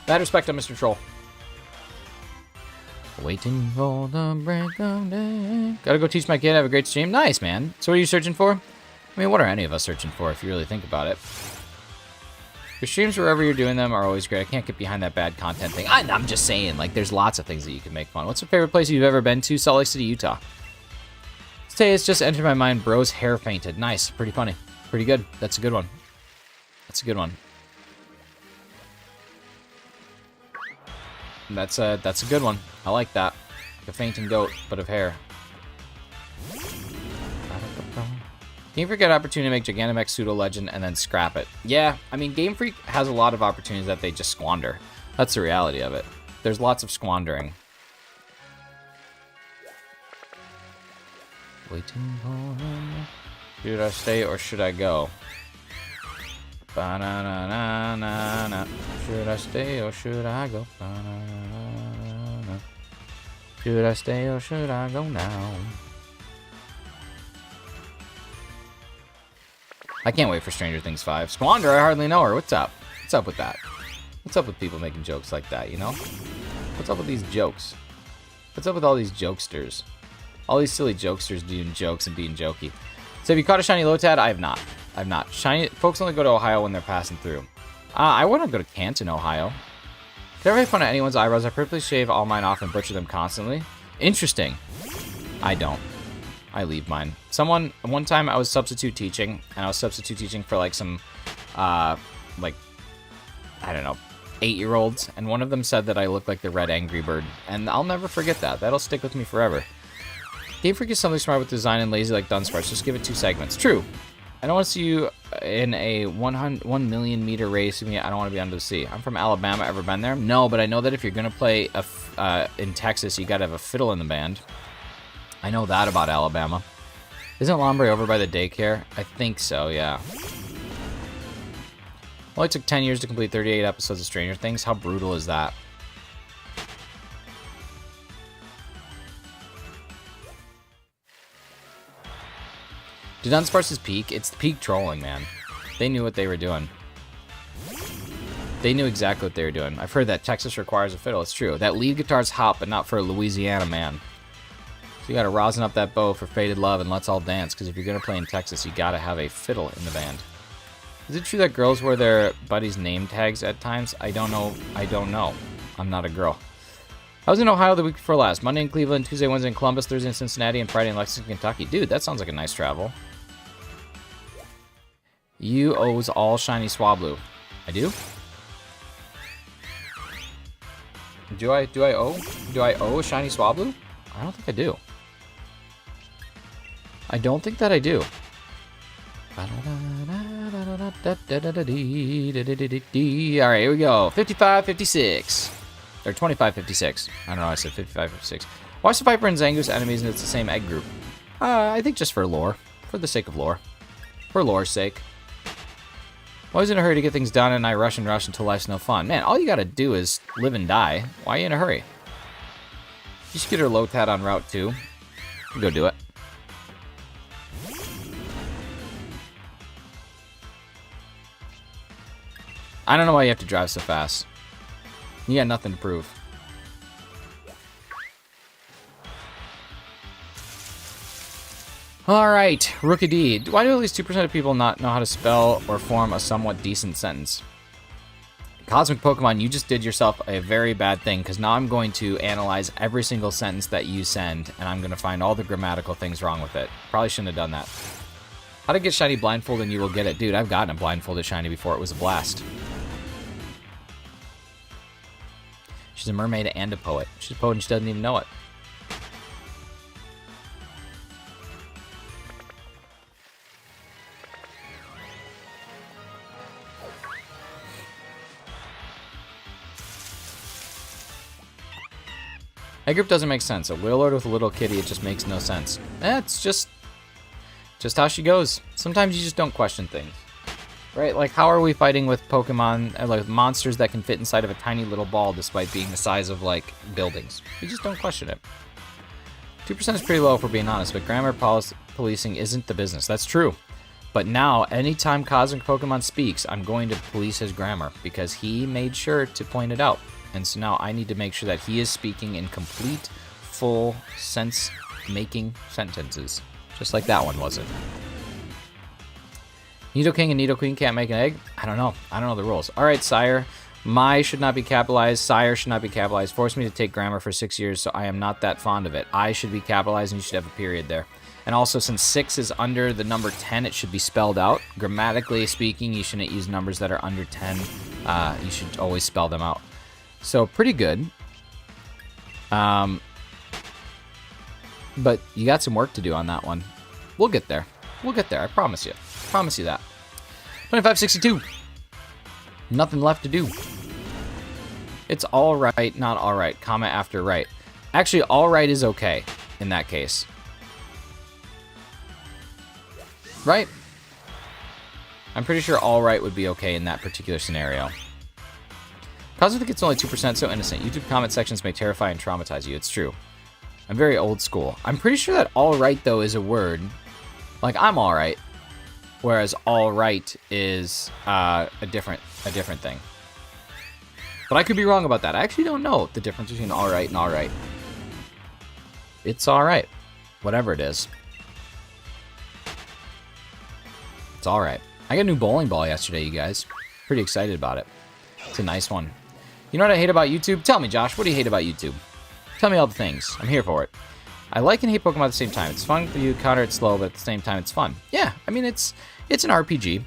Mad respect on Mr. Troll. Waiting for the break of day. Gotta go teach my kid. Have a great stream. Nice, man. So what are you searching for? I mean, what are any of us searching for if you really think about it? Your streams, wherever you're doing them, are always great. I can't get behind that bad content thing. I'm just saying, like, there's lots of things that you can make fun. What's your favorite place you've ever been to? Salt Lake City, Utah. Today it's just entered my mind. Bro's hair fainted. Nice. Pretty funny. Pretty good. That's a good one. That's a good one. That's a good one. I like that. Like a fainting goat, but of hair. Game Freak got an opportunity to make Gigantamax Pseudo Legend and then scrap it. Yeah, I mean, Game Freak has a lot of opportunities that they just squander. That's the reality of it. There's lots of squandering. Waiting for him. Should I stay or should I go? Ba-na-na-na-na-na. Should I stay or should I go? Ba-na-na-na-na. Should I stay or should I go now? I can't wait for Stranger Things 5. Squander, I hardly know her. What's up? What's up with that? What's up with people making jokes like that, you know? What's up with these jokes? What's up with all these jokesters? All these silly jokesters doing jokes and being jokey. So have you caught a shiny Lotad? I have not. I have not. Shiny folks only go to Ohio when they're passing through. I want to go to Canton, Ohio. If I ever make fun of anyone's eyebrows, I purposely shave all mine off and butcher them constantly. Interesting. I don't. I leave mine. One time I was substitute teaching, and I was substitute teaching for like some, like, I don't know, 8-year-olds, and one of them said that I look like the red Angry Bird, and I'll never forget that. That'll stick with me forever. Game Freak is something smart with design and lazy like Dunsparce. Just give it 2 segments. True. I don't want to see you in a 1 million meter race with me. I don't want to be under the sea. I'm from Alabama. Ever been there? No, but I know that if you're going to play in Texas, you got to have a fiddle in the band. I know that about Alabama. Isn't Lombre over by the daycare? I think so, yeah. Well, it took 10 years to complete 38 episodes of Stranger Things. How brutal is that? Did Dunsparce's peak? It's the peak trolling, man. They knew what they were doing. They knew exactly what they were doing. I've heard that Texas requires a fiddle. It's true. That lead guitar's hot, but not for a Louisiana man. So you gotta rosin up that bow for Faded Love and Let's All Dance, because if you're gonna play in Texas, you gotta have a fiddle in the band. Is it true that girls wear their buddies' name tags at times? I don't know. I don't know. I'm not a girl. I was in Ohio the week before last. Monday in Cleveland, Tuesday, Wednesday in Columbus, Thursday in Cincinnati, and Friday in Lexington, Kentucky. Dude, that sounds like a nice travel. You owes all shiny Swablu. I do? Do I owe a shiny Swablu? I don't think I do. I don't think that I do. Alright, here we go. 55, 56. Or 25, 56. I don't know, I said 55, 56. Watch the Viper and Zangoose enemies and it's the same egg group. I think just for lore. For the sake of lore. For lore's sake. Always in a hurry to get things done and I rush and rush until life's no fun. Man, all you gotta do is live and die. Why are you in a hurry? You should get her Lotad on Route 2. Go do it. I don't know why you have to drive so fast. You got nothing to prove. Alright, Rookie D. Why do at least 2% of people not know how to spell or form a somewhat decent sentence? Cosmic Pokemon, you just did yourself a very bad thing, because now I'm going to analyze every single sentence that you send, and I'm going to find all the grammatical things wrong with it. Probably shouldn't have done that. How to get shiny blindfolded and you will get it. Dude, I've gotten a blindfolded shiny before. It was a blast. She's a mermaid and a poet. She's a poet and she doesn't even know it. That group doesn't make sense. A Warlord with a little kitty, it just makes no sense. It's just how she goes. Sometimes you just don't question things. Right? Like, how are we fighting with Pokemon, like monsters that can fit inside of a tiny little ball despite being the size of, like, buildings? You just don't question it. 2% is pretty low if we're being honest, but grammar policing isn't the business. That's true. But now, anytime Cosmic Pokemon speaks, I'm going to police his grammar because he made sure to point it out. And so now I need to make sure that he is speaking in complete, full, sense-making sentences. Just like that one wasn't. Nidoking and Nidoqueen can't make an egg? I don't know. I don't know the rules. Alright, sire. My should not be capitalized. Sire should not be capitalized. Forced me to take grammar for 6 years, so I am not that fond of it. I should be capitalized and you should have a period there. And also, since 6 is under the number 10, it should be spelled out. Grammatically speaking, you shouldn't use numbers that are under 10. You should always spell them out. So, pretty good. But you got some work to do on that one. We'll get there. We'll get there, I promise you. I promise you that. 2562. Nothing left to do. It's alright, not alright. Comma after right. Actually, alright is okay in that case. Right? I'm pretty sure alright would be okay in that particular scenario. Cosmic it's only 2% so innocent. YouTube comment sections may terrify and traumatize you. It's true. I'm very old school. I'm pretty sure that alright, though, is a word. Like, I'm alright. Whereas alright is a different thing. But I could be wrong about that. I actually don't know the difference between alright and alright. It's alright. Whatever it is. It's alright. I got a new bowling ball yesterday, you guys. Pretty excited about it. It's a nice one. You know what I hate about YouTube? Tell me, Josh. What do you hate about YouTube? Tell me all the things. I'm here for it. I like and hate Pokemon at the same time. It's fun for you, counter it slow, but at the same time, it's fun. Yeah, I mean, it's an RPG.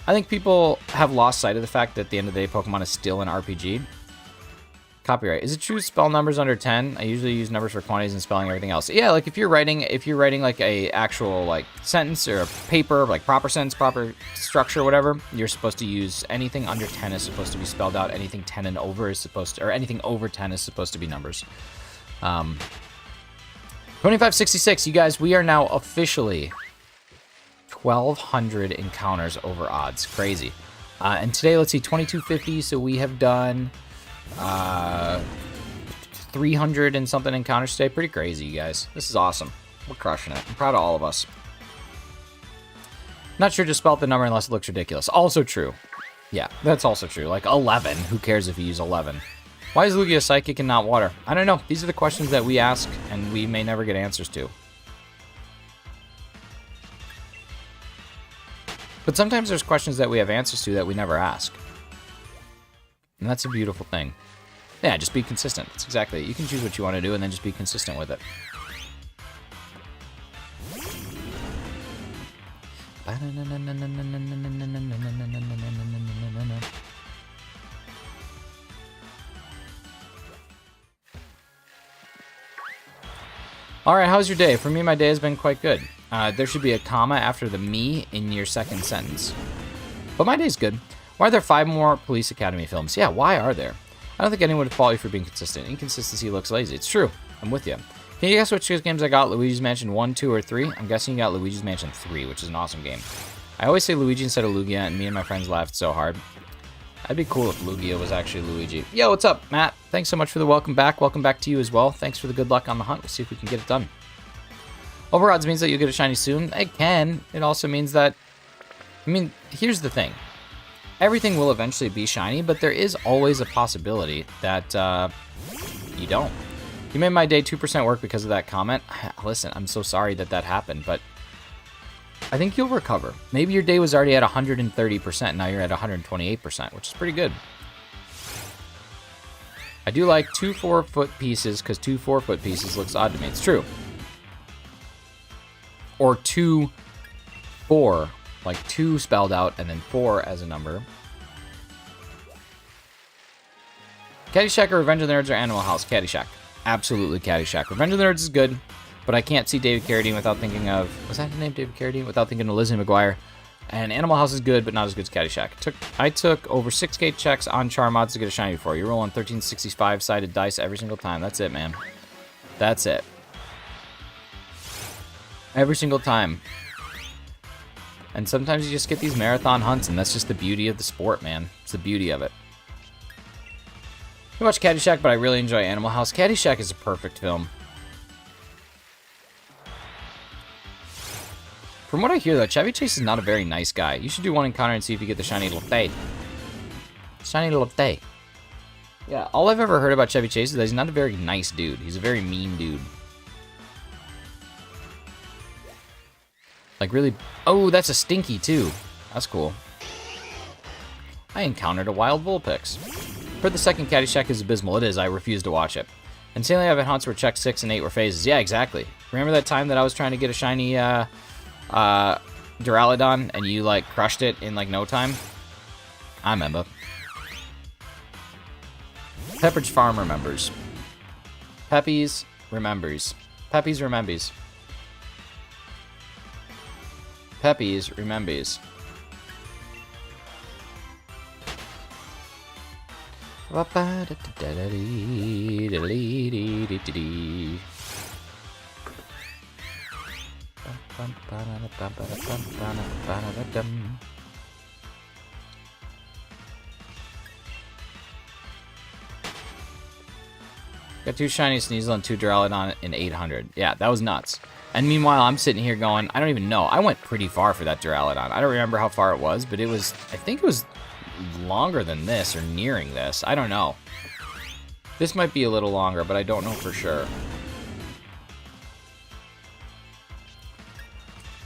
I think people have lost sight of the fact that at the end of the day, Pokemon is still an RPG. Copyright. Is it true to spell numbers under 10? I usually use numbers for quantities and spelling everything else. Yeah, like if you're writing like a actual like sentence or a paper, like proper sentence, proper structure, whatever, you're supposed to use anything under 10 is supposed to be spelled out. Anything 10 and over is supposed to, or anything over 10 is supposed to be numbers. 2566, you guys, we are now officially 1,200 encounters over odds. Crazy. And today, let's see, 2250, so we have done 300 and something encounters today. Pretty crazy, you guys. This is awesome. We're crushing it. I'm proud of all of us. Not sure to spell out the number unless it looks ridiculous. Also true. Yeah, that's also true. Like 11. Who cares if you use 11? Why is Lugia psychic and not water? I don't know. These are the questions that we ask and we may never get answers to. But sometimes there's questions that we have answers to that we never ask. And that's a beautiful thing. Yeah, just be consistent. That's exactly it. You can choose what you want to do and then just be consistent with it. Alright, how's your day? For me, my day has been quite good. There should be a comma after the me in your second sentence. But my day's good. Why are there 5 more Police Academy films? Yeah, why are there? I don't think anyone would fault you for being consistent. Inconsistency looks lazy. It's true. I'm with you. Can you guess which games I got? Luigi's Mansion 1, 2, or 3? I'm guessing you got Luigi's Mansion 3, which is an awesome game. I always say Luigi instead of Lugia, and me and my friends laughed so hard. That'd be cool if Lugia was actually Luigi. Yo, what's up, Matt? Thanks so much for the welcome back. Welcome back to you as well. Thanks for the good luck on the hunt. We'll see if we can get it done. Over odds means that you'll get a shiny soon. It can. It also means that... I mean, here's the thing. Everything will eventually be shiny, but there is always a possibility that you don't. You made my day 2% work because of that comment. Listen, I'm so sorry that that happened, but I think you'll recover. Maybe your day was already at 130%, now you're at 128%, which is pretty good. I do like 2 4-foot pieces because 2 4-foot pieces looks odd to me. It's true. Or 2 4, like 2 spelled out and then 4 as a number. Caddyshack or Revenge of the Nerds or Animal House? Caddyshack. Absolutely Caddyshack. Revenge of the Nerds is good, but I can't see David Carradine without thinking of... Was that his name, David Carradine? Without thinking of Lizzie McGuire. And Animal House is good, but not as good as Caddyshack. I took over 6K checks on Charmods to get a shiny before. You roll on 1365-sided dice every single time. That's it, man. That's it. Every single time. And sometimes you just get these marathon hunts, and that's just the beauty of the sport, man. It's the beauty of it. I watch Caddyshack, but I really enjoy Animal House. Caddyshack is a perfect film. From what I hear, though, Chevy Chase is not a very nice guy. You should do one encounter and see if you get the shiny Latte. Shiny Latte. Yeah, all I've ever heard about Chevy Chase is that he's not a very nice dude. He's a very mean dude. Like, really... Oh, that's a Stinky, too. That's cool. I encountered a wild Vulpix. For the second Caddyshack is abysmal. It is. I refuse to watch it. Insanely, I've had hunts where check 6 and 8 were phases. Yeah, exactly. Remember that time that I was trying to get a shiny, Duraludon, and you, like, crushed it in, like, no time? I remember. Pepperidge Farm remembers. Peppy's remembers. Peppy's remembers. Peppy's remembers. Got 2 shiny Sneasel and 2 Duraludon in 800. Yeah, that was nuts. And meanwhile, I'm sitting here going, I don't even know. I went pretty far for that Duraludon. I don't remember how far it was, but it was, I think it was longer than this or nearing this. I don't know. This might be a little longer, but I don't know for sure.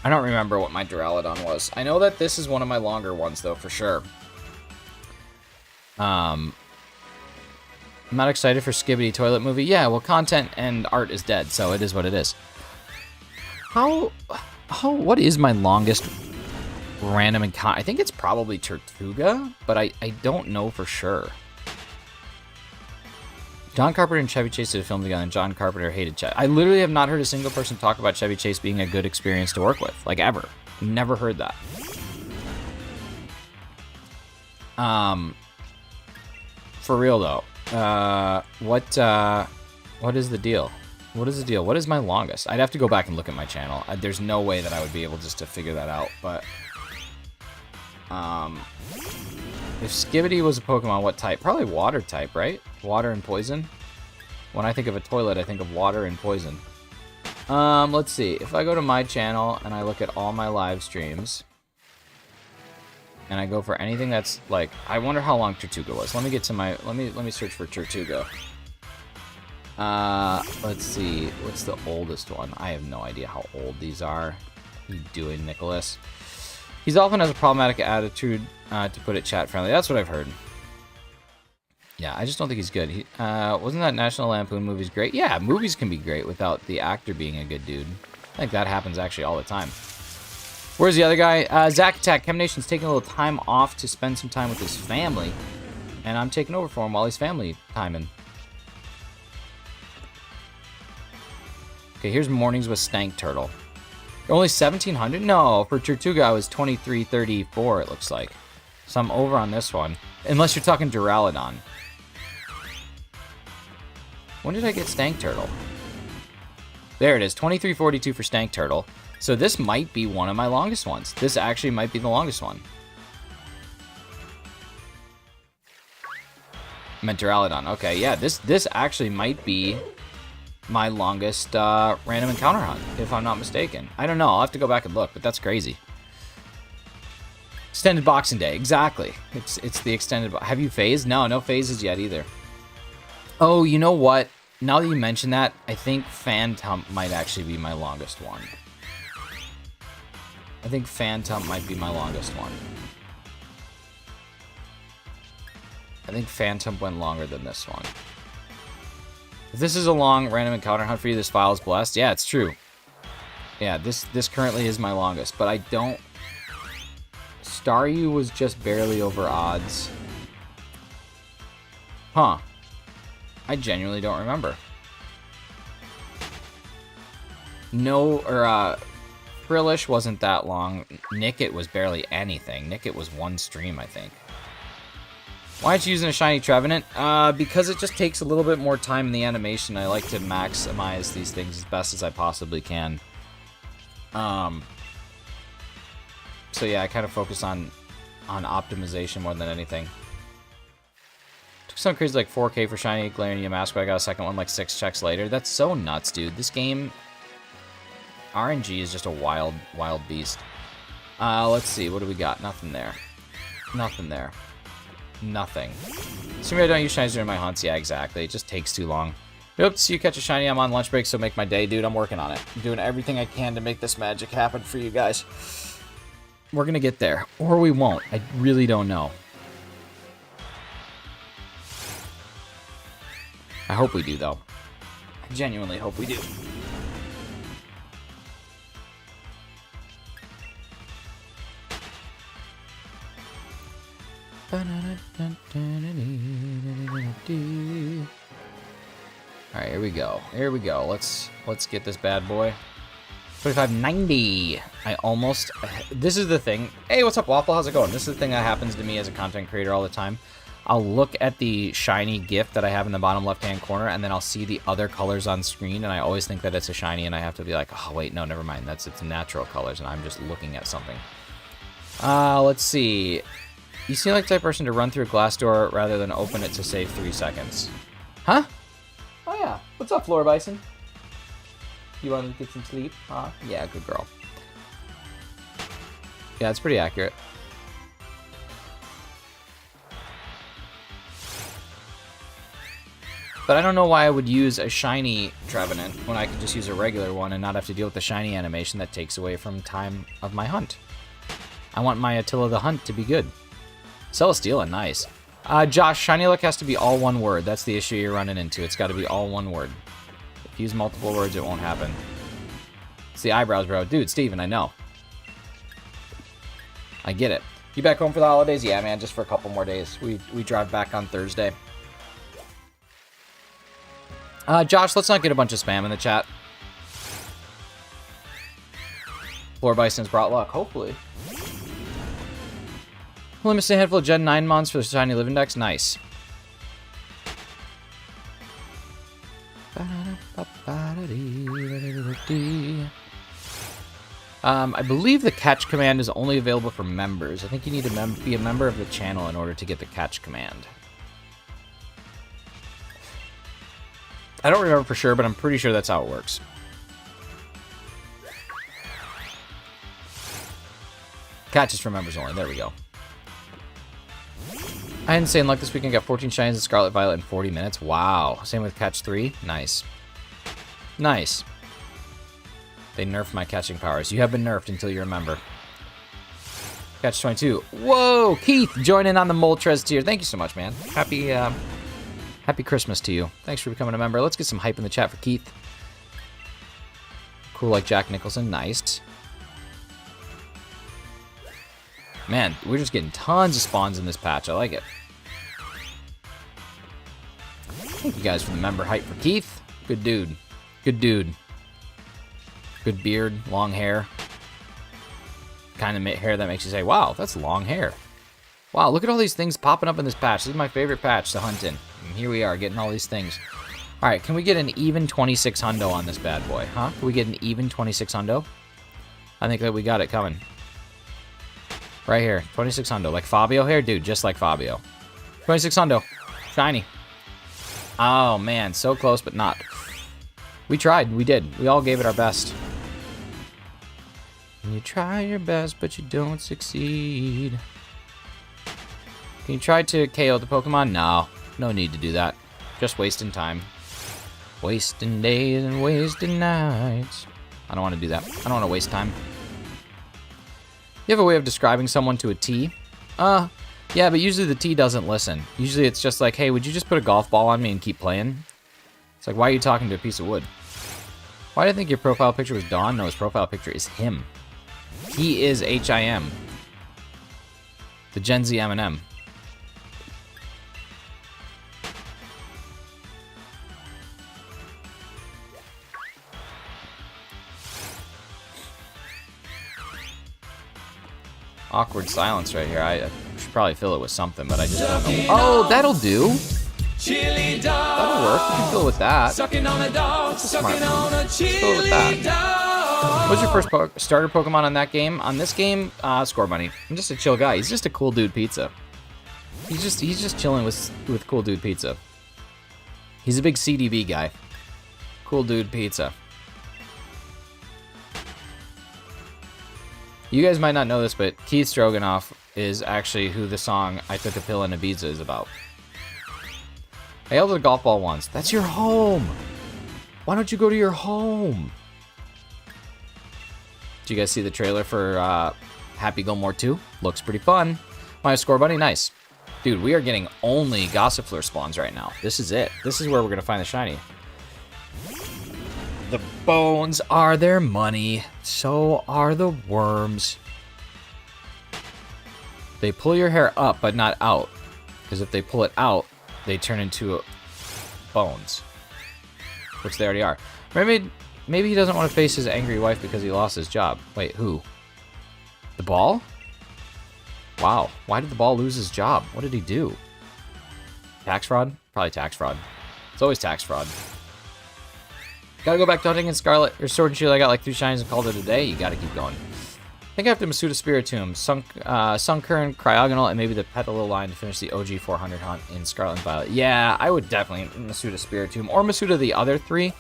I don't remember what my Duraludon was. I know that this is one of my longer ones, though, for sure. I'm not excited for Skibidi Toilet Movie. Yeah, well, content and art is dead, so it is what it is. What is my longest random encounter? I think it's probably Tortuga, but I don't know for sure. John Carpenter and Chevy Chase did a film together, and John Carpenter hated Chevy. I literally have not heard a single person talk about Chevy Chase being a good experience to work with, like ever. Never heard that. For real though, what is the deal? What is the deal? What is my longest? I'd have to go back and look at my channel. There's no way that I would be able just to figure that out, but if Skibidi was a Pokemon, what type? Probably water type, right? Water and poison. When I think of a toilet, I think of water and poison. Let's see. If I go to my channel and I look at all my live streams, and I go for anything that's like, I wonder how long Tortuga was. Let me get to my, let me search for Tortuga. Let's see. What's the oldest one? I have no idea how old these are. What are you doing, Nicholas? He's often has a problematic attitude, to put it chat friendly. That's what I've heard. Yeah, I just don't think he's good. Wasn't that National Lampoon movies great? Yeah, movies can be great without the actor being a good dude. I think that happens actually all the time. Where's the other guy? Zack Attack. Chem Nation's taking a little time off to spend some time with his family. And I'm taking over for him while he's family timing. Okay, here's Mornings with Stank Turtle. Only 1,700? No, for Tortuga I was 2334, it looks like. So I'm over on this one. Unless you're talking Duraludon. When did I get Stank Turtle? There it is, 2342 for Stank Turtle. So this might be one of my longest ones. This actually might be the longest one. I meant Duraludon. Okay, yeah, this actually might be my longest random encounter hunt, if I'm not mistaken. I don't know. I'll have to go back and look, but that's crazy. Extended Boxing Day, exactly. It's the extended. Have you phased? No phases yet either. Oh, you know what? Now that you mention that, I think Phantom might actually be my longest one. I think Phantom might be my longest one. I think Phantom went longer than this one. If this is a long random encounter hunt for you, this file is blessed. Yeah, it's true. Yeah, this currently is my longest, but I don't... Staryu was just barely over odds. Huh. I genuinely don't remember. No, or, Frillish wasn't that long. Nickit was barely anything. Nickit was one stream, I think. Why aren't you using a shiny Trevenant? Because it just takes a little bit more time in the animation. I like to maximize these things as best as I possibly can. So yeah, I kind of focus on optimization more than anything. Took some crazy like 4K for shiny Galarian Mask, but I got a second one like 6 checks later. That's so nuts, dude. This game, RNG is just a wild beast. Let's see, what do we got? Nothing there. Nothing there. Nothing. Assuming I don't use shinies during my hunts. Yeah, exactly. It just takes too long. I hope to see you catch a shiny. I'm on lunch break, so make my day, dude. I'm working on it. I'm doing everything I can to make this magic happen for you guys. We're gonna get there, or we won't. I really don't know. I hope we do, though. I genuinely hope we do. Alright, here we go. Here we go. Let's get this bad boy. 2590. I almost... This is the thing. Hey, what's up, Waffle? How's it going? This is the thing that happens to me as a content creator all the time. I'll look at the shiny GIF that I have in the bottom left-hand corner, and then I'll see the other colors on screen, and I always think that it's a shiny, and I have to be like, oh, wait, no, never mind. That's its natural colors, and I'm just looking at something. Let's see. You seem like the type of person to run through a glass door rather than open it to save 3 seconds. Huh? Oh, yeah. What's up, Flora Bison? You want to get some sleep? Yeah, good girl. Yeah, it's pretty accurate. But I don't know why I would use a shiny Trevenant when I could just use a regular one and not have to deal with the shiny animation that takes away from time of my hunt. I want my Attila the Hunt to be good. Celesteela, nice. Josh, shiny luck has to be all one word. That's the issue you're running into. It's got to be all one word. If you use multiple words, it won't happen. It's the eyebrows, bro. Dude, Steven, I know. I get it. You back home for the holidays? Yeah, man, just for a couple more days. We drive back on Thursday. Josh, let's not get a bunch of spam in the chat. Floor Bison's brought luck, hopefully. Only missing a handful of Gen 9 mons for the shiny live index. Nice. I believe the catch command is only available for members. I think you need to be a member of the channel in order to get the catch command. I don't remember for sure, but I'm pretty sure that's how it works. Catch is for members only. There we go. I had insane luck this weekend. Got 14 shinies in Scarlet Violet in 40 minutes. Wow. Same with Catch 3. Nice. Nice. They nerfed my catching powers. You have been nerfed until you're a member. Catch 22. Whoa! Keith joining on the Moltres tier. Thank you so much, man. Happy Christmas to you. Thanks for becoming a member. Let's get some hype in the chat for Keith. Cool like Jack Nicholson. Nice. Man, we're just getting tons of spawns in this patch. I like it. Thank you guys for the member hype for Keith. Good dude. Good dude. Good beard, long hair. Kind of hair that makes you say, wow, that's long hair. Wow, look at all these things popping up in this patch. This is my favorite patch to hunt in. And here we are, getting all these things. All right, can we get an even 26 hundo on this bad boy, huh? Can we get an even 26 hundo? I think that we got it coming. Right here, 26 hundo. Like Fabio here? Dude, just like Fabio. 26 hundo. Shiny. Oh, man, so close, but not. We tried. We did. We all gave it our best. And you try your best, but you don't succeed. Can you try to KO the Pokemon? No. No need to do that. Just wasting time. Wasting days and wasting nights. I don't want to do that. I don't want to waste time. You have a way of describing someone to a T? Yeah, but usually the T doesn't listen. Usually it's just like, hey, would you just put a golf ball on me and keep playing? It's like, why are you talking to a piece of wood? Why do you think your profile picture was Dawn? No, his profile picture is him. He is HIM. The Gen Z M&M. Awkward silence right here. I should probably fill it with something, but I just don't know. Oh, that'll do. That'll work. You can fill it with that. Smart. Let's fill it with that. What's your first starter Pokemon on that game? On this game, Scorbunny. I'm just a chill guy. He's just a cool dude pizza. He's just chilling with cool dude pizza. He's a big CDB guy. Cool dude pizza. You guys might not know this, but Keith Stroganoff is actually who the song I Took a Pill in Ibiza is about. I yelled at a golf ball once. That's your home. Why don't you go to your home? Did you guys see the trailer for Happy Gilmore 2? Looks pretty fun. My Scorbunny, nice. Dude, we are getting only Gossifleur spawns right now. This is it. This is where we're going to find the shiny. The bones are their money. So are the worms. They pull your hair up, but not out. Because if they pull it out, they turn into bones. Which they already are. Maybe he doesn't want to face his angry wife because he lost his job. Wait, who? The ball? Wow. Why did the ball lose his job? What did he do? Tax fraud? Probably tax fraud. It's always tax fraud. Gotta go back to hunting in Scarlet. Your Sword and Shield, I got like 3 shines and called it a day. You gotta keep going. I think I have to Massuda Spiritomb, Sunkern, Cryogonal, and maybe the Petalil line to finish the OG 400 hunt in Scarlet and Violet. Yeah, I would definitely Massuda Spiritomb, or Massuda the other 3,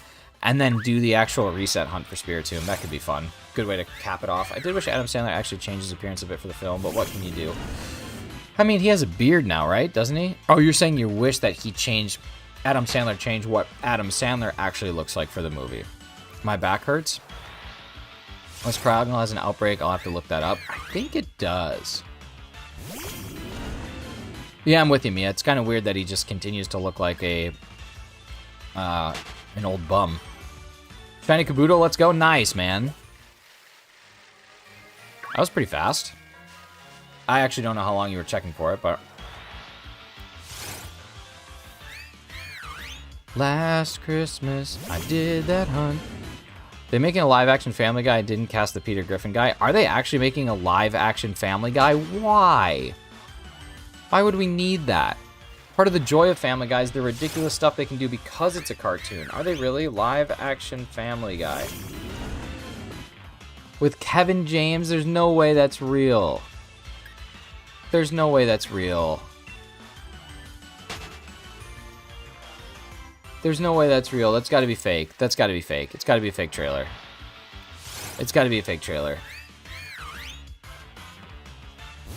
and then do the actual reset hunt for Spiritomb. That could be fun. Good way to cap it off. I did wish Adam Sandler actually changed his appearance a bit for the film, but what can you do? I mean, he has a beard now, right? Doesn't he? Oh, you're saying you wish that he changed... Adam Sandler changed what Adam Sandler actually looks like for the movie. My back hurts. Unless Cryogonal has an outbreak, I'll have to look that up. I think it does. Yeah, I'm with you, Mia. It's kind of weird that he just continues to look like an old bum. Shiny Kabuto, let's go. Nice, man. That was pretty fast. I actually don't know how long you were checking for it, but... Last Christmas, I did that hunt. They making a live-action Family Guy. I didn't cast the Peter Griffin guy. Are they actually making a live-action Family Guy? Why? Why would we need that? Part of the joy of Family Guy is the ridiculous stuff they can do because it's a cartoon. Are they really? Live-action Family Guy. With Kevin James, there's no way that's real. There's no way that's real. There's no way that's real. That's got to be fake. That's got to be fake. It's got to be a fake trailer. It's got to be a fake trailer.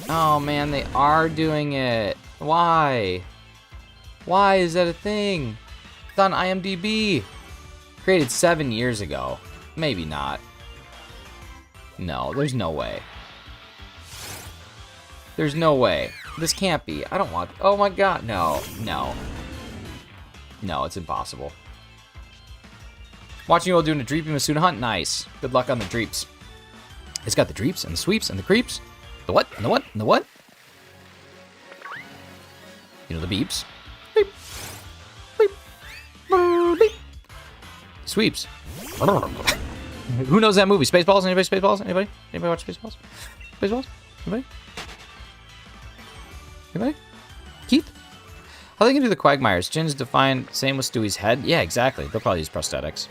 Oh, man, they are doing it. Why? Why is that a thing? It's on IMDb. Created 7 years ago. Maybe not. No, there's no way. There's no way. This can't be. I don't want... Oh, my God. No. No. No, it's impossible. Watching you all doing a Dreepy Massuda hunt? Nice. Good luck on the Dreeps. It's got the Dreeps and the Sweeps and the Creeps. The what? And the what? And the what? You know the beeps. Beep. Beep. Beep. Sweeps. Who knows that movie? Spaceballs? Anybody Spaceballs? Anybody? Anybody watch Spaceballs? Spaceballs? Anybody? Anybody? Keith? How they can do the Quagmires? Jin's defined, same with Stewie's head. Yeah, exactly. They'll probably use prosthetics.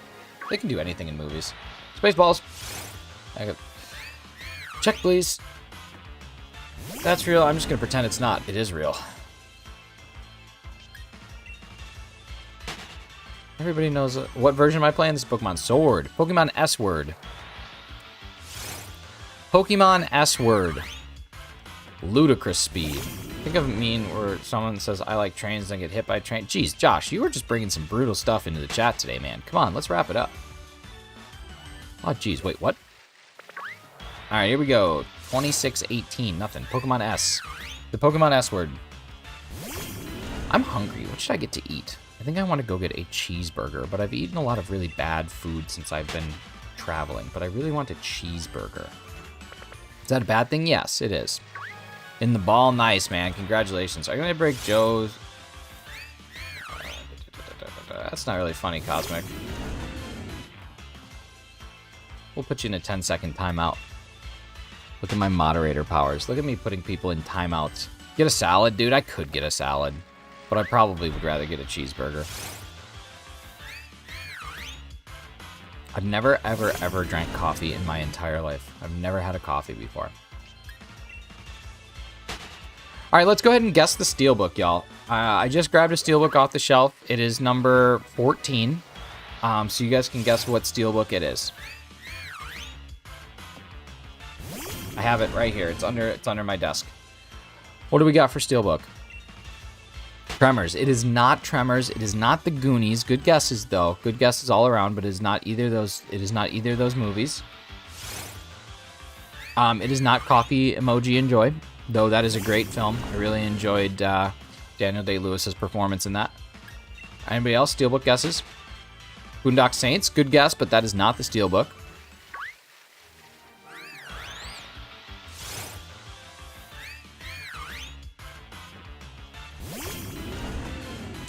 They can do anything in movies. Spaceballs. Check, please. That's real. I'm just going to pretend it's not. It is real. Everybody knows what version am I playing? This is Pokemon Sword. Pokemon S-Word. Pokemon S word. Ludicrous speed. Think of a meme where someone says, I like trains and get hit by a train. Jeez, Josh, you were just bringing some brutal stuff into the chat today, man. Come on, let's wrap it up. Oh, jeez, wait, what? All right, here we go. 2618, nothing. Pokemon S. The Pokemon S word. I'm hungry. What should I get to eat? I think I want to go get a cheeseburger, but I've eaten a lot of really bad food since I've been traveling, but I really want a cheeseburger. Is that a bad thing? Yes, it is. In the ball, nice, man. Congratulations. Are you going to break Joe's? That's not really funny, Cosmic. We'll put you in a 10-second timeout. Look at my moderator powers. Look at me putting people in timeouts. Get a salad, dude. I could get a salad, but I probably would rather get a cheeseburger. I've never, ever, ever drank coffee in my entire life. I've never had a coffee before. All right, let's go ahead and guess the Steelbook, y'all. I just grabbed a Steelbook off the shelf. It is number 14, so you guys can guess what Steelbook it is. I have it right here. It's under my desk. What do we got for Steelbook? Tremors. It is not Tremors. It is not the Goonies. Good guesses though. Good guesses all around, but it is not either of those. It is not either of those movies. It is not Coffee Emoji Enjoy, though that is a great film. I really enjoyed Daniel Day-Lewis's performance in that. Anybody else? Steelbook guesses? Boondock Saints. Good guess, but that is not the Steelbook.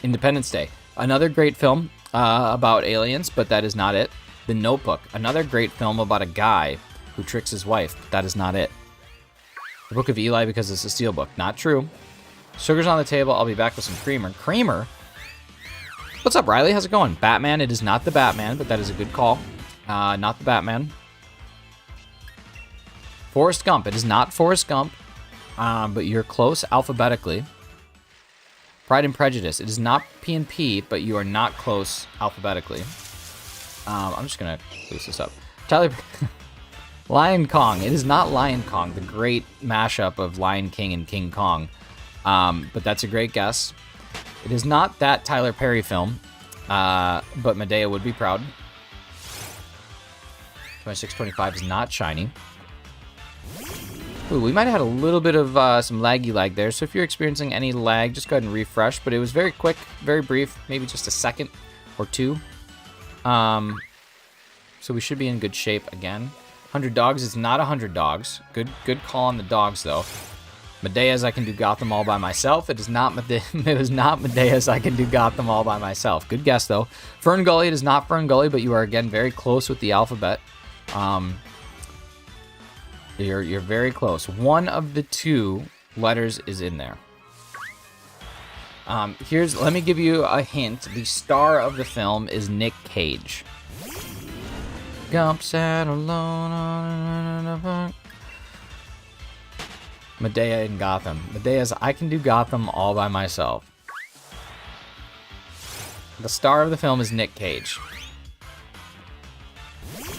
Independence Day. Another great film about aliens, but that is not it. The Notebook. Another great film about a guy who tricks his wife, but that is not it. The Book of Eli, because it's a Steelbook. Not true. Sugar's on the table. I'll be back with some creamer. Creamer? What's up, Riley? How's it going? Batman. It is not the Batman, but that is a good call. Not the Batman. Forrest Gump. It is not Forrest Gump, but you're close alphabetically. Pride and Prejudice. It is not P&P, but you are not close alphabetically. I'm just going to boost this up. Tyler... Lion Kong. It is not Lion Kong, the great mashup of Lion King and King Kong. But that's a great guess. It is not that Tyler Perry film, but Medea would be proud. 2625 is not Shiny. Ooh, we might have had a little bit of some laggy lag there, so if you're experiencing any lag, just go ahead and refresh. But it was very quick, very brief, maybe just a second or two. So we should be in good shape again. 100 Dogs is not 100 Dogs. Good call on the dogs, though. Medea's I Can Do Gotham All By Myself. It is not Medea's I Can Do Gotham All By Myself. Good guess, though. Fern Gully. It is not Fern Gully, but you are, again, very close with the alphabet. You're very close. One of the two letters is in there. Let me give you a hint. The star of the film is Nick Cage. Gump sat alone on a park. Medea in Gotham. Medea's I Can Do Gotham All By Myself. The star of the film is Nick Cage.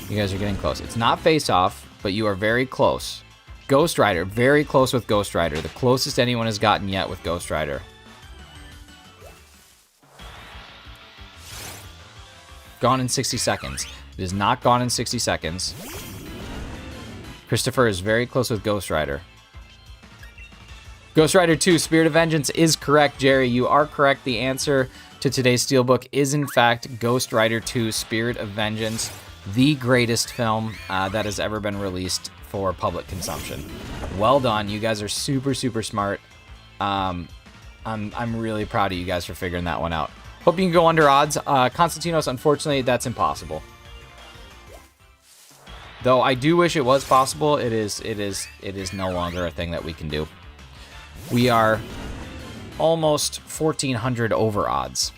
You guys are getting close. It's not Face Off, but you are very close. Ghost Rider. Very close with Ghost Rider. The closest anyone has gotten yet with Ghost Rider. Gone in 60 Seconds. It is not Gone in 60 Seconds. Christopher is very close with Ghost Rider. Ghost Rider 2, Spirit of Vengeance is correct, Jerry. You are correct. The answer to today's Steelbook is, in fact, Ghost Rider 2, Spirit of Vengeance, the greatest film that has ever been released for public consumption. Well done. You guys are super, super smart. I'm really proud of you guys for figuring that one out. Hope you can go under odds. Konstantinos, unfortunately, that's impossible. Though I do wish it was possible, it is no longer a thing that we can do. We are almost 1,400 over odds.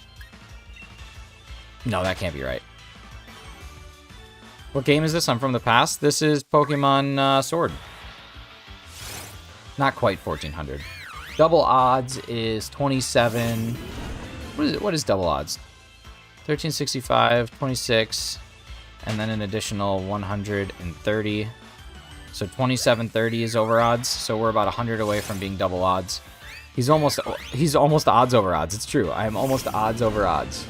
No, that can't be right. What game is this? I'm from the past. This is Pokemon Sword. Not quite 1,400. Double odds is 27. What is double odds? 1365, 26, and then an additional 130. So 2730 is over odds. So we're about 100 away from being double odds. He's almost odds over odds. It's true. I am almost odds over odds.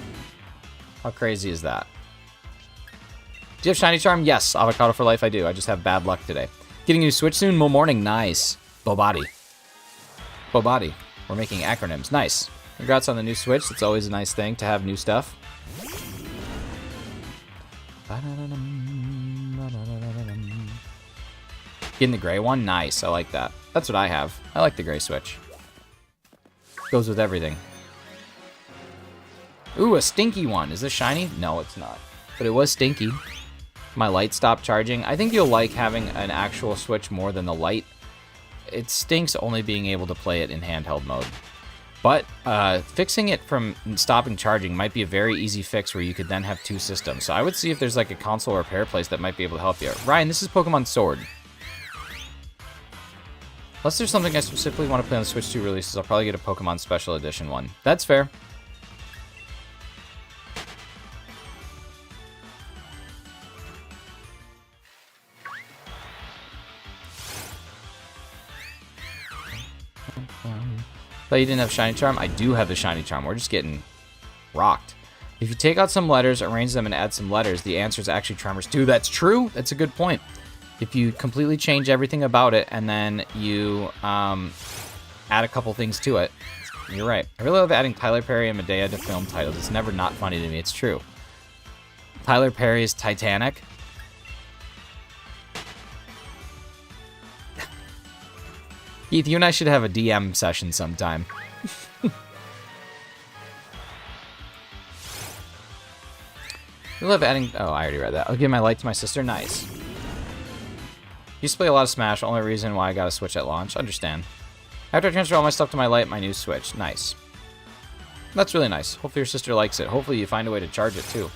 How crazy is that? Do you have Shiny Charm? Yes. Avocado for life, I do. I just have bad luck today. Getting a new Switch soon? Mo Morning. Nice. Bobati. Bobati. We're making acronyms. Nice. Congrats on the new Switch. It's always a nice thing to have new stuff. Getting the gray one? Nice. I like that. That's what I have. I like the gray Switch. Goes with everything. Ooh, a stinky one. Is this shiny? No, it's not. But it was stinky. My light stopped charging. I think you'll like having an actual Switch more than the light. It stinks only being able to play it in handheld mode. But fixing it from stopping charging might be a very easy fix where you could then have two systems. So I would see if there's like a console repair place that might be able to help you. Ryan, this is Pokemon Sword. Unless there's something I specifically want to play on the Switch 2 releases, I'll probably get a Pokemon Special Edition one. That's fair. Thought you didn't have Shiny Charm? I do have the Shiny Charm. We're just getting rocked. If you take out some letters, arrange them, and add some letters, the answer is actually Tremors 2. That's true. That's a good point. If you completely change everything about it, and then you add a couple things to it, you're right. I really love adding Tyler Perry and Medea to film titles. It's never not funny to me. It's true. Tyler Perry's Titanic. Keith, you and I should have a DM session sometime. I love adding... Oh, I already read that. I'll give my light to my sister. Nice. Used to play a lot of Smash. Only reason why I got a Switch at launch. Understand. After I transfer all my stuff to my light, my new Switch. Nice. That's really nice. Hopefully your sister likes it. Hopefully you find a way to charge it too.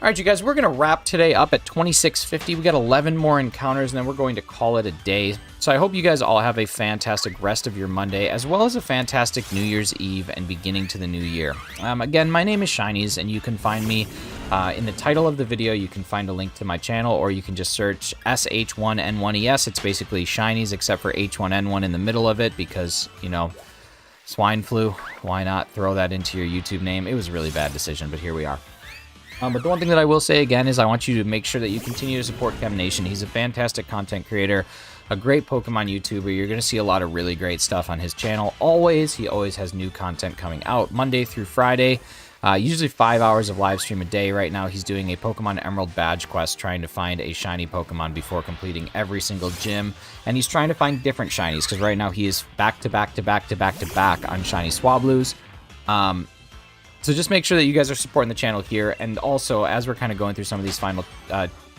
All right, you guys, we're going to wrap today up at 2650. We got 11 more encounters, and then we're going to call it a day. So I hope you guys all have a fantastic rest of your Monday, as well as a fantastic New Year's Eve and beginning to the new year. Again, my name is Shinies, and you can find me in the title of the video. You can find a link to my channel, or you can just search SH1N1ES. It's basically Shinies, except for H1N1 in the middle of it, because, you know, swine flu. Why not throw that into your YouTube name? It was a really bad decision, but here we are. But the one thing that I will say again is I want you to make sure that you continue to support ChemNation. He's a fantastic content creator, a great Pokemon YouTuber. You're going to see a lot of really great stuff on his channel. He always has new content coming out Monday through Friday. Usually 5 hours of live stream a day. Right now he's doing a Pokemon Emerald badge quest, trying to find a shiny Pokemon before completing every single gym. And he's trying to find different shinies, because right now he is back to back on shiny Swablues. So just make sure that you guys are supporting the channel here. And also, as we're kind of going through some of these final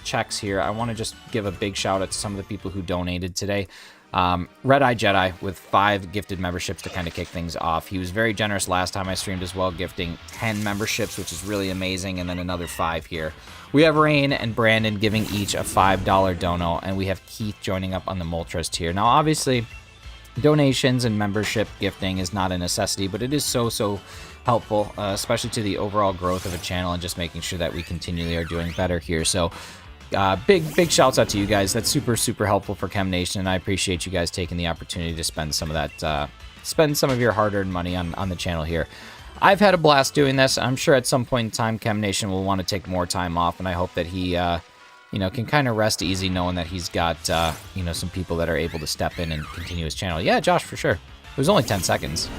checks here, I want to just give a big shout out to some of the people who donated today. Red Eye Jedi with 5 gifted memberships to kind of kick things off. He was very generous last time I streamed as well, gifting 10 memberships, which is really amazing, and then another 5 here. We have Rain and Brandon giving each a $5 dono, and we have Keith joining up on the Moltres tier. Now, obviously, donations and membership gifting is not a necessity, but it is so helpful, especially to the overall growth of a channel and just making sure that we continually are doing better here. So big shouts out to you guys. That's super helpful for ChemNation, and I appreciate you guys taking the opportunity to spend some of that, spend some of your hard-earned money on the channel here. I've had a blast doing this. I'm sure at some point in time ChemNation will want to take more time off, and I hope that he can kind of rest easy knowing that he's got some people that are able to step in and continue his channel. Yeah, Josh, for sure. It was only 10 seconds.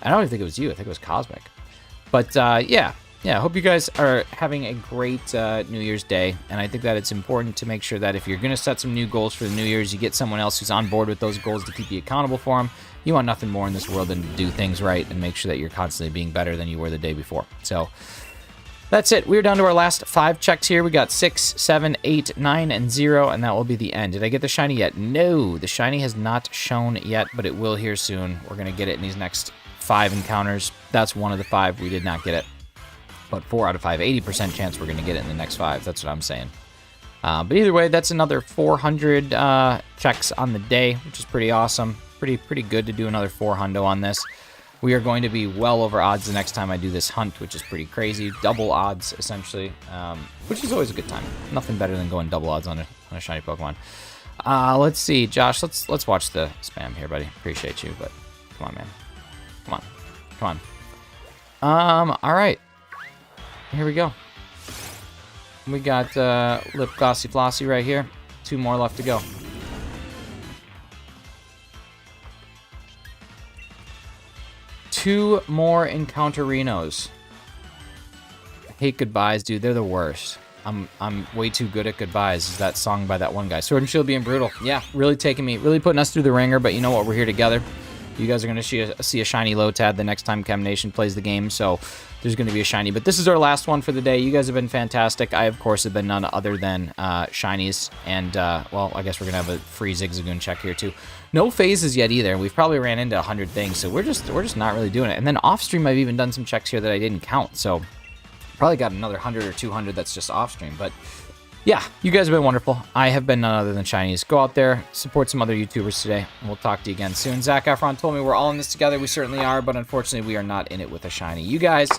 I don't even think it was you. I think it was Cosmic. But, yeah, I hope you guys are having a great New Year's Day. And I think that it's important to make sure that if you're going to set some new goals for the New Year's, you get someone else who's on board with those goals to keep you accountable for them. You want nothing more in this world than to do things right and make sure that you're constantly being better than you were the day before. So that's it. We're down to our last 5 checks here. We got 6, 7, 8, 9, and 0, and that will be the end. Did I get the shiny yet? No, the shiny has not shown yet, but it will here soon. We're going to get it in these next 5 encounters. That's one of the 5. We did not get it. But 4 out of 5, 80% chance we're going to get it in the next 5. That's what I'm saying. But either way, that's another 400 checks on the day, which is pretty awesome. Pretty good to do another 400 on this. We are going to be well over odds the next time I do this hunt, which is pretty crazy. Double odds, essentially, which is always a good time. Nothing better than going double odds on a shiny Pokemon. Let's see, Josh. Let's watch the spam here, buddy. Appreciate you, but come on, man. Come on. All right. Here we go. We got Lip Glossy Flossy right here. 2 more left to go. Two more Encounterinos. I hate goodbyes, dude. They're the worst. I'm way too good at goodbyes. Is that song by that one guy? Sword and Shield being brutal. Yeah, really putting us through the ringer, but you know what? We're here together. You guys are going to see a shiny Lotad the next time Chem Nation plays the game, so there's going to be a shiny. But this is our last one for the day. You guys have been fantastic. I, of course, have been none other than shinies. And, well, I guess we're going to have a free Zigzagoon check here, too. No phases yet, either. We've probably ran into 100 things, so we're just not really doing it. And then off-stream, I've even done some checks here that I didn't count, so probably got another 100 or 200 that's just off-stream. But yeah, you guys have been wonderful. I have been none other than shinies. Go out there, support some other YouTubers today, and we'll talk to you again soon. Zac Efron told me we're all in this together. We certainly are, but unfortunately, we are not in it with a shiny. You guys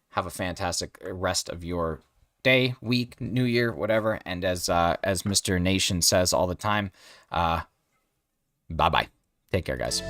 have a fantastic rest of your day, week, new year, whatever. And as Mr. Nation says all the time, bye-bye. Take care, guys.